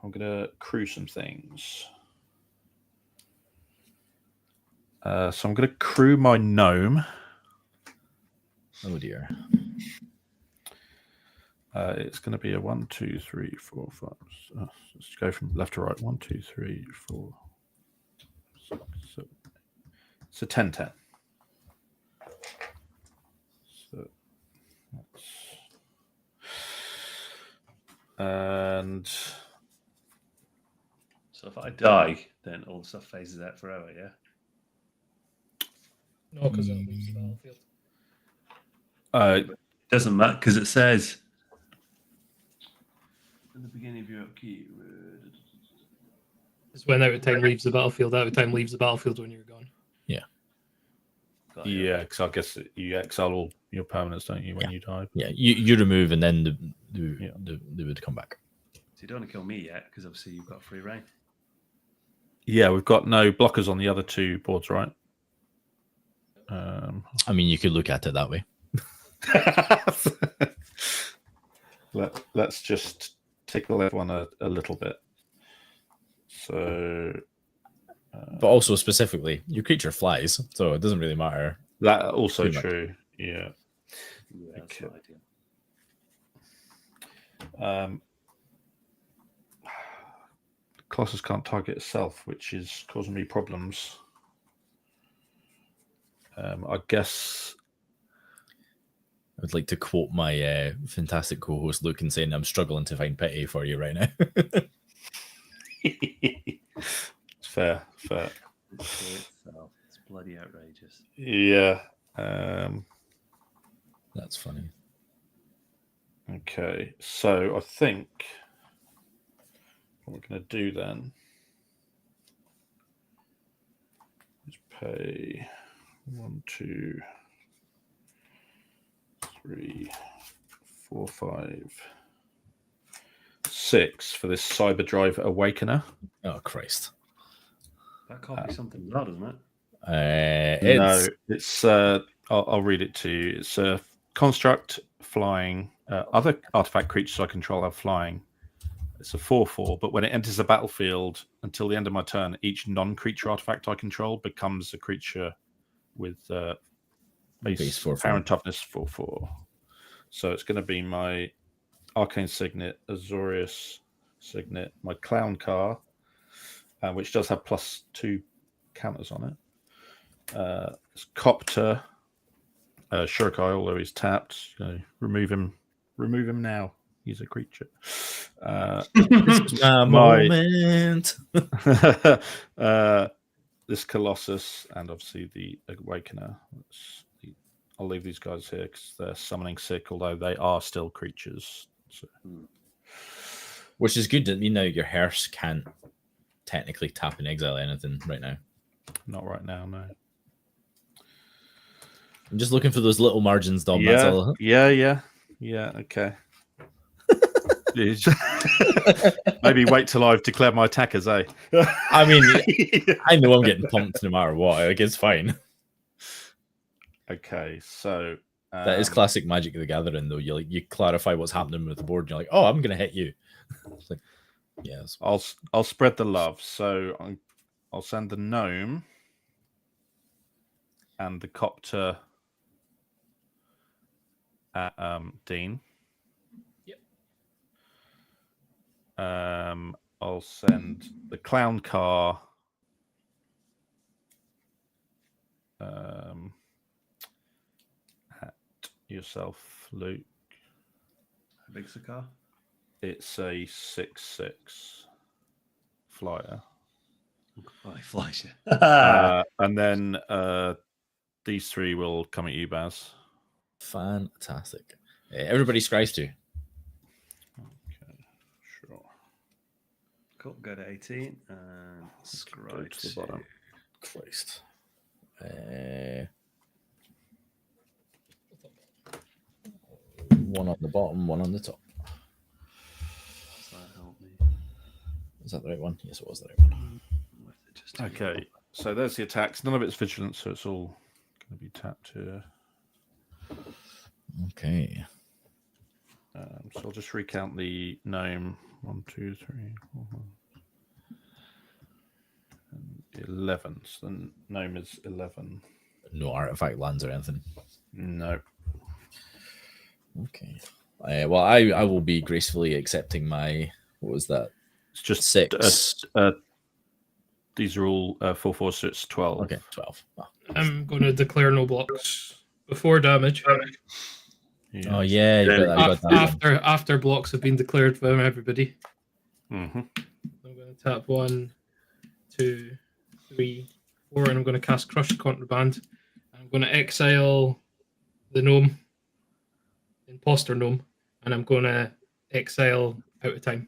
I'm gonna crew some things. So I'm gonna crew my gnome. Oh dear. It's going to be a 1, 2, 3, 4, 5. Let's go from left to right. 1, 2, 3, 4, 6, 7. It's a 10-10. So that's and So if I die, then all the stuff phases out forever, yeah? No, because it'll lose the battlefield. It doesn't matter because it says at the beginning of your upkeep. It's when out of time leaves the battlefield. Out of time leaves the battlefield when you're gone. yeah, because I guess you exile all your permanents, don't you, when you die? Yeah, you remove and then they would come back. So you don't want to kill me yet because obviously you've got free reign. Yeah, we've got no blockers on the other two boards, right? I mean, you could look at it that way. Let's just tickle everyone a little bit. So, but also specifically, your creature flies, so it doesn't really matter. That also too much. true. Yeah. That's Okay. not ideal. Colossus can't target itself, which is causing me problems. I guess I would like to quote my fantastic co-host Luke and saying, "I'm struggling to find pity for you right now." it's fair. It's bloody outrageous. Yeah. That's funny. Okay, so I think what we're going to do then is pay 1, 2, 3, 4, 5, 6 for this Cyberdrive Awakener. Oh Christ! That can't be something bad, isn't it? It's... No, it's. I'll read it to you. It's a construct flying. Other artifact creatures I control have flying. It's a 4/4, but when it enters the battlefield until the end of my turn, each non-creature artifact I control becomes a creature with base 4/4. power and toughness 4/4. So it's going to be my Arcane Signet, Azorius Signet, my Clown Car, which does have +2 counters on it. It's Copter, Shurikai, although he's tapped. Remove him now. He's a creature. This is my moment. This Colossus and obviously the Awakener. I'll leave these guys here because they're summoning sick, although they are still creatures. So. Which is good. You know, your Hearse can't technically tap and exile anything right now. Not right now, no. I'm just looking for those little margins, Dom. Yeah, That's all. yeah. Okay. Maybe wait till I've declared my attackers, eh? I mean, I know I'm getting pumped no matter what. Like, it's fine. Okay, so that is classic Magic the Gathering, though. You clarify what's happening with the board, and you're like, "Oh, I'm going to hit you." It's like, yes, I'll spread the love. So I'll send the gnome and the copter at Dean. Yep. I'll send the clown car at yourself, Luke. How big's the car? It's a 6/6 flyer. Oh, he flies you. And then these three will come at you, Baz. fantastic. Everybody scries to. Okay, sure. Cool. Go to 18 and scroll to the bottom. Christ. One on the bottom, one on the top. Does that help me? Is that the right one? Yes, it was the right one. Okay, so there's the attacks. None of it's vigilance, so it's all going to be tapped here. Okay. So I'll just recount the gnome. 1, 2, 3, 4, 5, 11. So the gnome is 11. No artifact lands or anything. No. Okay. Well, I will be gracefully accepting my, what was that? It's just 6. These are all 4/4, so it's 12. Okay, 12. Oh. I'm going to declare no blocks before damage. Oh yeah, you got that After blocks have been declared from everybody. Mm-hmm. I'm going to tap 1, 2, 3, 4, and I'm going to cast Crush Contraband. I'm going to exile the gnome, imposter gnome, and I'm going to exile Out of Time.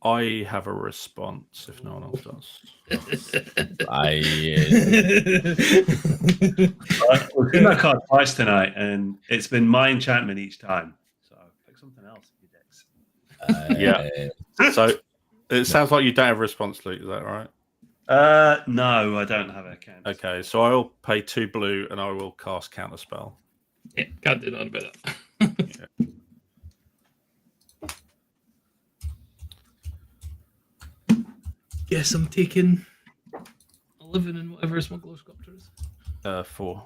I have a response if no one else does. We've seen that card twice tonight, and it's been my enchantment each time. So pick something else in your decks. Yeah. So it sounds like you don't have a response, Luke. Is that right? No, I don't have a count. Okay, so I'll pay 2 blue and I will cast Counterspell. Yeah, can't do nothing about that. guess I'm taking 11 in whatever Smuggler Sculptor is. 4.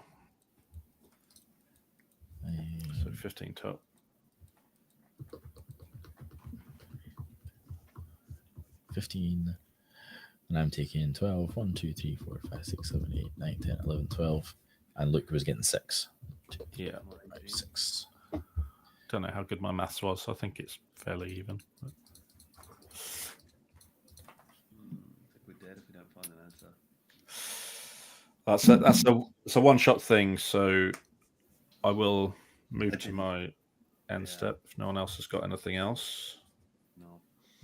So 15 top. $15. And I'm taking 12. 1, 2, 3, 4, 5, 6, 7, 8, 9, 10, 11, 12. And Luke was getting 6. 2, 3, Yeah. 4, 5, 6. Don't know how good my maths was. I think it's fairly even. I think we're dead if we don't find an answer. That's a one-shot thing. So I will move to my end step if no one else has got anything else.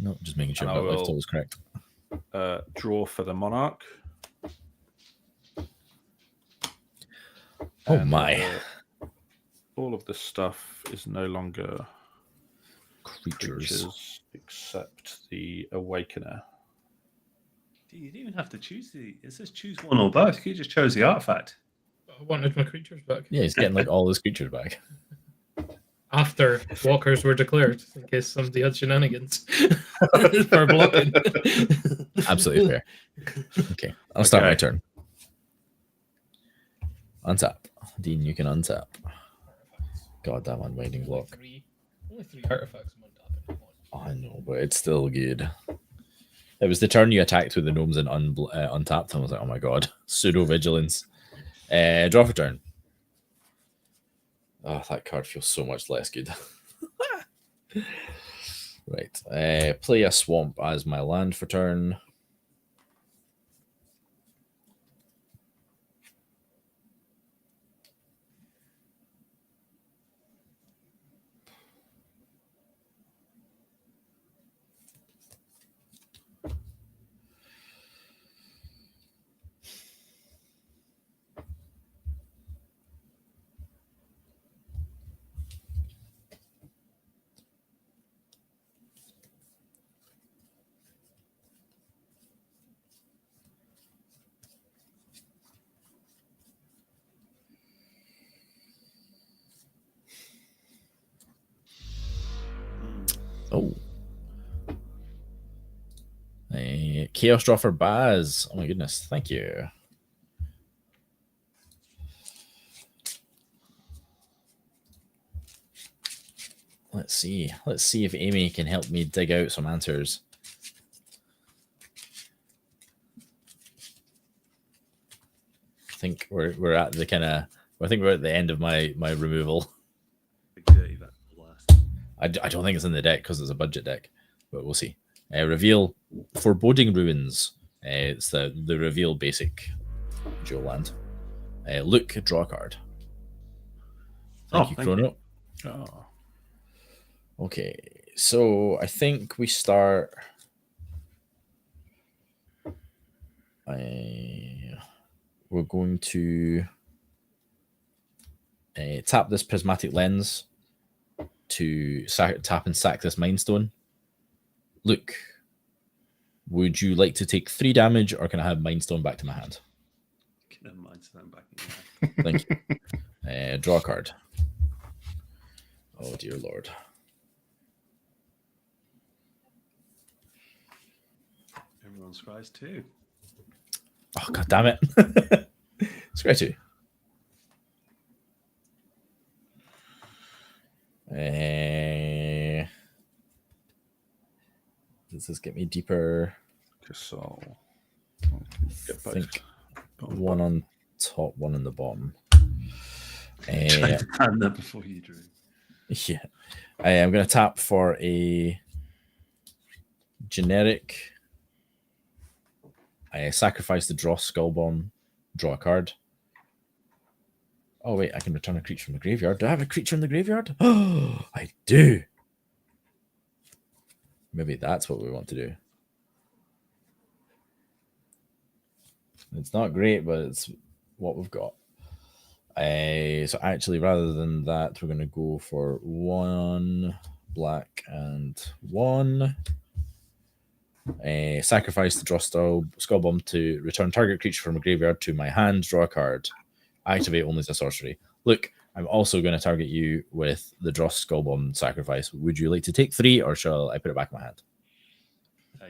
No, just making sure And my I will- left was correct. Draw for the Monarch. Oh And, my. all of this stuff is no longer Creatures. except the Awakener. You didn't even have to choose it says choose one or both. You just chose the artifact. I wanted my creatures back. Yeah, he's getting like all his creatures back. After walkers were declared, in case somebody had shenanigans for blocking. Absolutely fair. Okay, I'll start my Okay. turn. Untap. Dean, you can untap. Goddamn unwinding block. Only three artifacts in one tapping. I know, but it's still good. It was the turn you attacked with the gnomes and untapped. I was like, oh my god, pseudo vigilance. Draw for turn. Oh, that card feels so much less good. Right. Play a swamp as my land for turn. Oh. Chaos draw for Baz. Oh my goodness. Thank you. Let's see. Let's see if Amy can help me dig out some answers. I think we're at the kind of. I think we're at the end of my removal. Big dirty back blast. I don't think it's in the deck because it's a budget deck, but we'll see. Reveal Foreboding Ruins. It's the reveal basic dual land. Look, draw a card. Thank you, Chrono. Oh. Okay, so I think we start. We're going to tap this Prismatic Lens to tap and sack this Mind Stone. Look, would you like to take 3 damage, or can I have Mind Stone back to my hand? Can have Mind Stone back in your hand. Thank you. Draw a card. Oh dear lord. Everyone scries too. Oh god damn it. Scry 2. Does this get me deeper? So I think one on top, one on the bottom. Try to plan that before you drew. Yeah. I'm going to tap for a generic. I sacrifice the draw Skullbomb, draw a card. Oh, wait, I can return a creature from the graveyard. Do I have a creature in the graveyard? Oh, I do. Maybe that's what we want to do. It's not great, but it's what we've got. So actually, rather than that, we're going to go for 1 black and 1. Sacrifice the draw Skullbomb to return target creature from a graveyard to my hand, draw a card. Activate only as a sorcery. Look, I'm also going to target you with the draw Skullbomb sacrifice. Would you like to take 3, or shall I put it back in my hand?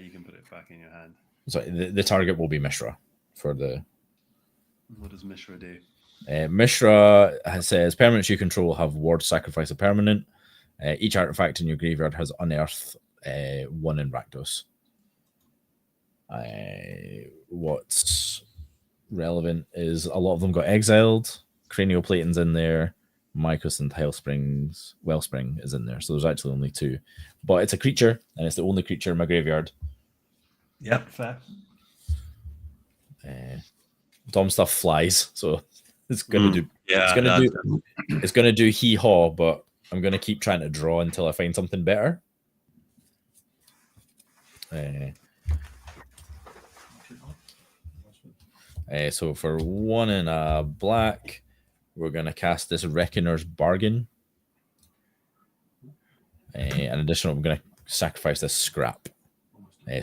You can put it back in your hand. sorry, the target will be Mishra for the. What does Mishra do? Mishra says permanents you control have ward sacrifice a permanent. Each artifact in your graveyard has unearth 1 in Rakdos. What's relevant is a lot of them got exiled. Cranial Plating's in there. Mycos and Wellspring is in there. So there's actually only 2. But it's a creature, and it's the only creature in my graveyard. Yep, fair. Dom stuff flies, so it's gonna do. Yeah, it's gonna do hee haw, but I'm gonna keep trying to draw until I find something better. So for 1 and a black, we're gonna cast this Reckoner's Bargain. An additional, I'm gonna sacrifice this Scrap.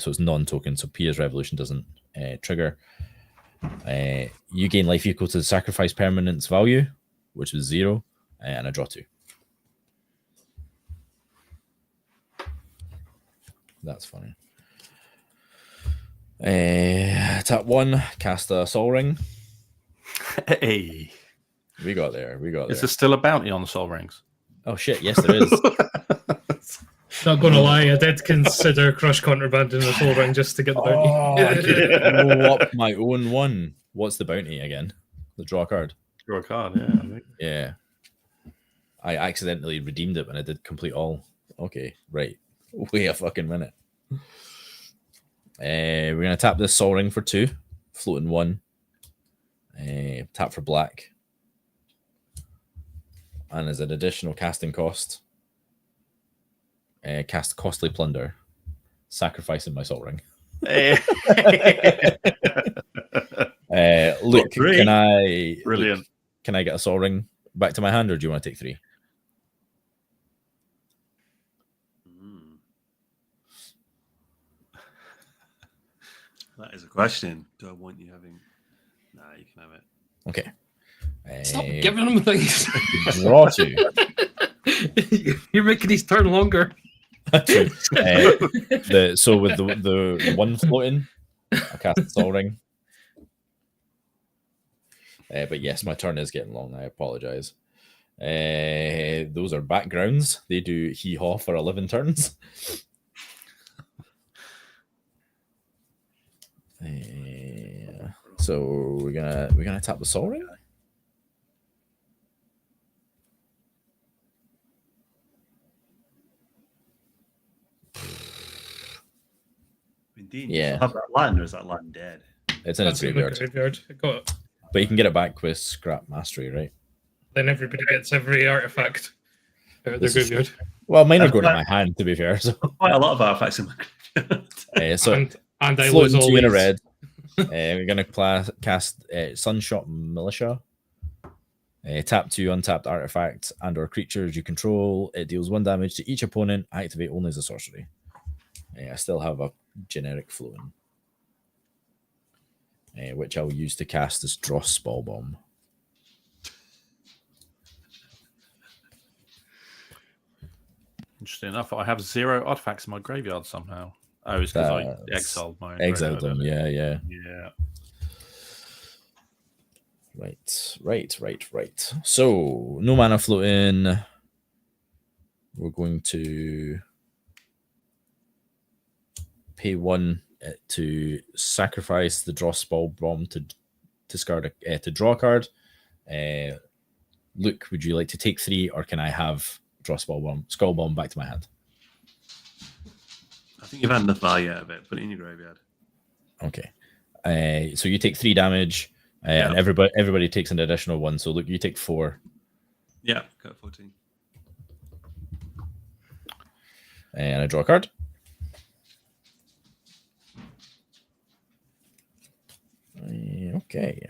So it's non-token, so Pia's Revolution doesn't trigger. You gain life equal to the sacrifice permanent's value, which is 0, and I draw 2. That's funny. Tap 1, cast a Sol Ring. Hey, we got there. Is there still a bounty on the Sol Rings? Oh shit! Yes, there is. Not gonna lie, I did consider Crush Contraband in the Sol Ring just to get the bounty. I did roll up my own one. What's the bounty again? The draw a card. Draw a card, yeah. I think. Yeah. I accidentally redeemed it when I did complete all. Okay, right. Wait a fucking minute. We're gonna tap this Sol Ring for 2, floating 1. Tap for black. And as an additional casting cost, cast Costly Plunder, sacrificing my Sol Ring. Look, can I? Brilliant. Look, can I get a Sol Ring back to my hand, or do you want to take 3? That is a question. Do I want you having? Nah, you can have it. Okay. Stop giving him things. Draw 2. You're making his turn longer. So with the 1 floating, I cast the Sol Ring. But yes, my turn is getting long. I apologize. Those are backgrounds. They do hee haw for 11 turns. So we're gonna tap the Sol Ring. Indeed. Yeah. Have that land, or is that land dead? It's in its graveyard. Got it. But you can get it back with Scrap Mastery, right? Then everybody gets every artifact out of their graveyard. Well, mine are going to my hand, to be fair. So quite a lot of artifacts in my graveyard. And I floating lose all 2 in a these. red. We're going to cast Sunshot Militia. Tap 2 untapped artifacts and or creatures you control. It deals 1 damage to each opponent. Activate only as a sorcery. I still have a generic floating, which I'll use to cast this Dross Spell Bomb. Interesting enough, I have 0 artifacts in my graveyard somehow. Oh, it's because I exiled my Exiled them, yeah. Right. So, no mana floating. We're going to pay 1 to sacrifice the Draw Spell Bomb to discard to draw a card. Luke, would you like to take 3, or can I have Draw Skull Bomb back to my hand? I think you've had enough value out of it. Put it in your graveyard. Okay. So you take 3 damage, and everybody takes an additional 1. So Luke, you take 4. Yeah, got 14. And I draw a card. Okay.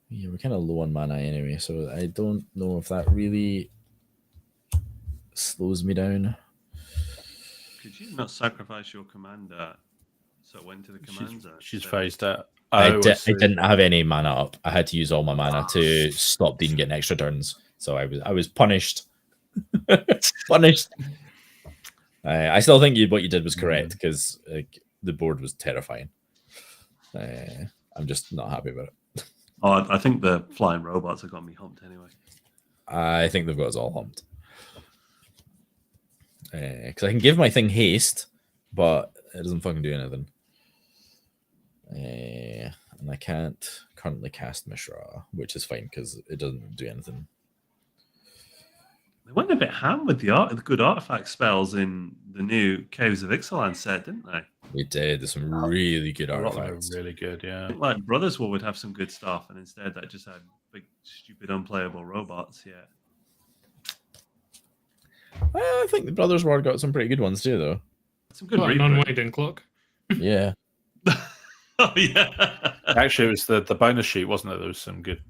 Yeah, we're kind of low on mana anyway, so I don't know if that really slows me down. Could you not sacrifice your commander so it went to the commander? She's phased out. I didn't have any mana up. I had to use all my mana to stop Dean getting extra turns. So I was punished Punished. I still think what you did was correct because the board was terrifying. I'm just not happy about it. Oh, I think the flying robots have got me humped anyway. I think they've got us all humped. Because I can give my thing haste, but it doesn't fucking do anything. And I can't currently cast Mishra, which is fine because it doesn't do anything. They went a bit ham with the good artifact spells in the new Caves of Ixalan set, didn't they? We did. There's some really good A lot of them artifacts. are really good, yeah. I think like Brothers War would have some good stuff, and instead that just had big, stupid, unplayable robots. Yeah. I think the Brothers War got some pretty good ones too, though. Some good What, an reprint. unwinding clock? Yeah. Oh yeah. Actually, it was the bonus sheet, wasn't it? There was some good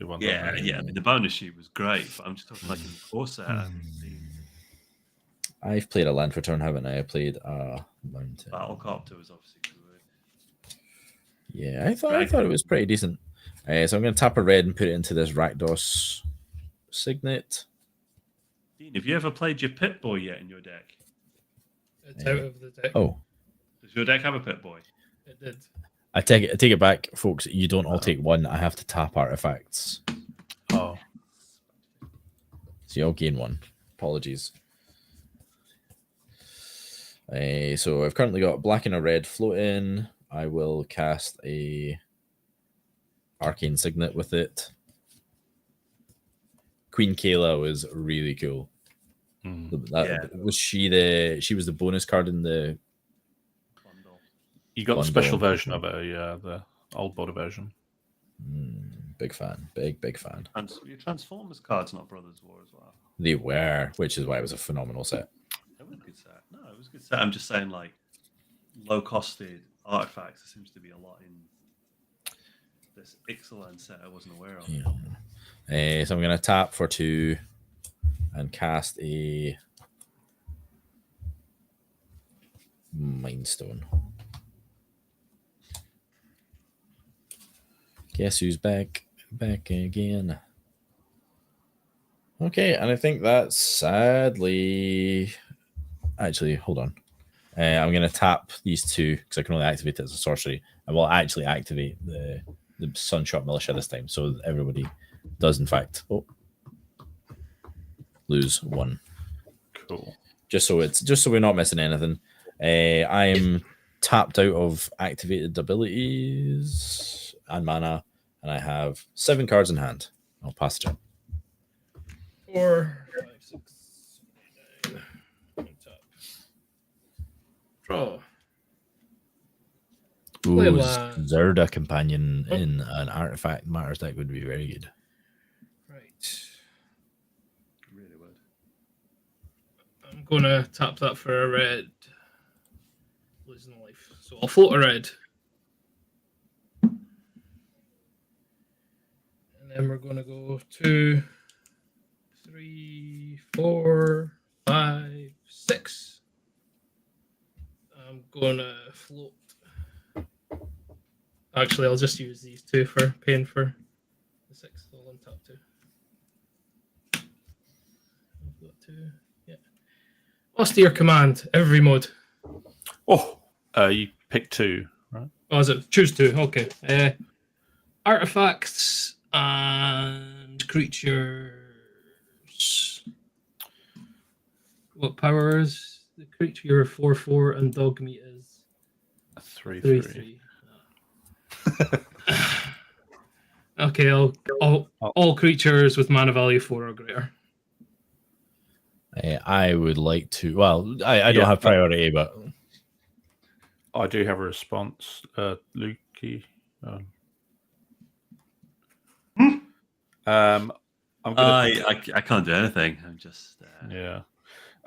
ones. on Yeah, there. yeah. I mean, the bonus sheet was great, but I'm just talking like in the core set. I've played a land return, haven't I? I played a mountain. Battlecopter was obviously good. Yeah, I thought it was pretty decent. So I'm going to tap a red and put it into this Rakdos Signet. Dean, have you ever played your Pit Boy yet in your deck? It's out of the deck. Oh, Does your deck have a Pit Boy? It did. I take it back, folks. You don't all take one. I have to tap artifacts. Oh, So you all gain one. Apologies. So I've currently got black and a red floating. I will cast a Arcane Signet with it. Queen Kayla was really cool. Was she was the bonus card in the Bundle. you got the Bundle. special version of it, yeah, the old border version. big fan. Big fan. And your Transformers card's not Brothers War as well. They were, which is why it was a phenomenal set. It was a good set. No, it was a good set. I'm just saying, like, low-costed artifacts. There seems to be a lot in this Ixalan set I wasn't aware of. Yeah. So I'm going to tap for 2 and cast a Mind Stone. Guess who's back again? Okay, and I think that's sadly... Actually, hold on. I'm going to tap these 2 because I can only activate it as a sorcery. I will actually activate the Sunshot Militia this time, so everybody does, in fact, lose 1. Cool. Just so we're not missing anything. I'm tapped out of activated abilities and mana, and I have 7 cards in hand. I'll pass it out. 4, 5, 6, 7, 8, 9. Tap. Draw. Play Ooh, land. Zerda Companion in an Artifact Matters deck would be very good. Right. Really would. I'm gonna tap that for a red. Losing life. So I'll float a red. And then we're gonna go 2, 3, 4, 5, 6. I'm gonna float. Actually, I'll just use these 2 for paying for the 6. So I'll untap 2. I've got 2. Yeah. Austere command, every mode. Oh, you pick 2, right? Oh, is it? Choose 2. Okay. Artifacts and creatures. What power is the creature? You're 4/4 and dog meat is 3/3. 3/3. Okay, all creatures with mana value 4 or greater. I would like to. Well, I don't have priority, but I do have a response, Lukey. I'm gonna, I can't do anything. I'm just yeah.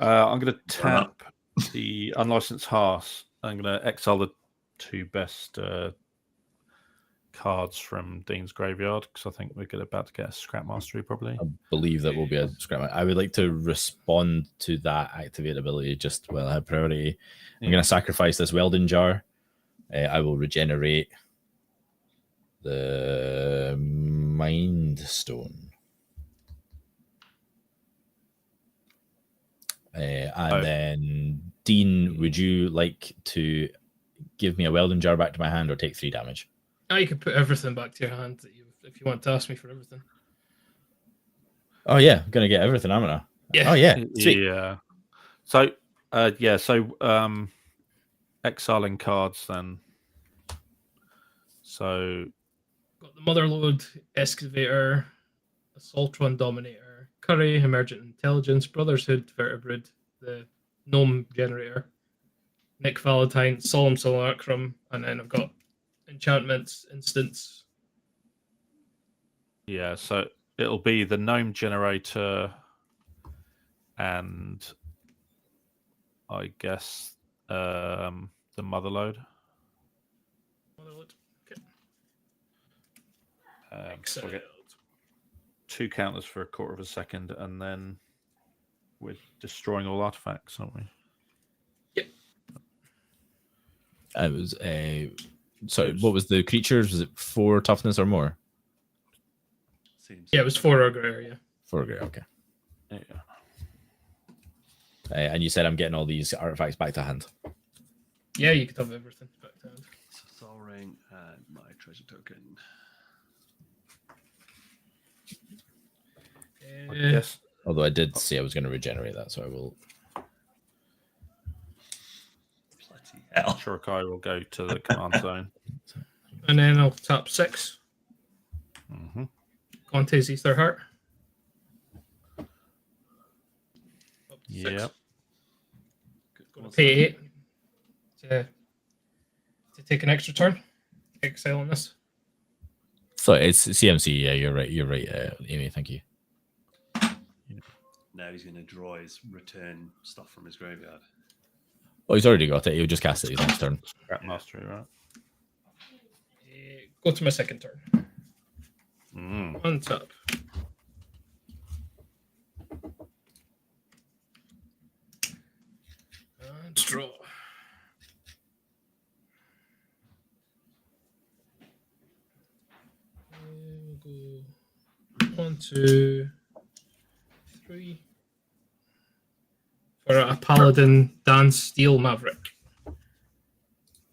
I'm going to tap the Unlicensed Hearth. I'm going to exile the 2 best cards from Dean's Graveyard because I think we're about to get a Scrap Mastery probably. I believe that will be a scrap. I would like to respond to that activate ability just while I have priority. I'm going to sacrifice this Welding Jar. I will regenerate the Mind Stone. And then, Dean, would you like to give me a welding jar back to my hand or take 3 damage? Now you can put everything back to your hand if you want to ask me for everything. Oh, yeah. I'm going to get everything, am I? Yeah. Oh, yeah. Sweet. Yeah. So, exiling cards then. So, got the Motherlode, Excavator, Assaultron Dominator, Curry, Emergent Intelligence, Brotherhood, Vertebrate, the Gnome Generator, Nick Valentine, Solemn Simulacrum, and then I've got Enchantments, Instants. yeah, so it'll be the Gnome Generator and I guess the Motherlode. Motherlode. Okay. So we'll get 2 counters for a quarter of a second, and then we're destroying all artifacts, aren't we? Yep. It was sorry, what was the creatures? Was it 4 toughness or more? Seems. Yeah, it was 4 or greater, yeah. 4 great, okay. Yeah. And you said I'm getting all these artifacts back to hand. Yeah, you could have everything back to hand. Soul Ring and my treasure token. Yes. Although I did say I was going to regenerate that, so I will. Bloody hell. Shurikai will go to the command zone. And then I'll tap 6. Mm-hmm. Conte's Ether Heart. Up to 6. Yep. Gonna pay 8 to take an extra turn. Exile on this. So it's CMC. Yeah, you're right. You're right, Amy. Thank you. Now he's going to draw his return stuff from his graveyard. Oh, he's already got it. He'll just cast it his next turn. Scrap Mastery, right? Go to my second turn. Untap. And draw. We'll go 1, 2, 3. For a Paladin Dance Steel Maverick.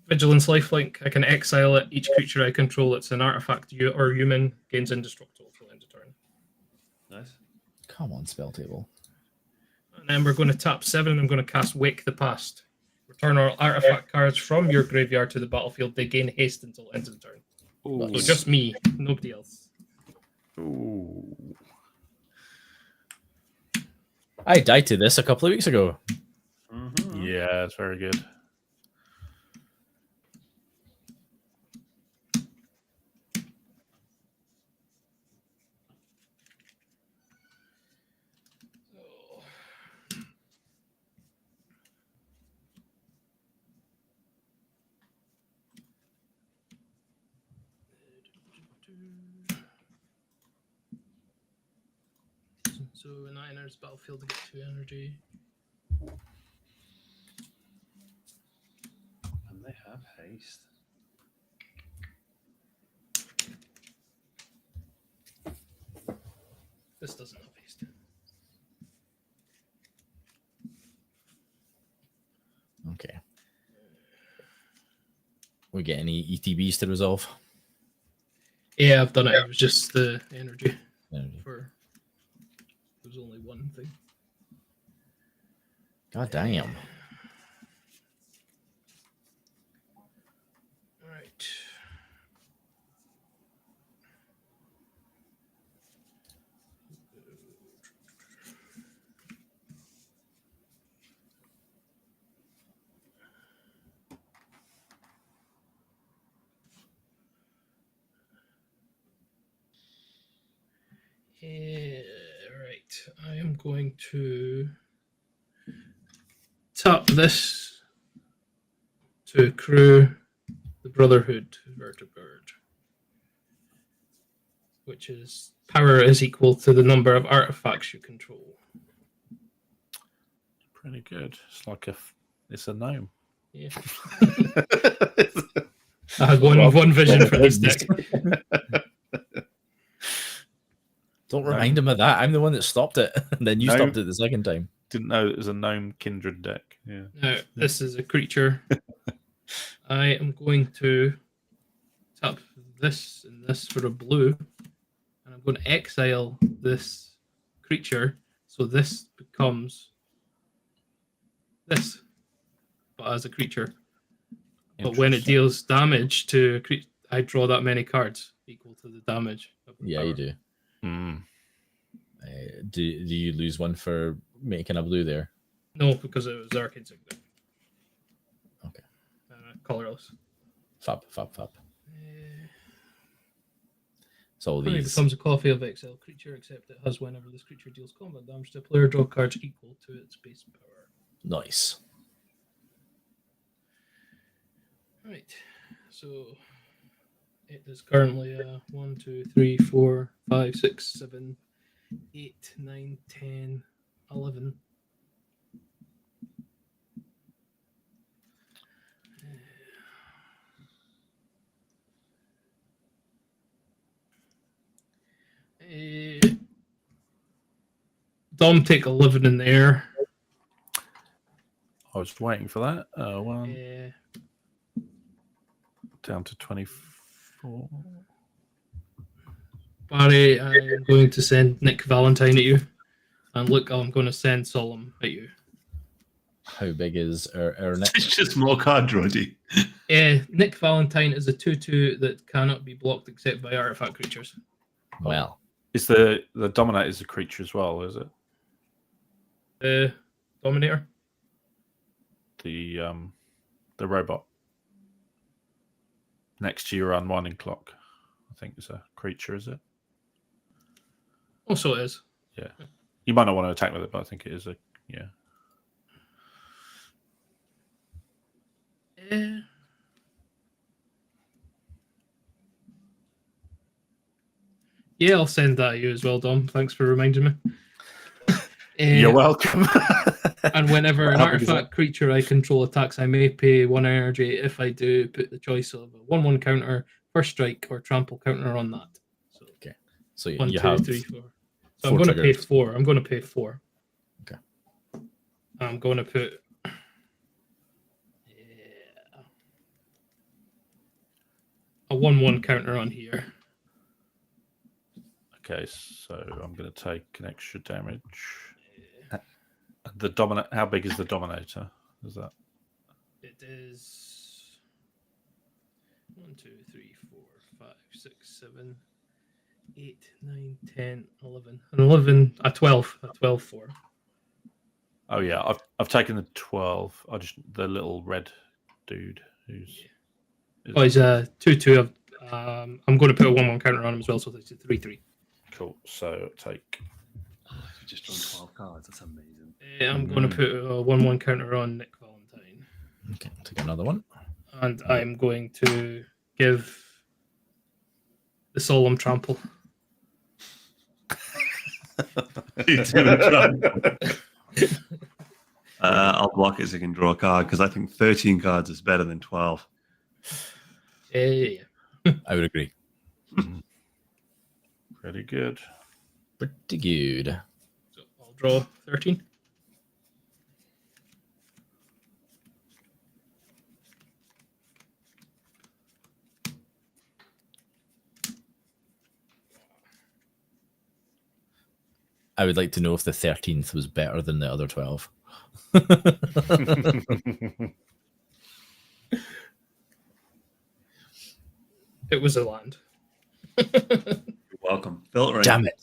Vigilance Lifelink. I can exile it. Each creature I control, it's an artifact or human, gains indestructible till end of turn. Nice. Come on, spell table. And then we're going to tap 7. I'm going to cast Wake the Past. Return all artifact cards from your graveyard to the battlefield. They gain haste until end of turn. Ooh. So just me, nobody else. Ooh. I died to this a couple of weeks ago. Mm-hmm. Yeah, it's very good. So 9 enters battlefield to get 2 energy. And they have haste. This doesn't have haste. Okay. We get any ETBs to resolve? Yeah, I've done it. It was just the energy. Energy. There's only one thing. God damn. All right. Right. I am going to tap this to accrue the Brotherhood Vertebrate, which is power is equal to the number of artifacts you control. Pretty good. It's like it's a gnome. Yeah. I had one vision for this deck. Don't remind him of that. I'm the one that stopped it. And then you stopped it the second time. didn't know it was a gnome kindred deck. Yeah. Now, this is a creature. I am going to tap this and this for a blue, and I'm going to exile this creature, so this becomes this, but as a creature. But when it deals damage to a creature, I draw that many cards equal to the damage. Yeah, you do. Mm. Do you lose one for making a blue there? No, because it was Arcade Signet. Okay. Colorless. Fab. So When it these. becomes a copy of XL creature, except it has whenever this creature deals combat damage to a player, draw cards equal to its base power. Nice. Right. So it is currently 1, 2, 3, 4, 5, 6, 7, 8, 9, 10, 11. Dom take 11 in the air. I was waiting for that. One down to 24. Barry, I'm going to send Nick Valentine at you. And look, I'm going to send Solemn at you. How big is our next? It's just more card draw, D. Nick Valentine is a 2/2 that cannot be blocked except by artifact creatures. Well, Is the Dominator is a creature as well, is it? The Dominator? The robot. Next to your unwinding clock. I think it's a creature, is it? Also it is. Yeah. You might not want to attack with it, but I think it is a Yeah, I'll send that to you as well, Dom. Thanks for reminding me. You're welcome. And whenever an How big is artifact creature I control attacks, I may pay 1 energy. If I do, put the choice of a 1/1 counter, first strike, or trample counter on that. So okay. So 1, you 2, have 3, 4. So 4 I'm going to pay triggers. 4. I'm going to pay 4. Okay. I'm going to put a 1/1 counter on here. Okay, so I'm going to take an extra damage. The dominate. How big is the Dominator? Is that? It is 1, 2, 3, 4, 5, 6, 7, 8, 9, 10, 11. And 11, a 12. A 12 4. Oh yeah, I've taken the 12. The little red dude who's. Oh, he's a 2/2. I'm going to put a 1/1 counter on him as well, so it's a 3/3. Cool. So take. We've just drawn 12 cards. That's amazing. I'm going to put a 1/1 counter on Nick Valentine. Okay, I'll take another one. And I'm going to give the Solemn Trample. I'll block it so you can draw a card because I think 13 cards is better than 12. Yeah. I would agree. Pretty good. Pretty good. So I'll draw 13. I would like to know if the 13th was better than the other 12. It was a land. You're welcome. Filtering. Damn it.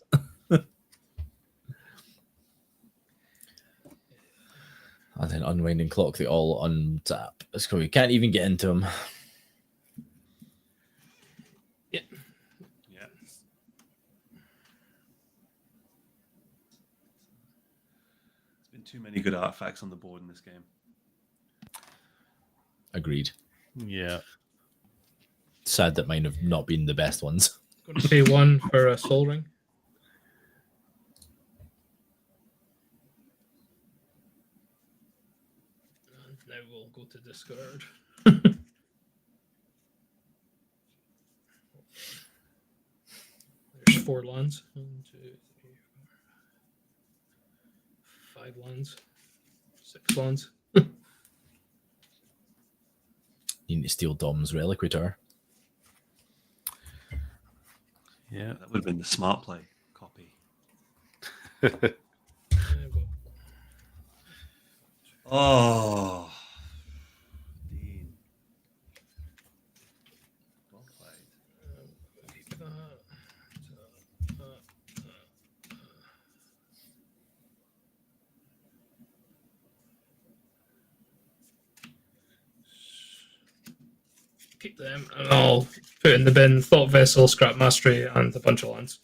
And then unwinding clock, they all untap. Let's go. You can't even get into them. Yeah. Yeah. There's been too many good artifacts on the board in this game. Agreed. Yeah. Sad that mine have not been the best ones. Going to pay 1 for a Soul Ring. And now we'll go to discard. There's 4 lands. 1, 2, 3, 4, 5 lands, 6 lands. You need to steal Dom's Reliquator. Yeah, that would have been the smart play copy. Oh, Dean. Well played. Keep them, and I'll put in the bin Thought Vessel, Scrap Mastery, and a bunch of lands.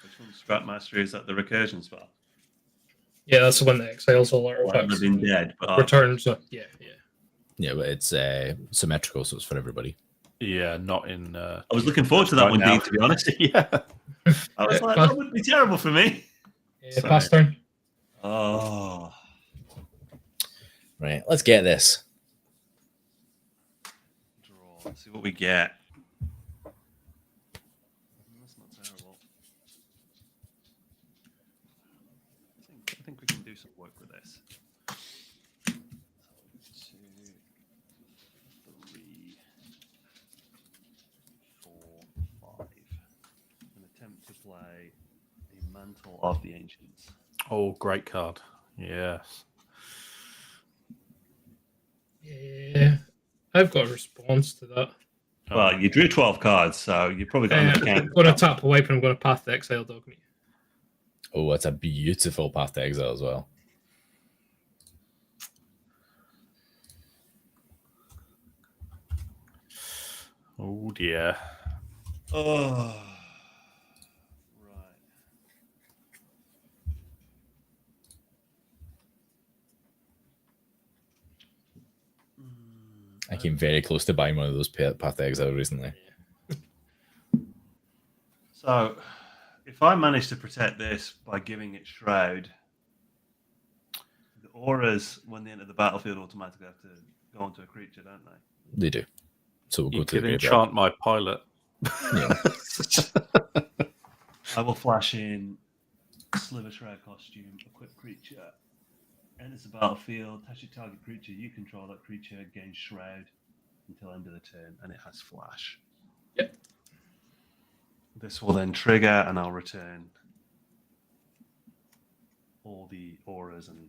Which one's Scrap Mastery? Is that the recursion spell? Yeah, that's the one that exiles all Well, I artifacts. haven't been dead, but Returns. Yeah. Yeah, but it's symmetrical, so it's for everybody. Yeah, not in. I was looking forward to that right one, now. Dean, to be honest. Yeah. I was like, that would be terrible for me. Yeah, pass turn. Oh. Right, let's get this. Draw. Let's see what we get. That's not terrible. I think we can do some work with this. 2, 3, 4, 5. An attempt to play a Mantle of the Ancients. Oh, great card. Yes. Yeah, I've got a response to that. Well, you drew 12 cards, so you probably got enough I'm count. going to tap a wipe and I'm going to path the exile Dogmeat. Oh, that's a beautiful Path to Exile as well. Oh dear. Oh, right. I came very close to buying one of those Path to Exile recently. So, if I manage to protect this by giving it Shroud, the auras, when they enter the battlefield, automatically have to go onto a creature, don't they? They do. So we'll go You to the could graveyard. enchant my pilot. Yeah. I will flash in Sliver Shroud costume, equip creature, enters the battlefield, touch your target creature, you control that creature, gains Shroud until end of the turn, and it has flash. Yep. This will then trigger, and I'll return all the auras and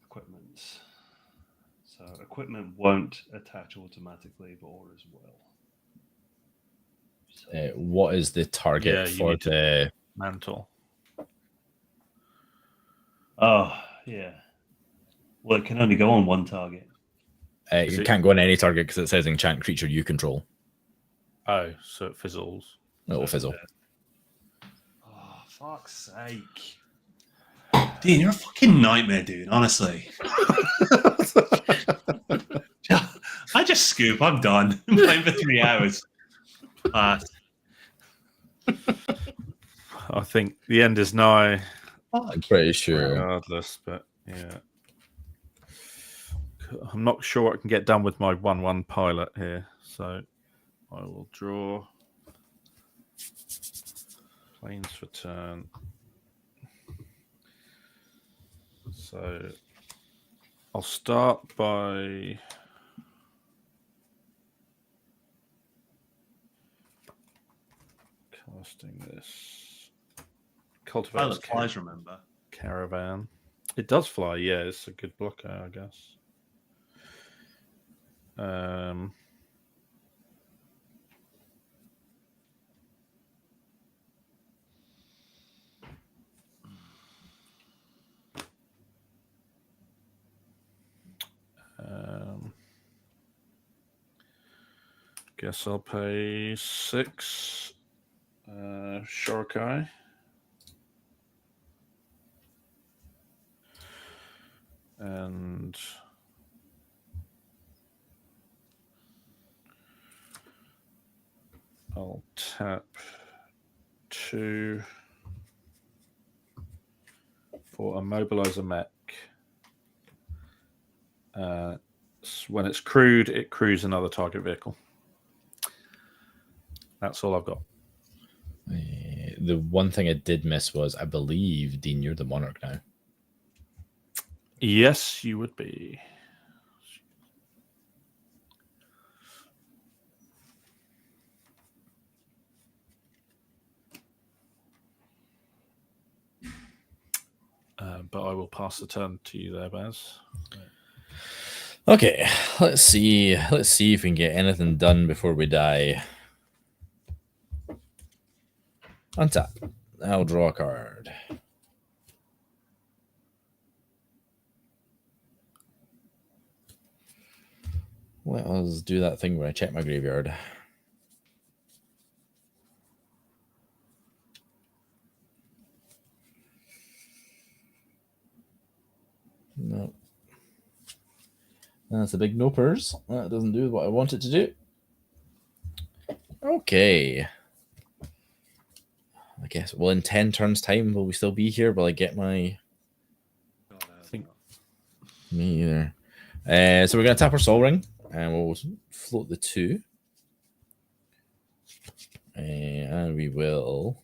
equipments. So equipment won't attach automatically, but auras will. So, What is the target Yeah, you for need to- the... Mantle. oh, yeah. Well, it can only go on one target. Is you it- can't go on any target because it says enchant creature you control. Oh, so it fizzles. It'll fizzle. Oh, fuck's sake. Dean, you're a fucking nightmare, dude, honestly. I just scoop, I'm done. I'm playing for 3 hours. I think the end is nigh, I'm pretty sure. regardless, but yeah. I'm not sure I can get done with my 1/1 pilot here, so I will draw planes for turn. So I'll start by casting this. Cultivator's Pilot flies, remember. Caravan. It does fly, yeah. It's a good blocker, I guess. Guess I'll pay 6 Shorokai. And I'll tap 2 for a mobilizer mech. When it's crewed, it crews another target vehicle. That's all I've got. the one thing I did miss was, I believe, Dean, you're the monarch now. Yes, you would be. But I will pass the turn to you there, Baz. Okay, let's see. Let's see if we can get anything done before we die. Untap. I'll draw a card. Let us do that thing where I check my graveyard. No. That's a big nopers. That doesn't do what I want it to do. Okay. I guess, well, in 10 turns' time, will we still be here? Will I get my... I think Me either. So we're going to tap our Soul Ring, and we'll float the 2. And we will...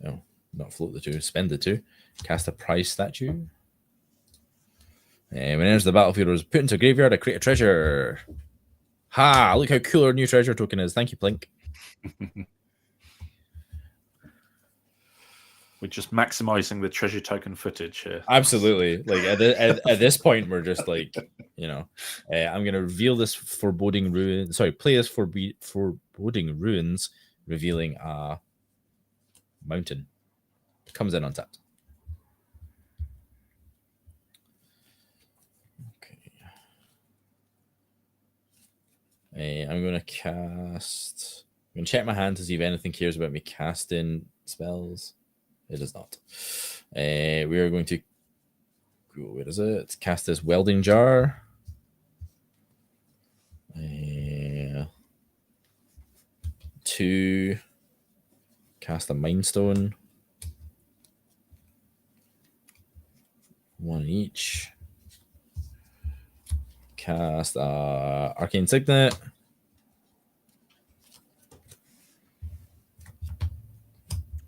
No, not float the 2, spend the 2. Cast a prize statue. When it enters the battlefield, it was put into a graveyard. I create a treasure. Ha! Look how cool our new treasure token is. Thank you, Plink. We're just maximizing the treasure token footage here. Absolutely. Like at this point, we're just like, you know, I'm gonna reveal this foreboding ruin. Sorry, play this foreboding ruins, revealing a mountain. Comes in untapped. I'm going to cast... I'm going to check my hand to see if anything cares about me casting spells. It does not. We are going to... Where is it? Cast this welding jar. 2. Cast a mind stone. 1 each. Cast Arcane Signet.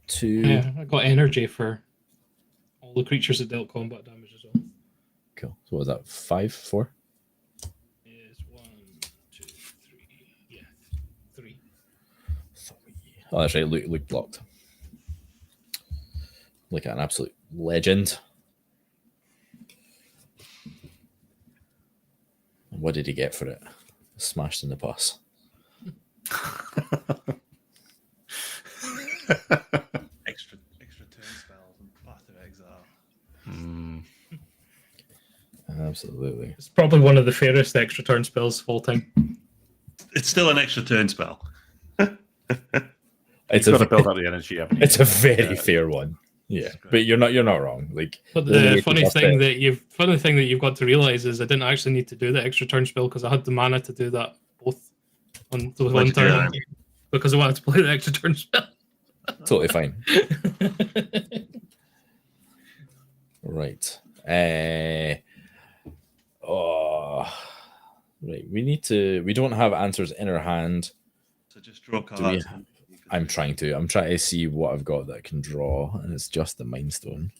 2. Yeah, I got energy for all the creatures that dealt combat damage as well. Cool. So what was that? 5, 4? Is 1, 2, 3. Yeah, 3. Oh, that's right. Luke blocked. Like an absolute legend. What did he get for it? Smashed in the bus. extra turn spells and Path of Exile. Absolutely. It's probably one of the fairest extra turn spells of all time. It's still an extra turn spell. It's got to build up the energy, haven't you? It's a very fair one. Yeah, but you're not wrong. Like, but the funny thing that you've got to realize is I didn't actually need to do the extra turn spell because I had the mana to do that both on the one turn because I wanted to play the extra turn spell. Totally fine. Right. Right. We don't have answers in our hand. So just draw cards. I'm trying to see what I've got that I can draw, and it's just the Mind Stone.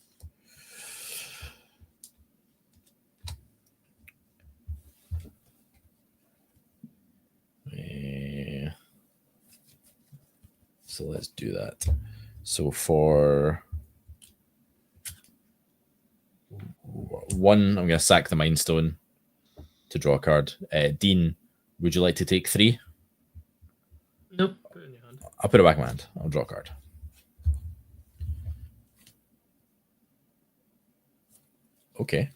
So let's do that. So for 1, I'm going to sack the Mind Stone to draw a card. Dean, would you like to take 3? Nope. Put it in your hand. I'll put it back in my hand. I'll draw a card. Okay.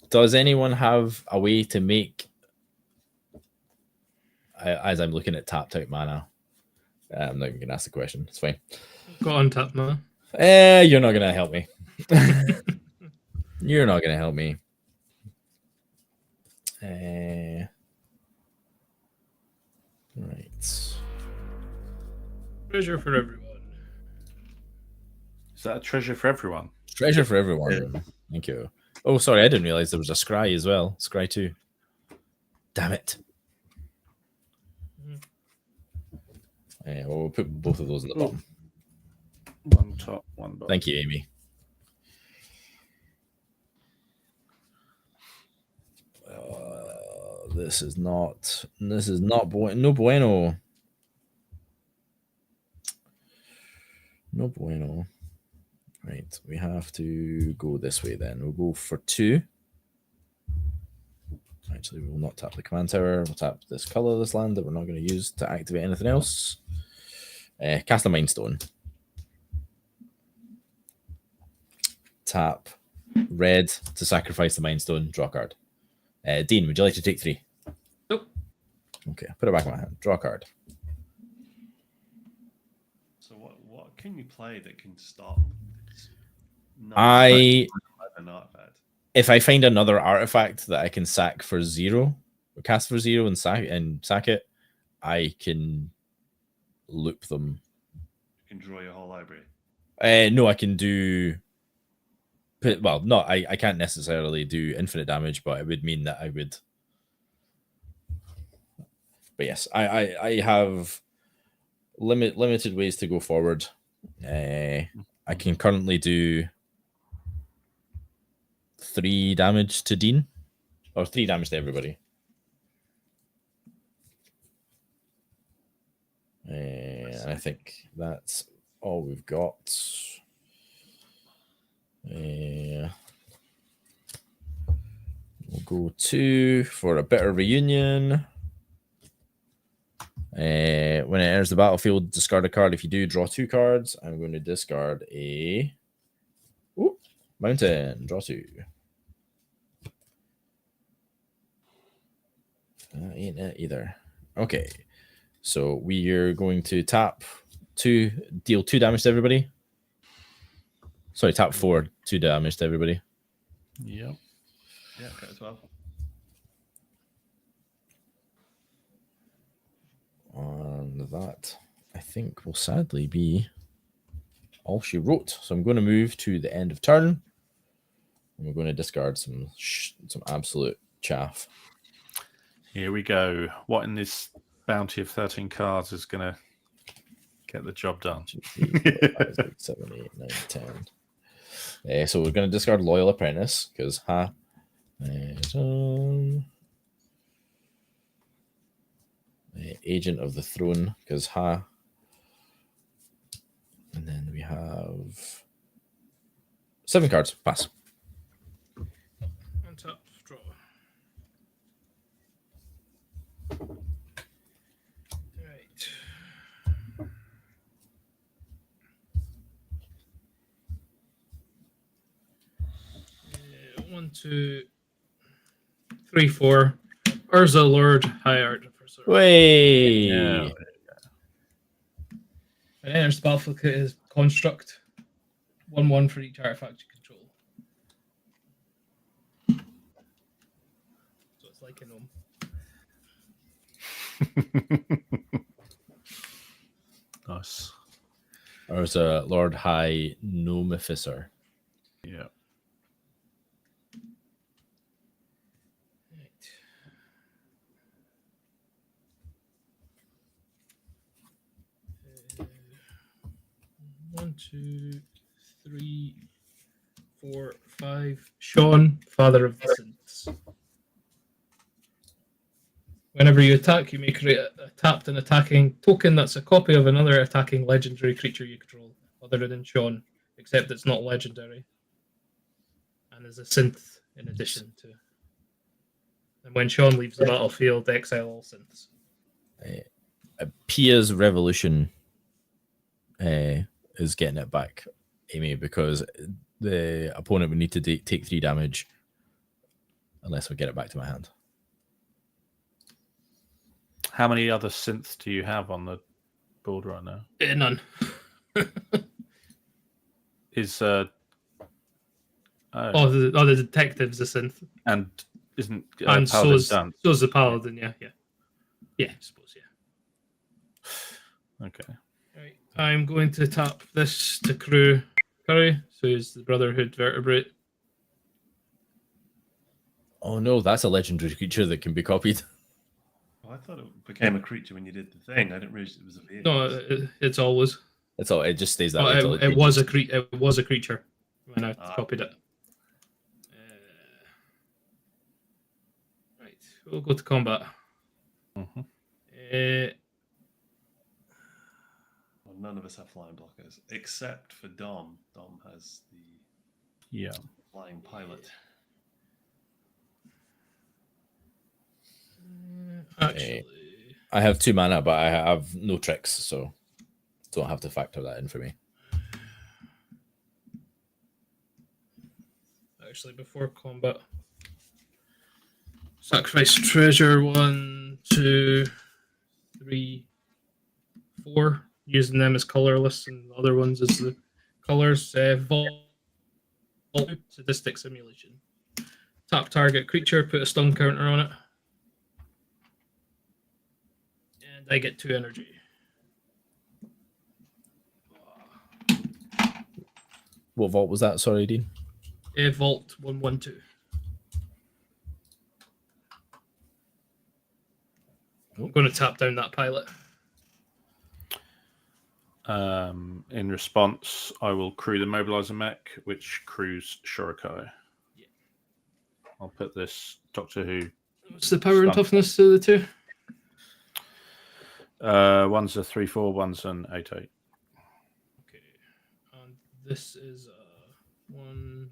Does anyone have a way to make, as I'm looking at tapped out mana, I'm not even going to ask the question. It's fine. Got untapped mana. You're not going to help me. You're not going to help me. Right. Treasure for everyone. Is that a treasure for everyone? Treasure for everyone. Yeah. Thank you. Oh, sorry, I didn't realize there was a scry as well. Scry 2. Damn it. We'll put both of those in the bottom. One top, one bottom. Thank you, Amy. This is not no bueno. No bueno. Right, we have to go this way then. We'll go for 2. Actually, we will not tap the command tower. We'll tap this colorless land that we're not going to use to activate anything else. Cast a Mind Stone. Tap red to sacrifice the Mind Stone. Draw a card. Dean, would you like to take 3? Nope. Okay, put it back in my hand. Draw a card. So what can you play that can stop? If I find another artifact that I can sack for 0, or cast for 0 and sack it, I can loop them. You can draw your whole library. No, I can do. Well, no, I can't necessarily do infinite damage, but it would mean that I would. But yes, I have limited ways to go forward. I can currently do 3 damage to Dean, or 3 damage to everybody. And I think that's all we've got. We'll go 2 for a bitter reunion. When it enters the battlefield, discard a card. If you do, draw 2 cards. I'm going to discard a mountain. Draw 2. That ain't it either. Okay, so we are going to tap 2, deal 2 damage to everybody. Sorry, tap 4, 2 damage to everybody. Yep. Yeah, okay, as well. And that, I think, will sadly be all she wrote. So I'm going to move to the end of turn. And we're going to discard some absolute chaff. Here we go. What in this bounty of 13 cards is going to get the job done? 2, 3, 4, 5, 6, 7, 8, 9, 10. So we're going to discard Loyal Apprentice because Agent of the Throne because and then we have 7 cards. Pass. Untap, draw. Right. 1, 2, 3, 4. Urza Lord, High Art. Way. Yeah. And enters the battlefield is construct 1/1 for each artifact you control. So it's like a gnome. Nice. Or is a Lord High Gnome Officer? Yeah. One, 2, 3, 4, 5. Sean, Father of the Synths. Whenever you attack, you may create a tapped and attacking token that's a copy of another attacking legendary creature you control, other than Sean, except it's not legendary. And is a synth in addition to. And when Sean leaves the battlefield, exile all synths. Pia's Revolution is getting it back, Amy, because the opponent would need to take 3 damage unless we get it back to my hand. How many other synths do you have on the board right now? None. Is the detective's a synth. and isn't And Paladin done? so's the Paladin, yeah. Yeah, I suppose, yeah. Okay. Right. I'm going to tap this to Crew Curry, so he's the Brotherhood Vertebrate. Oh no, that's a legendary creature that can be copied. Oh, I thought it became a creature when you did the thing. I didn't realize it was a vehicle. No, it's always. It's all. It just stays that way. Till It was a creature when I copied it. Right, we'll go to combat. Mm-hmm. Well, none of us have flying blockers except for Dom. Dom has the flying pilot. Actually, I have 2 mana, but I have no tricks, so don't have to factor that in for me. Actually, before combat, sacrifice treasure 1, 2, 3, 4. Using them as colorless, and the other ones as the colors. Sadistic simulation. Tap target creature, put a stun counter on it. And I get 2 energy. What vault was that? Sorry, Dean. Vault 112. I'm going to tap down that pilot. In response, I will crew the mobilizer mech, which crews Shurikai. Yeah. I'll put this Doctor Who. What's the power and toughness to the 2? One's a 3/4, one's an 8/8. Okay. And this is 1,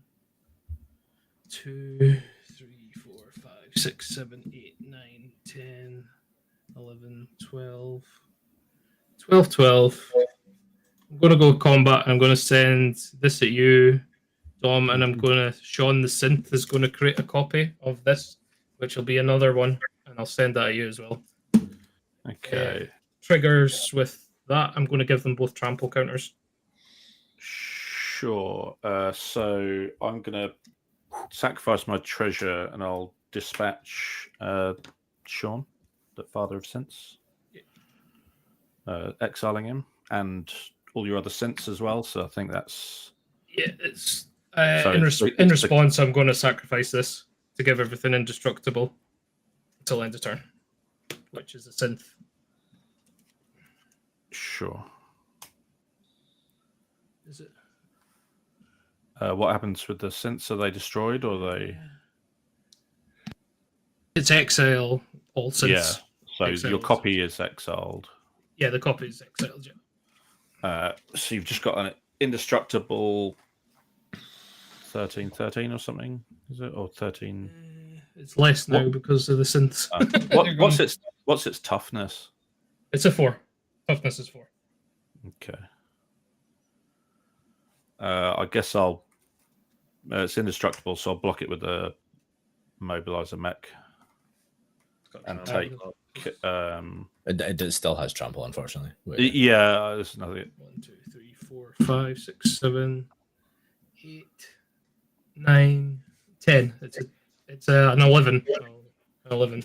2, 3, 4, 5, 6, 7, 8, 9, 10, 11, 12. 12. I'm going to go combat. I'm going to send this at you, Dom, and I'm going to... Sean the Synth is going to create a copy of this, which will be another one, and I'll send that at you as well. Okay. Triggers with that, I'm going to give them both trample counters. Sure. So I'm going to sacrifice my treasure, and I'll dispatch Sean, the Father of Synths. Exiling him and all your other synths as well. So I think that's it's in response. I'm going to sacrifice this to give everything indestructible until end of turn, which is a synth. Sure. Is it? What happens with the synths? Are they destroyed or are they? It's exile all synths. Yeah. So exiled. Your copy is exiled. Yeah, the copy is exiled. Yeah. So you've just got an indestructible 13 or something, is it? Or 13? It's less now because of the synths. What's its toughness? It's a 4. Toughness is 4. Okay. I guess I'll. It's indestructible, so I'll block it with the mobilizer mech and take. It still has trample, unfortunately. Yeah, there's another. 1, 2, 3, 4, 5, 6, 7, 8, 9, 10. It's an 11. An 11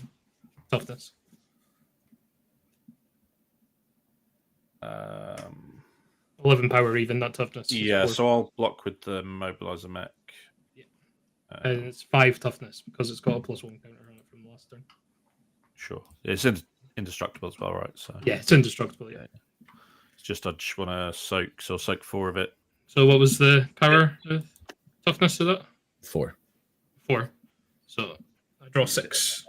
toughness. 11 power even, not toughness. Yeah, so I'll block with the mobilizer mech. Yeah. And it's 5 toughness because it's got a +1 counter on it from last turn. Sure. It's indestructible as well, right? So yeah, it's indestructible. Yeah. It's just I just want to soak. So I'll soak 4 of it. So what was the power toughness to that? 4. 4. So I draw 6.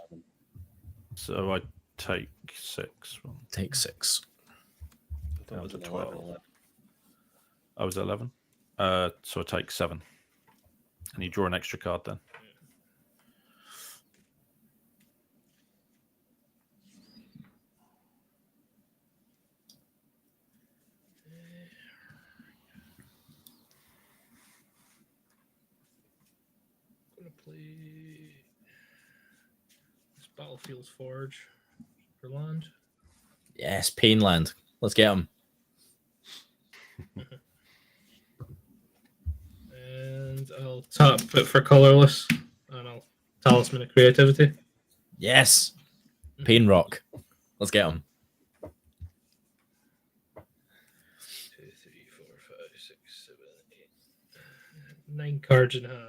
So I take 6. Take 6. Down to 12. I was 11. So I take 7. And you draw an extra card then. I'm gonna play this Battlefield's Forge for land. Yes, Painland. Let's get him. And I'll tap it for colorless, and I'll Talisman of Creativity. Yes. Pain Rock. Let's get him. 2, 3, 4, 5, 6, 7, 8. 9 cards in hand.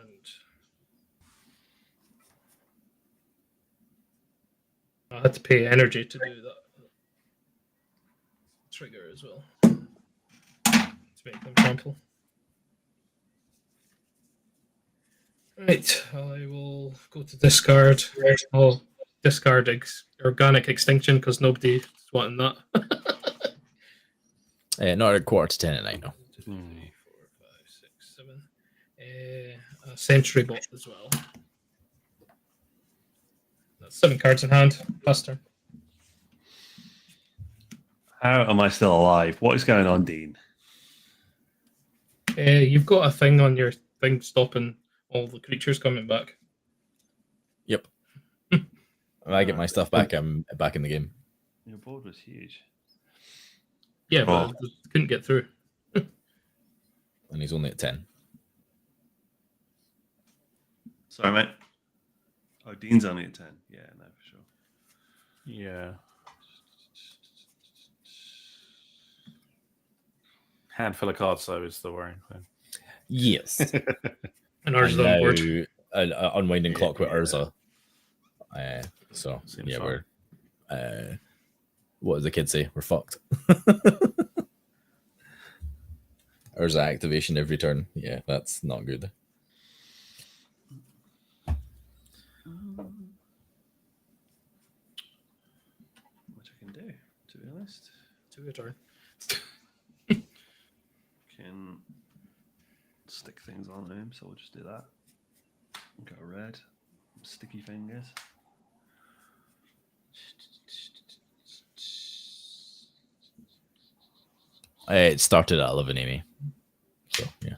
I had to pay energy to do that. Trigger as well. To make them trample. Right, I will go to discard. I'll discard organic extinction because nobody's wanting that. Not at 9:15 at night, no. 2, 3, 4, 5, 6, 7. A Century Bot as well. That's 7 cards in hand. Pass turn. How am I still alive? What is going on, Dean? You've got a thing on your thing stopping all the creatures coming back. Yep. When I get my stuff back, I'm back in the game. Your board was huge. Yeah, but I couldn't get through. And he's only at 10. Sorry, mate. Oh, Dean's only at 10. Yeah, no, for sure. Yeah. Handful of cards, though, is the worrying thing. Yes. And ours is on board. Unwinding clock with Urza. So, Seems yeah, fine. we're... what does the kid say? We're fucked. Urza activation every turn. Yeah, that's not good. Which I can do, to be honest. To a turn. Can stick things on him, so we'll just do that. Got a red. Sticky fingers. It started at 11, Amy. So, yeah.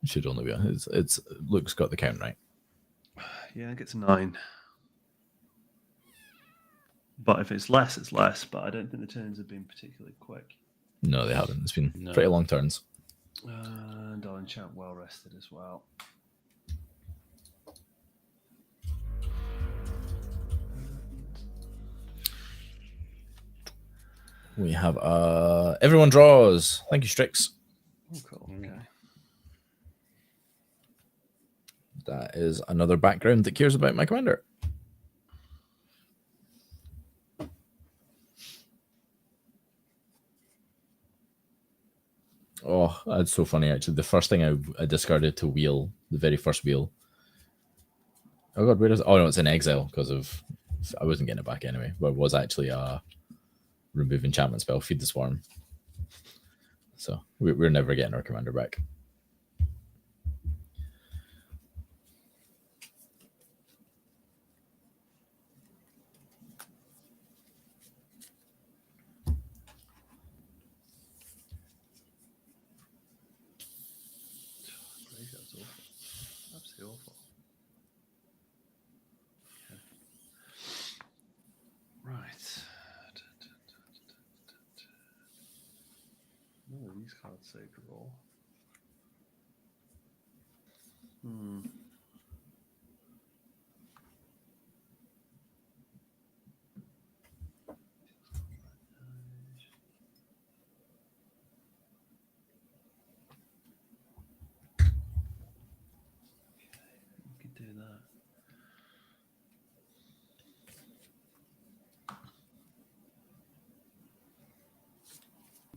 It should only be... It's Luke's got the count right. Yeah, it gets 9. But if it's less, it's less. But I don't think the turns have been particularly quick. No, they haven't. It's been pretty long turns. And I'll enchant well rested as well. We have everyone draws. Thank you, Strix. Oh, cool. Okay. That is another background that cares about my commander. Oh, that's so funny, actually. The first thing I discarded to wheel, the very first wheel. Oh, God, where is it? Oh, no, it's in exile because of... I wasn't getting it back anyway, but it was actually a remove enchantment spell, feed the swarm. So we're never getting our commander back. That's awful. Absolutely awful. Okay. Right. None of these cards say draw. Do that.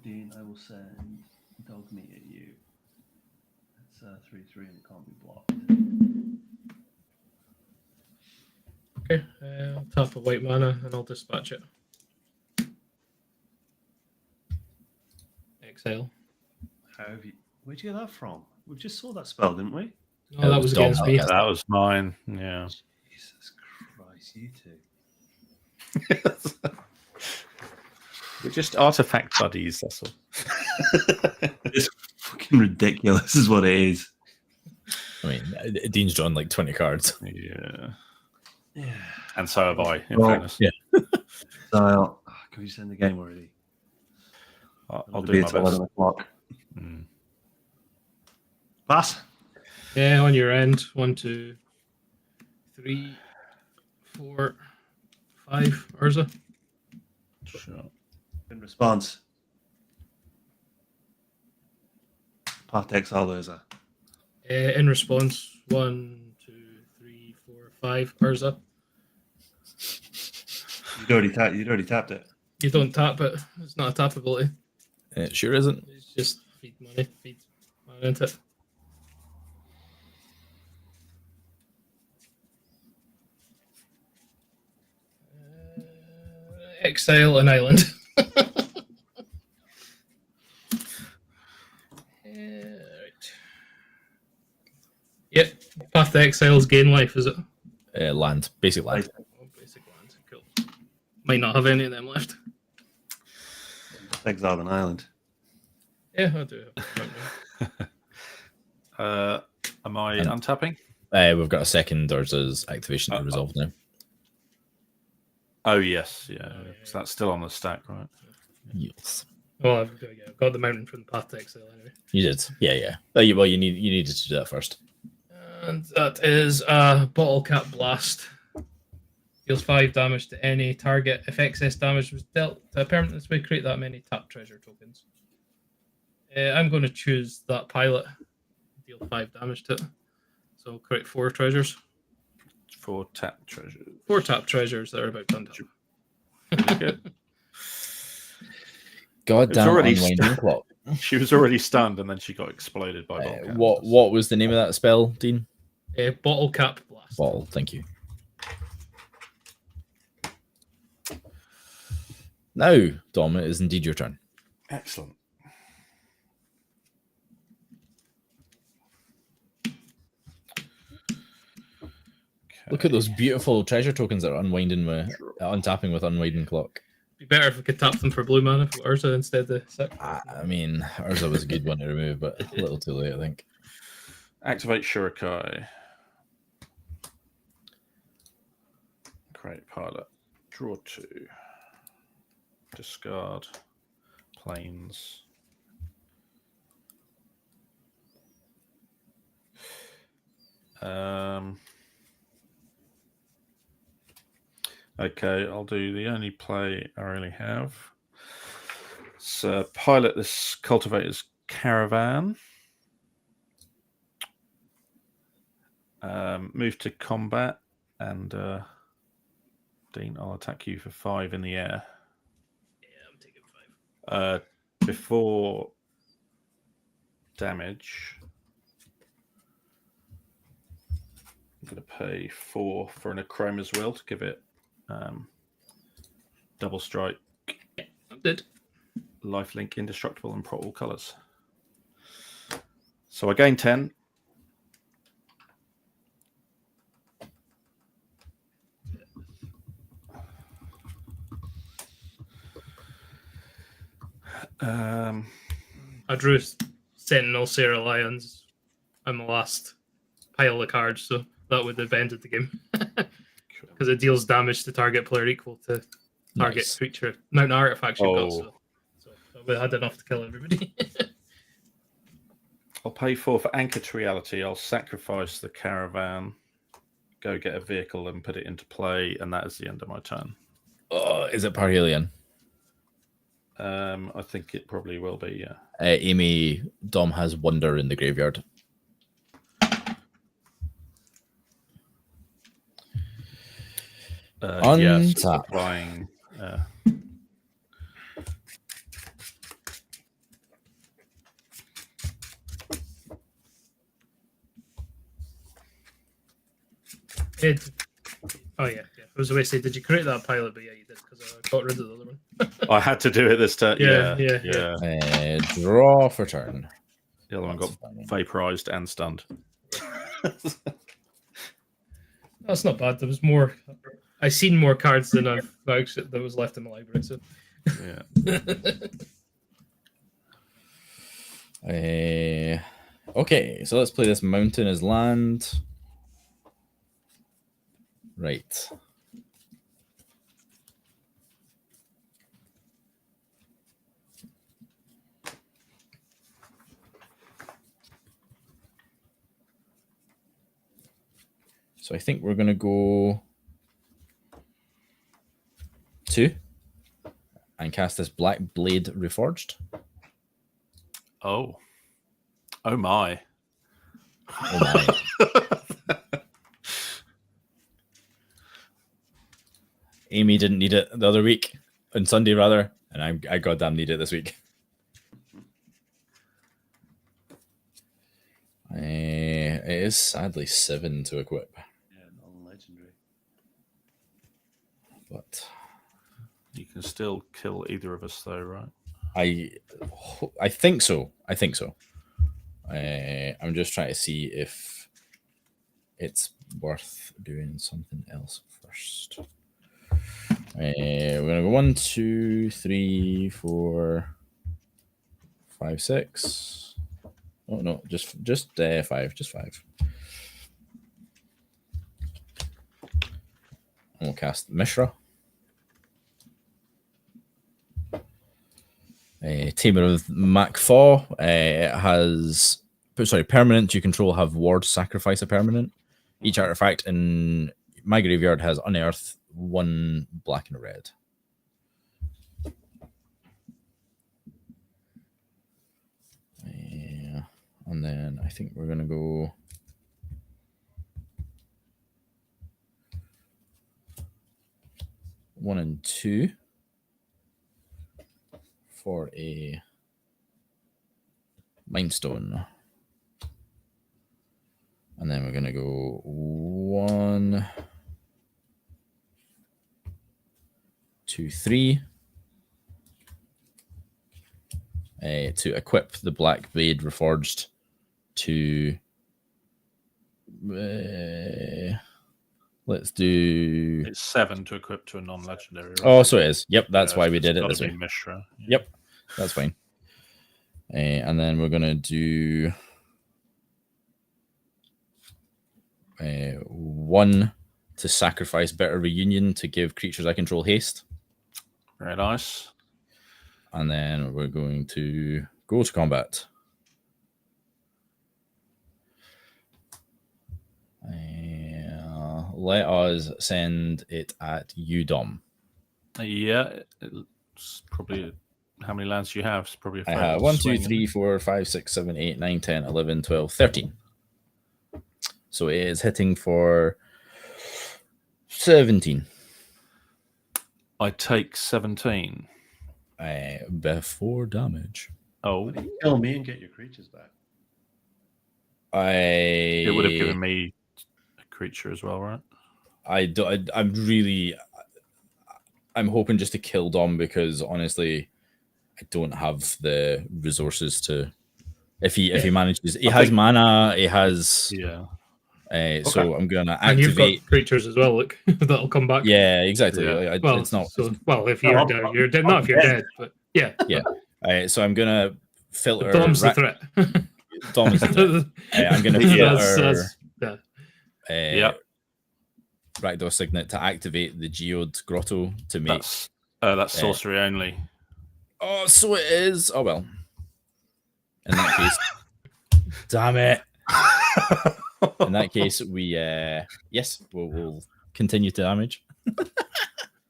Dean, I will send dog meat at you. It's 3/3 and it can't be blocked. Okay, I'll tap a white mana and I'll dispatch it. Exile. How have you? Where'd you get that from? We just saw that spell, didn't we? No, that was against me. That was mine. Yeah. Jesus Christ, you two. We're just artifact buddies, that's all. It's fucking ridiculous, is what it is. I mean, Dean's drawn like 20 cards. Yeah. Yeah. And so have I, in Well, fairness. yeah. So, can we just end the game already? I'll do my best. 11 o'clock. Pass. Yeah, on your end. 1, 2, 3, 4, 5. Urza. Sure. In response. Path exile Urza. In response. 1, 2, 3, 4, 5. Urza. You'd already tapped it. You don't tap it. It's not a tap ability. It sure isn't. It's just feed money into it. Exile an island. Right. Yep. Path to Exile's gain life, is it? Land. Basic land. Oh, basic land. Cool. Might not have any of them left. Exile an island. Yeah, I do. Am I untapping? We've got a second Urza's activation to resolve now. Oh, yes. Yeah. So that's still on the stack, right? Yes. Well, I've got the mountain from the Path to Exile anyway. You did. Yeah. Well, you needed to do that first. And that is a Bottle Cap Blast. Deals 5 damage to any target. If excess damage was dealt to a permanent this way, create that many tap treasure tokens. I'm going to choose that pilot. Deal 5 damage to it. So create 4 treasures. 4 tap treasures. 4 tap treasures that are about done. Good. God damn already unwinding clock. She was already stunned, and then she got exploded by What was the name of that spell, Dean? Bottle Cap Blast. Bottle, thank you. Now, Dom, it is indeed your turn. Excellent. Look at those beautiful treasure tokens that are untapping with unwinding clock. Be better if we could tap them for blue mana for Urza instead of 6. I mean, Urza was a good one to remove, but a little too late, I think. Activate Shurikai. Create pilot. Draw 2. Discard. Planes. Okay, I'll do the only play I really have. So pilot this Cultivator's Caravan. Move to combat, and Dean, I'll attack you for 5 in the air. Yeah, I'm taking 5. Before damage, I'm going to pay 4 for an Achroma's Will to give it double strike. Yeah, I'm dead. Lifelink, indestructible, and all colors. So I gain 10. I drew Sentinel Sarah Lions on the last pile of cards, so that would have ended the game. Because it deals damage to target player equal to target creature mountain artifacts you've got. So we had enough to kill everybody. I'll pay 4 for Anchor to Reality. I'll sacrifice the Caravan, go get a vehicle and put it into play, and that is the end of my turn. Is it Parhelion? I think it probably will be, yeah. Amy, Dom has Wonder in the graveyard. Yes, applying. Oh yeah. I was going to say, did you create that pilot? But yeah, you did, because I got rid of the other one. I had to do it this turn. Yeah. Draw for turn. The other one got vaporized and stunned. That's not bad. There was more. I seen more cards than that was left in my library. So yeah. Okay, so let's play this mountain as land. Right. So I think we're going to go 2 and cast this Black Blade Reforged. Oh my. Oh my. Amy didn't need it the other week, on Sunday rather, and I goddamn need it this week. It is sadly 7 to equip. Yeah, non-legendary. But You can still kill either of us, though, right? I think so. I think so. I'm just trying to see if it's worth doing something else first. We're gonna go 1, 2, 3, 4, 5, 6. Oh no, just 5, just 5. And we'll cast Mishra. Tamer of Mk2 has permanent you control have ward sacrifice a permanent. Each artifact in my graveyard has unearth 1 black and a red. And then I think we're gonna go one and 2 for a Mindstone. And then we're going to go 1, 2, 3 to equip the Black Blade Reforged to let's do... It's 7 to equip to a non-legendary. Right? Oh, so it is. Yep, that's why we did it this way. Mishra. Yeah. Yep, that's fine. And then we're going to do 1 to sacrifice Bitter Reunion to give creatures I control haste. Very nice. And then we're going to go to combat. Let us send it at you, Dom. Yeah, it's probably... How many lands do you have? It's probably a I have 1, 2, 3, 4, 5, 6, 7, 8, 9, 10, 11, 12, 13. So it is hitting for 17. I take 17. Before damage. Oh. Kill me and get your creatures back. It would have given me a creature as well, right? I'm hoping just to kill Dom because honestly, I don't have the resources to. If he manages, he has mana. He has So I'm gonna activate. And you've got creatures as well. Look, that'll come back. Yeah, exactly. Yeah. It's not. So, if you're dead, you're dead. Not if you're dead, but yeah. Yeah. So I'm gonna filter. Dom's the threat. Dom is the threat. I'm gonna filter. Rakdos Signet to activate the Geode Grotto to make. That's sorcery only. Oh, so it is. Oh well. In that case, damn it. In that case, we we'll continue to damage.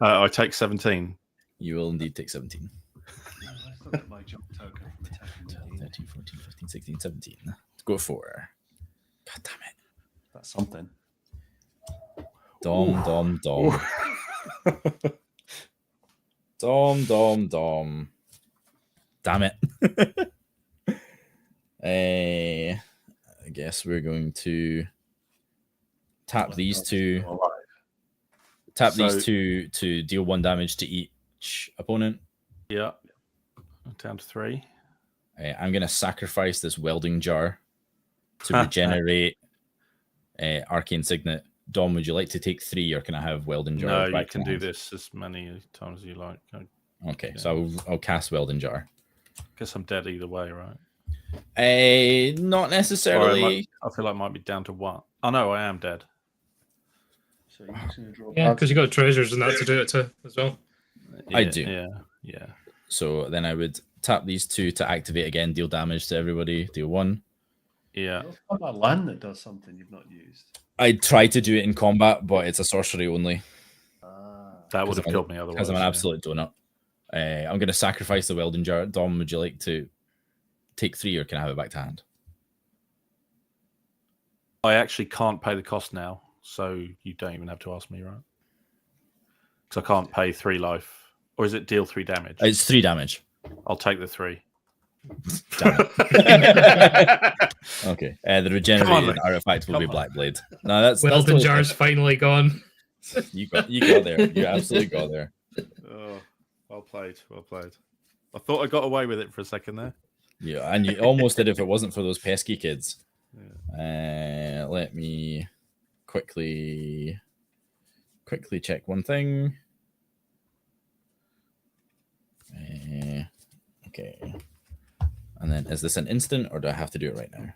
I take 17. You will indeed take 17. My jump token from attacking 13, 14, 15, 16, 17. Go for. God damn it. That's something. Dom. Dom. Damn it. I guess we're going to tap these two. Tap these two to deal 1 damage to each opponent. Yeah. Down to 3. I'm going to sacrifice this welding jar to regenerate Arcane Signet. Dom, would you like to take 3 or can I have welding jar? No, you can do this as many times as you like. Okay, so I'll cast welding jar. Guess I'm dead either way, right? Not necessarily. I feel like I might be down to 1. Oh no, I am dead. So you're just going to draw. Yeah, because you got treasures and that to do it to as well. I do. Yeah. So then I would tap these 2 to activate again, deal damage to everybody, deal 1. Yeah. I've got a land that does something you've not used. I tried to do it in combat, but it's a sorcery only. That would have killed me otherwise. Because I'm an absolute donut. I'm going to sacrifice the welding jar. Dom, would you like to take 3 or can I have it back to hand? I actually can't pay the cost now, so you don't even have to ask me, right? Because I can't pay 3 life. Or is it deal 3 damage? It's 3 damage. I'll take the 3. Damn it. Okay. The regenerated Nick. artifact will Come be on. Black Blade. No, that's Weldon totally jar's finally gone. fine. You got there. You absolutely got there. Oh, well played. Well played. I thought I got away with it for a second there. Yeah, and you almost did if it wasn't for those pesky kids. Yeah. Let me quickly check one thing. Okay. And then is this an instant or do I have to do it right now?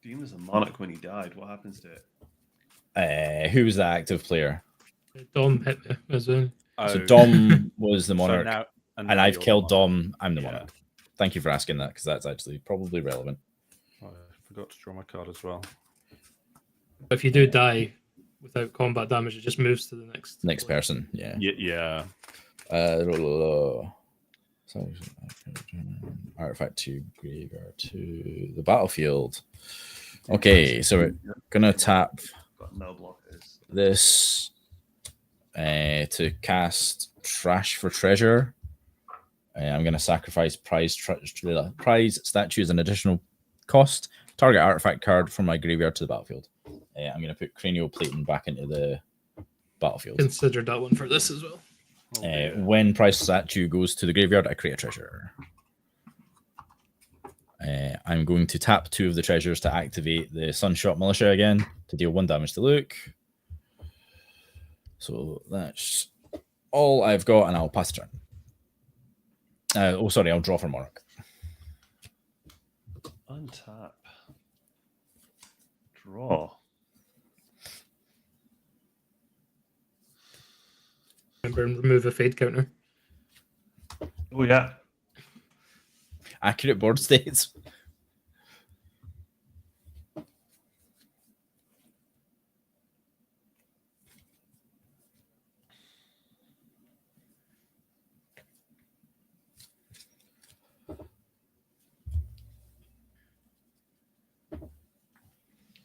Dean was a monarch when he died. What happens to it? Who was the active player? Dom hit me as well. So Dom was the So monarch, now- and now I've you're killed the monarch. Dom. I'm the Yeah. monarch. Thank you for asking that because that's actually probably relevant. I forgot to draw my card as well. If you do die without combat damage, it just moves to the next player. Person, yeah. Yeah. So, artifact to graveyard to the battlefield. Okay, so we're gonna tap Got no blockers. this to cast Trash for Treasure. I'm gonna sacrifice prize statue as an additional cost. Target artifact card from my graveyard to the battlefield. I'm gonna put cranial plating back into the battlefield. Considered that one for this as well. Oh, dear. When prize statue goes to the graveyard, I create a treasure. I'm going to tap 2 of the treasures to activate the Sunshot Militia again to deal 1 damage to Luke. So that's all I've got, and I'll pass the turn. I'll draw for Monarch. Untap. Draw. Remember and remove a fade counter. Oh yeah. Accurate board states.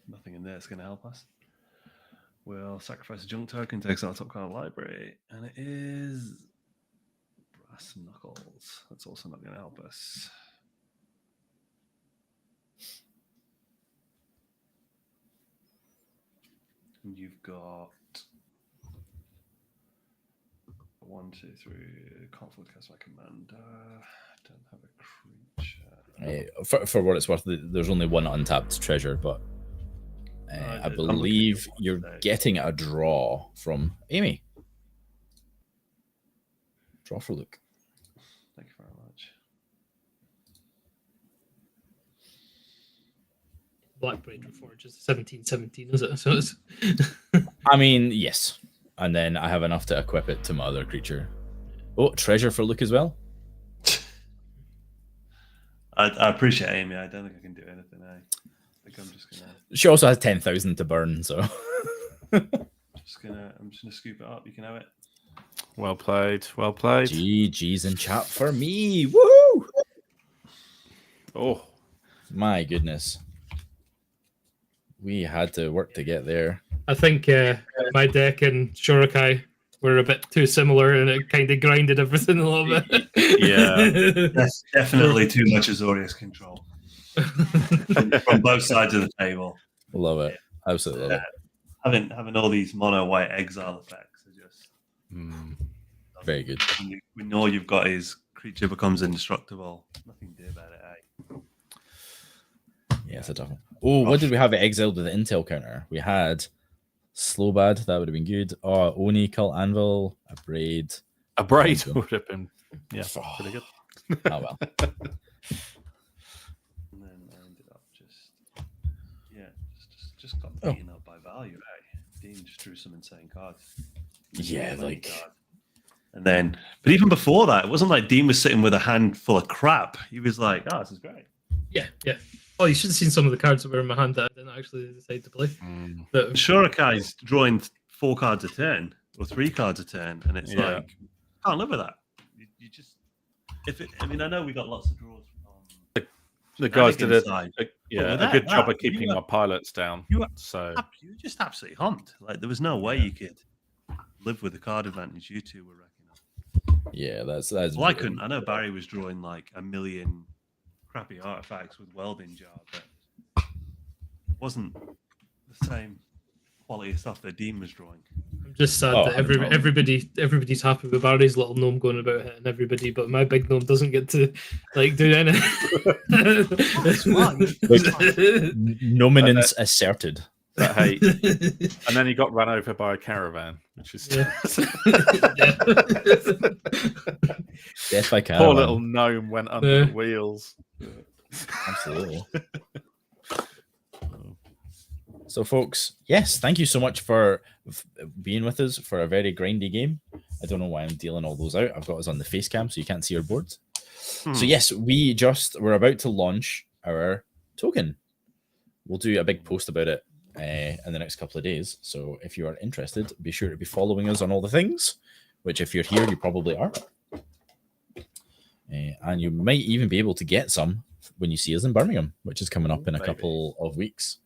Nothing in there is going to help us. We'll sacrifice a junk token to exile top card of the library, and it is Brass Knuckles. That's also not going to help us. And you've got 1, 2, 3. Can't afford to cast my commander. Don't have a creature. For what it's worth, there's only 1 untapped treasure, but I believe you're getting a draw from Amy. Draw for Luke. Thank you very much. Blackblade Reforged is 1717, is it? So it's I mean, yes. And then I have enough to equip it to my other creature. Oh, treasure for Luke as well. I appreciate Amy. I don't think I can do anything. I think I'm just gonna. She also has 10,000 to burn, so. I'm just gonna scoop it up. You can have it. Well played. Well played. GG's in chat for me. Woo! Oh, My goodness. We had to work to get there. I think my deck and Shorakai were a bit too similar, and it kind of grinded everything a little bit. Yeah. That's definitely too much Azorius control from both sides of the table. Love it. Absolutely love it. Having all these mono white exile effects are just Very good. We know you've got his creature becomes indestructible. Nothing to do about it, eh? Yeah, it's a tough one. Oh, what did we have exiled with the intel counter? We had Slowbad, that would have been good. Oh, Oni, Cult Anvil, a Braid. A braid would have been, yeah, Oh. pretty good. Oh well. And then I ended up just got beaten up by value, eh? Dean just drew some insane cards. Yeah, like And then, but even before that, it wasn't like Dean was sitting with a hand full of crap. He was like, "Oh, this is great." Yeah. Oh, you should have seen some of the cards that were in my hand that I didn't actually decide to play. That, Shorakai's drawing 4 cards a turn or 3 cards a turn, and it's like, can't live with that. You just, I know we got lots of draws from The guys did side. Yeah, without a good job that, of keeping my pilots down. you were So you just absolutely humped. Like there was no way you could live with the card advantage you two were racking up. Yeah, that's Well, I couldn't. I know Barry was drawing like a million crappy artifacts with welding jar, but it wasn't the same quality of stuff that Dean was drawing. I'm just sad that everybody's happy with Barry's little gnome going about hitting everybody, but my big gnome doesn't get to like do anything. That's fine. Nominance asserted. but hey, and then he got run over by a caravan, which is Death by caravan. poor little gnome went under the wheels. Absolutely. So, folks, yes, thank you so much for being with us for a very grindy game. I don't know why I'm dealing all those out. I've got us on the face cam so you can't see our boards. So, yes, we're about to launch our token. We'll do a big post about it in the next couple of days. So, if you are interested, be sure to be following us on all the things, which if you're here, you probably are. And you might even be able to get some when you see us in Birmingham, which is coming up in a couple of weeks.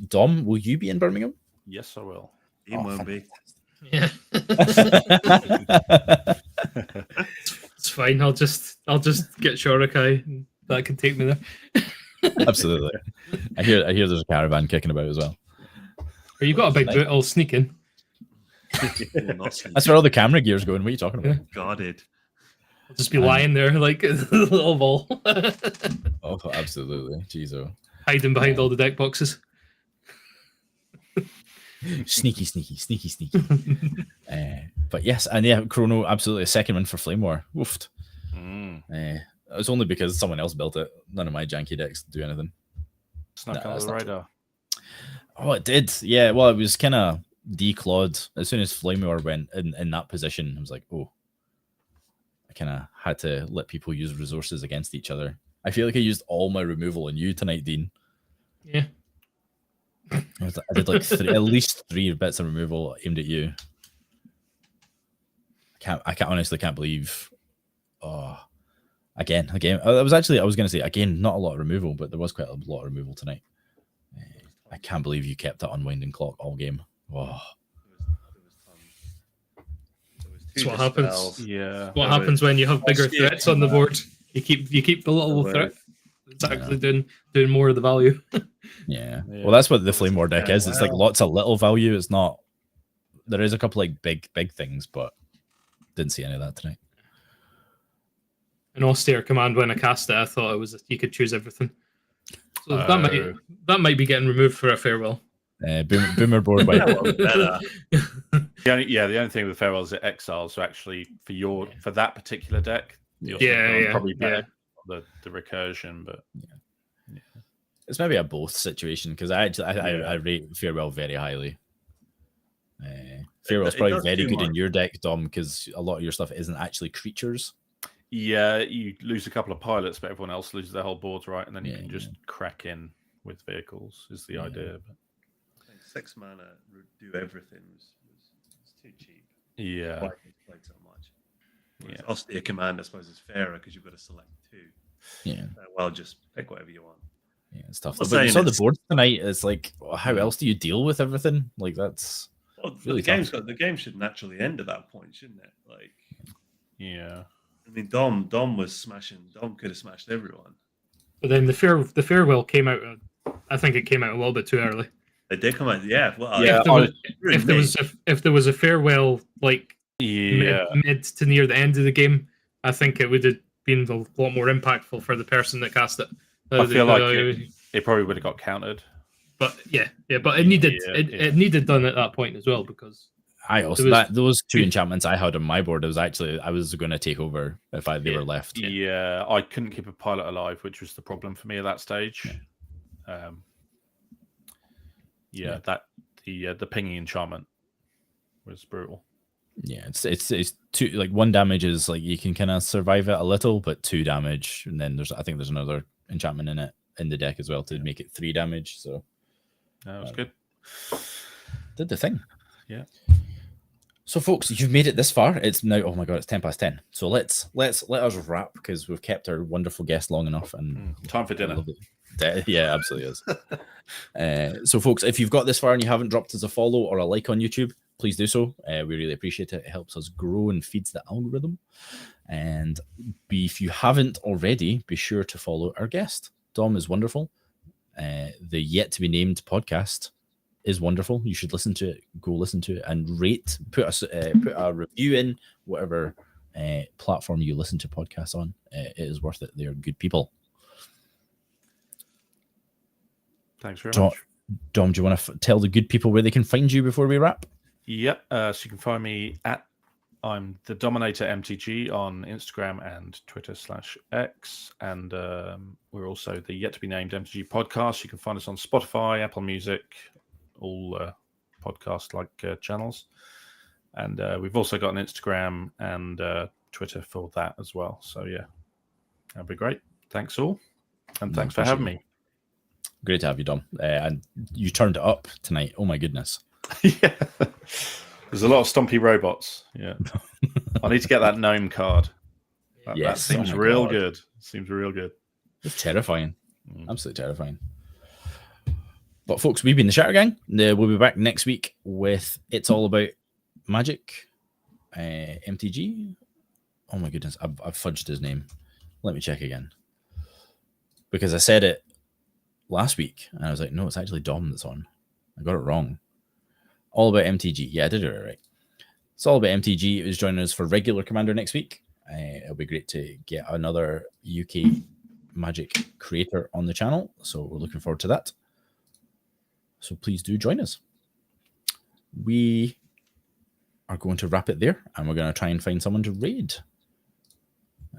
Dom, will you be in Birmingham? Yes, I will. He won't be. Yeah. It's fine. I'll just get Shorakai and that can take me there. Absolutely. I hear there's a caravan kicking about as well. Or you got a big boot, I'll sneak in. That's where all the camera gear's going. What are you talking about? Guarded. I'll just be lying there like a little ball. Oh, absolutely. Jeez, oh. Hiding behind all the deck boxes. Sneaky. But yes, and yeah, Chrono, absolutely a second one for Flame War. Woofed. It was only because someone else built it. None of my janky decks do anything. Snuck under the radar. Oh, it did. Yeah, well, it was kind of declawed. As soon as Flame War went in that position, I was like, oh. I kind of had to let people use resources against each other. I feel like I used all my removal on you tonight, Dean. Yeah. I did like at least 3 bits of removal aimed at you. I honestly can't believe. Oh, again. I was going to say again, not a lot of removal, but there was quite a lot of removal tonight. I can't believe you kept that unwinding clock all game. Oh. That's what happens. Yeah. What happens when you have bigger threats on the board? You keep the little threat. It's actually doing more of the value. Yeah. Well, that's what the Flame War deck is. It's like lots of little value. It's not. There is a couple like big things, but didn't see any of that tonight. An austere command when I cast it, I thought it was you could choose everything. So that might be getting removed for a farewell. Boomer board by better. The only thing with farewell is it exiles. So actually, for that particular deck, probably better the recursion, but it's maybe a both situation because I rate farewell very highly. Farewell's probably very good in your deck, Dom, because a lot of your stuff isn't actually creatures. Yeah, you lose a couple of pilots, but everyone else loses their whole board, right? And then you can just crack in with vehicles. Is the idea? But 6 mana do everything was too cheap. Yeah. Why they played so much? Whereas austere command, I suppose, is fairer because you've got to select 2. Yeah. Well, just pick whatever you want. Yeah, it's tough. But you saw the board tonight. It's like, how else do you deal with everything? Like that's really tough. The game should naturally end at that point, shouldn't it? Like, yeah. I mean, Dom was smashing. Dom could have smashed everyone. But then the farewell came out. I think it came out a little bit too early. It did come out. Yeah. Well, If there was a farewell like mid to near the end of the game, I think it would have been a lot more impactful for the person that cast it. I feel like it probably would have got countered. But but it needed done at that point as well because I also those 2 enchantments I had on my board. It was actually I was going to take over if they were left. Yeah, I couldn't keep a pilot alive, which was the problem for me at that stage. The pinging enchantment was brutal. Yeah, it's 2 like 1 damage is like you can kind of survive it a little, but 2 damage, and then I think there's another enchantment in the deck as well to make it 3 damage. So that was good. Did the thing. Yeah. So, folks, you've made it this far. It's now, oh my god, it's 10:10. So let us wrap because we've kept our wonderful guest long enough, and time for dinner. Yeah, absolutely is. So, folks, if you've got this far and you haven't dropped us a follow or a like on YouTube, please do so. We really appreciate it. It helps us grow and feeds the algorithm. And if you haven't already, be sure to follow our guest. Dom is wonderful. The Yet to Be Named podcast is wonderful. You should listen to it. Go listen to it and rate. Put a review in whatever platform you listen to podcasts on. It is worth it. They are good people. Thanks very much. Dom, do you want to tell the good people where they can find you before we wrap? Yep. So you can find me I'm the Dominator MTG on Instagram and Twitter/X. And we're also the Yet to Be Named MTG podcast. You can find us on Spotify, Apple Music, all podcast-like channels. And we've also got an Instagram and Twitter for that as well. So, yeah, that'd be great. Thanks all. And thanks for having me. Great to have you, Dom. And you turned it up tonight. Oh, my goodness. Yeah. There's a lot of stompy robots. Yeah. I need to get that gnome card. That seems real good. Seems real good. It's terrifying. Absolutely terrifying. But folks, we've been the Shattergang. We'll be back next week with It's All About Magic MTG. Oh my goodness, I've fudged his name. Let me check again. Because I said it last week and I was like, no, it's actually Dom that's on. I got it wrong. All About MTG. Yeah, I did it right. It's All About MTG. It was joining us for regular Commander next week. It'll be great to get another UK Magic creator on the channel. So we're looking forward to that. So please do join us. We are going to wrap it there and we're going to try and find someone to raid.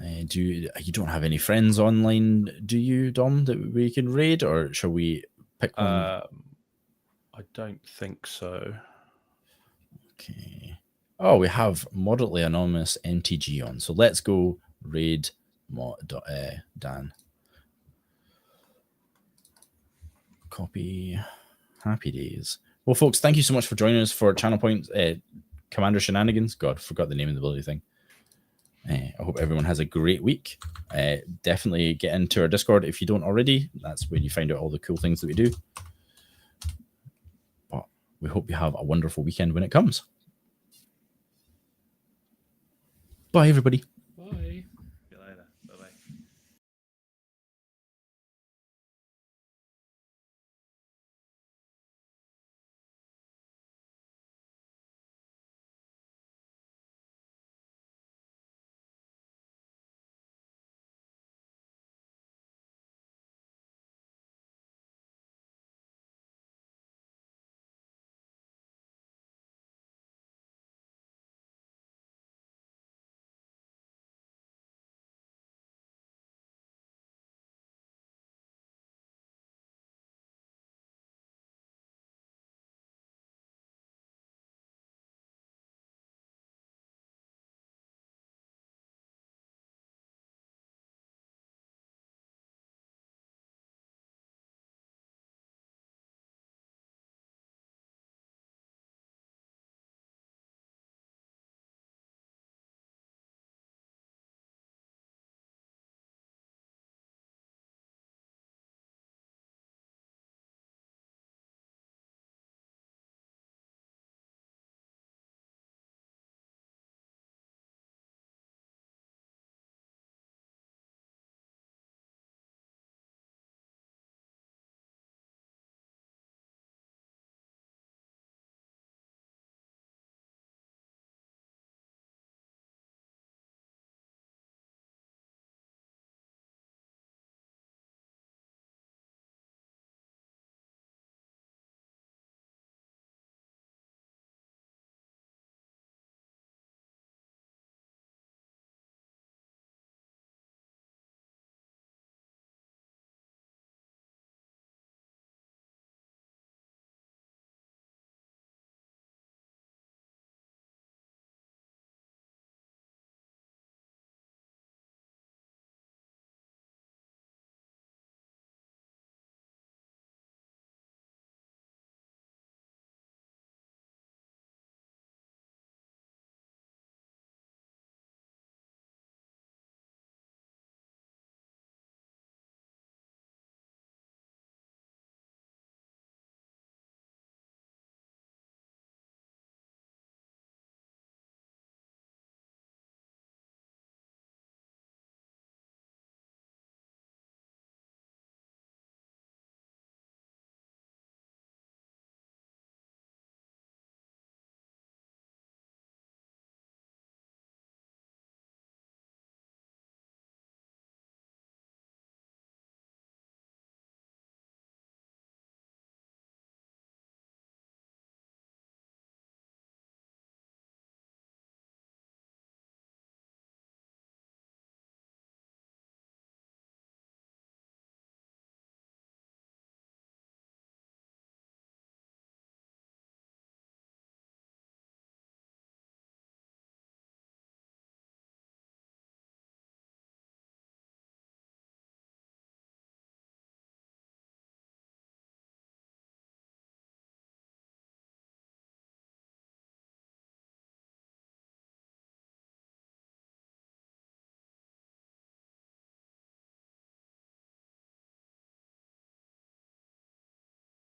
You don't have any friends online, do you, Dom, that we can raid, or shall we pick one? I don't think so. Okay. Oh, we have Moderately Anonymous MTG on. So let's go raid Dan. Copy. Happy days. Well, folks, thank you so much for joining us for Channel Point Commander Shenanigans. God, forgot the name of the bloody thing. I hope everyone has a great week. Definitely get into our Discord if you don't already. That's where you find out all the cool things that we do. But we hope you have a wonderful weekend when it comes. Bye, everybody.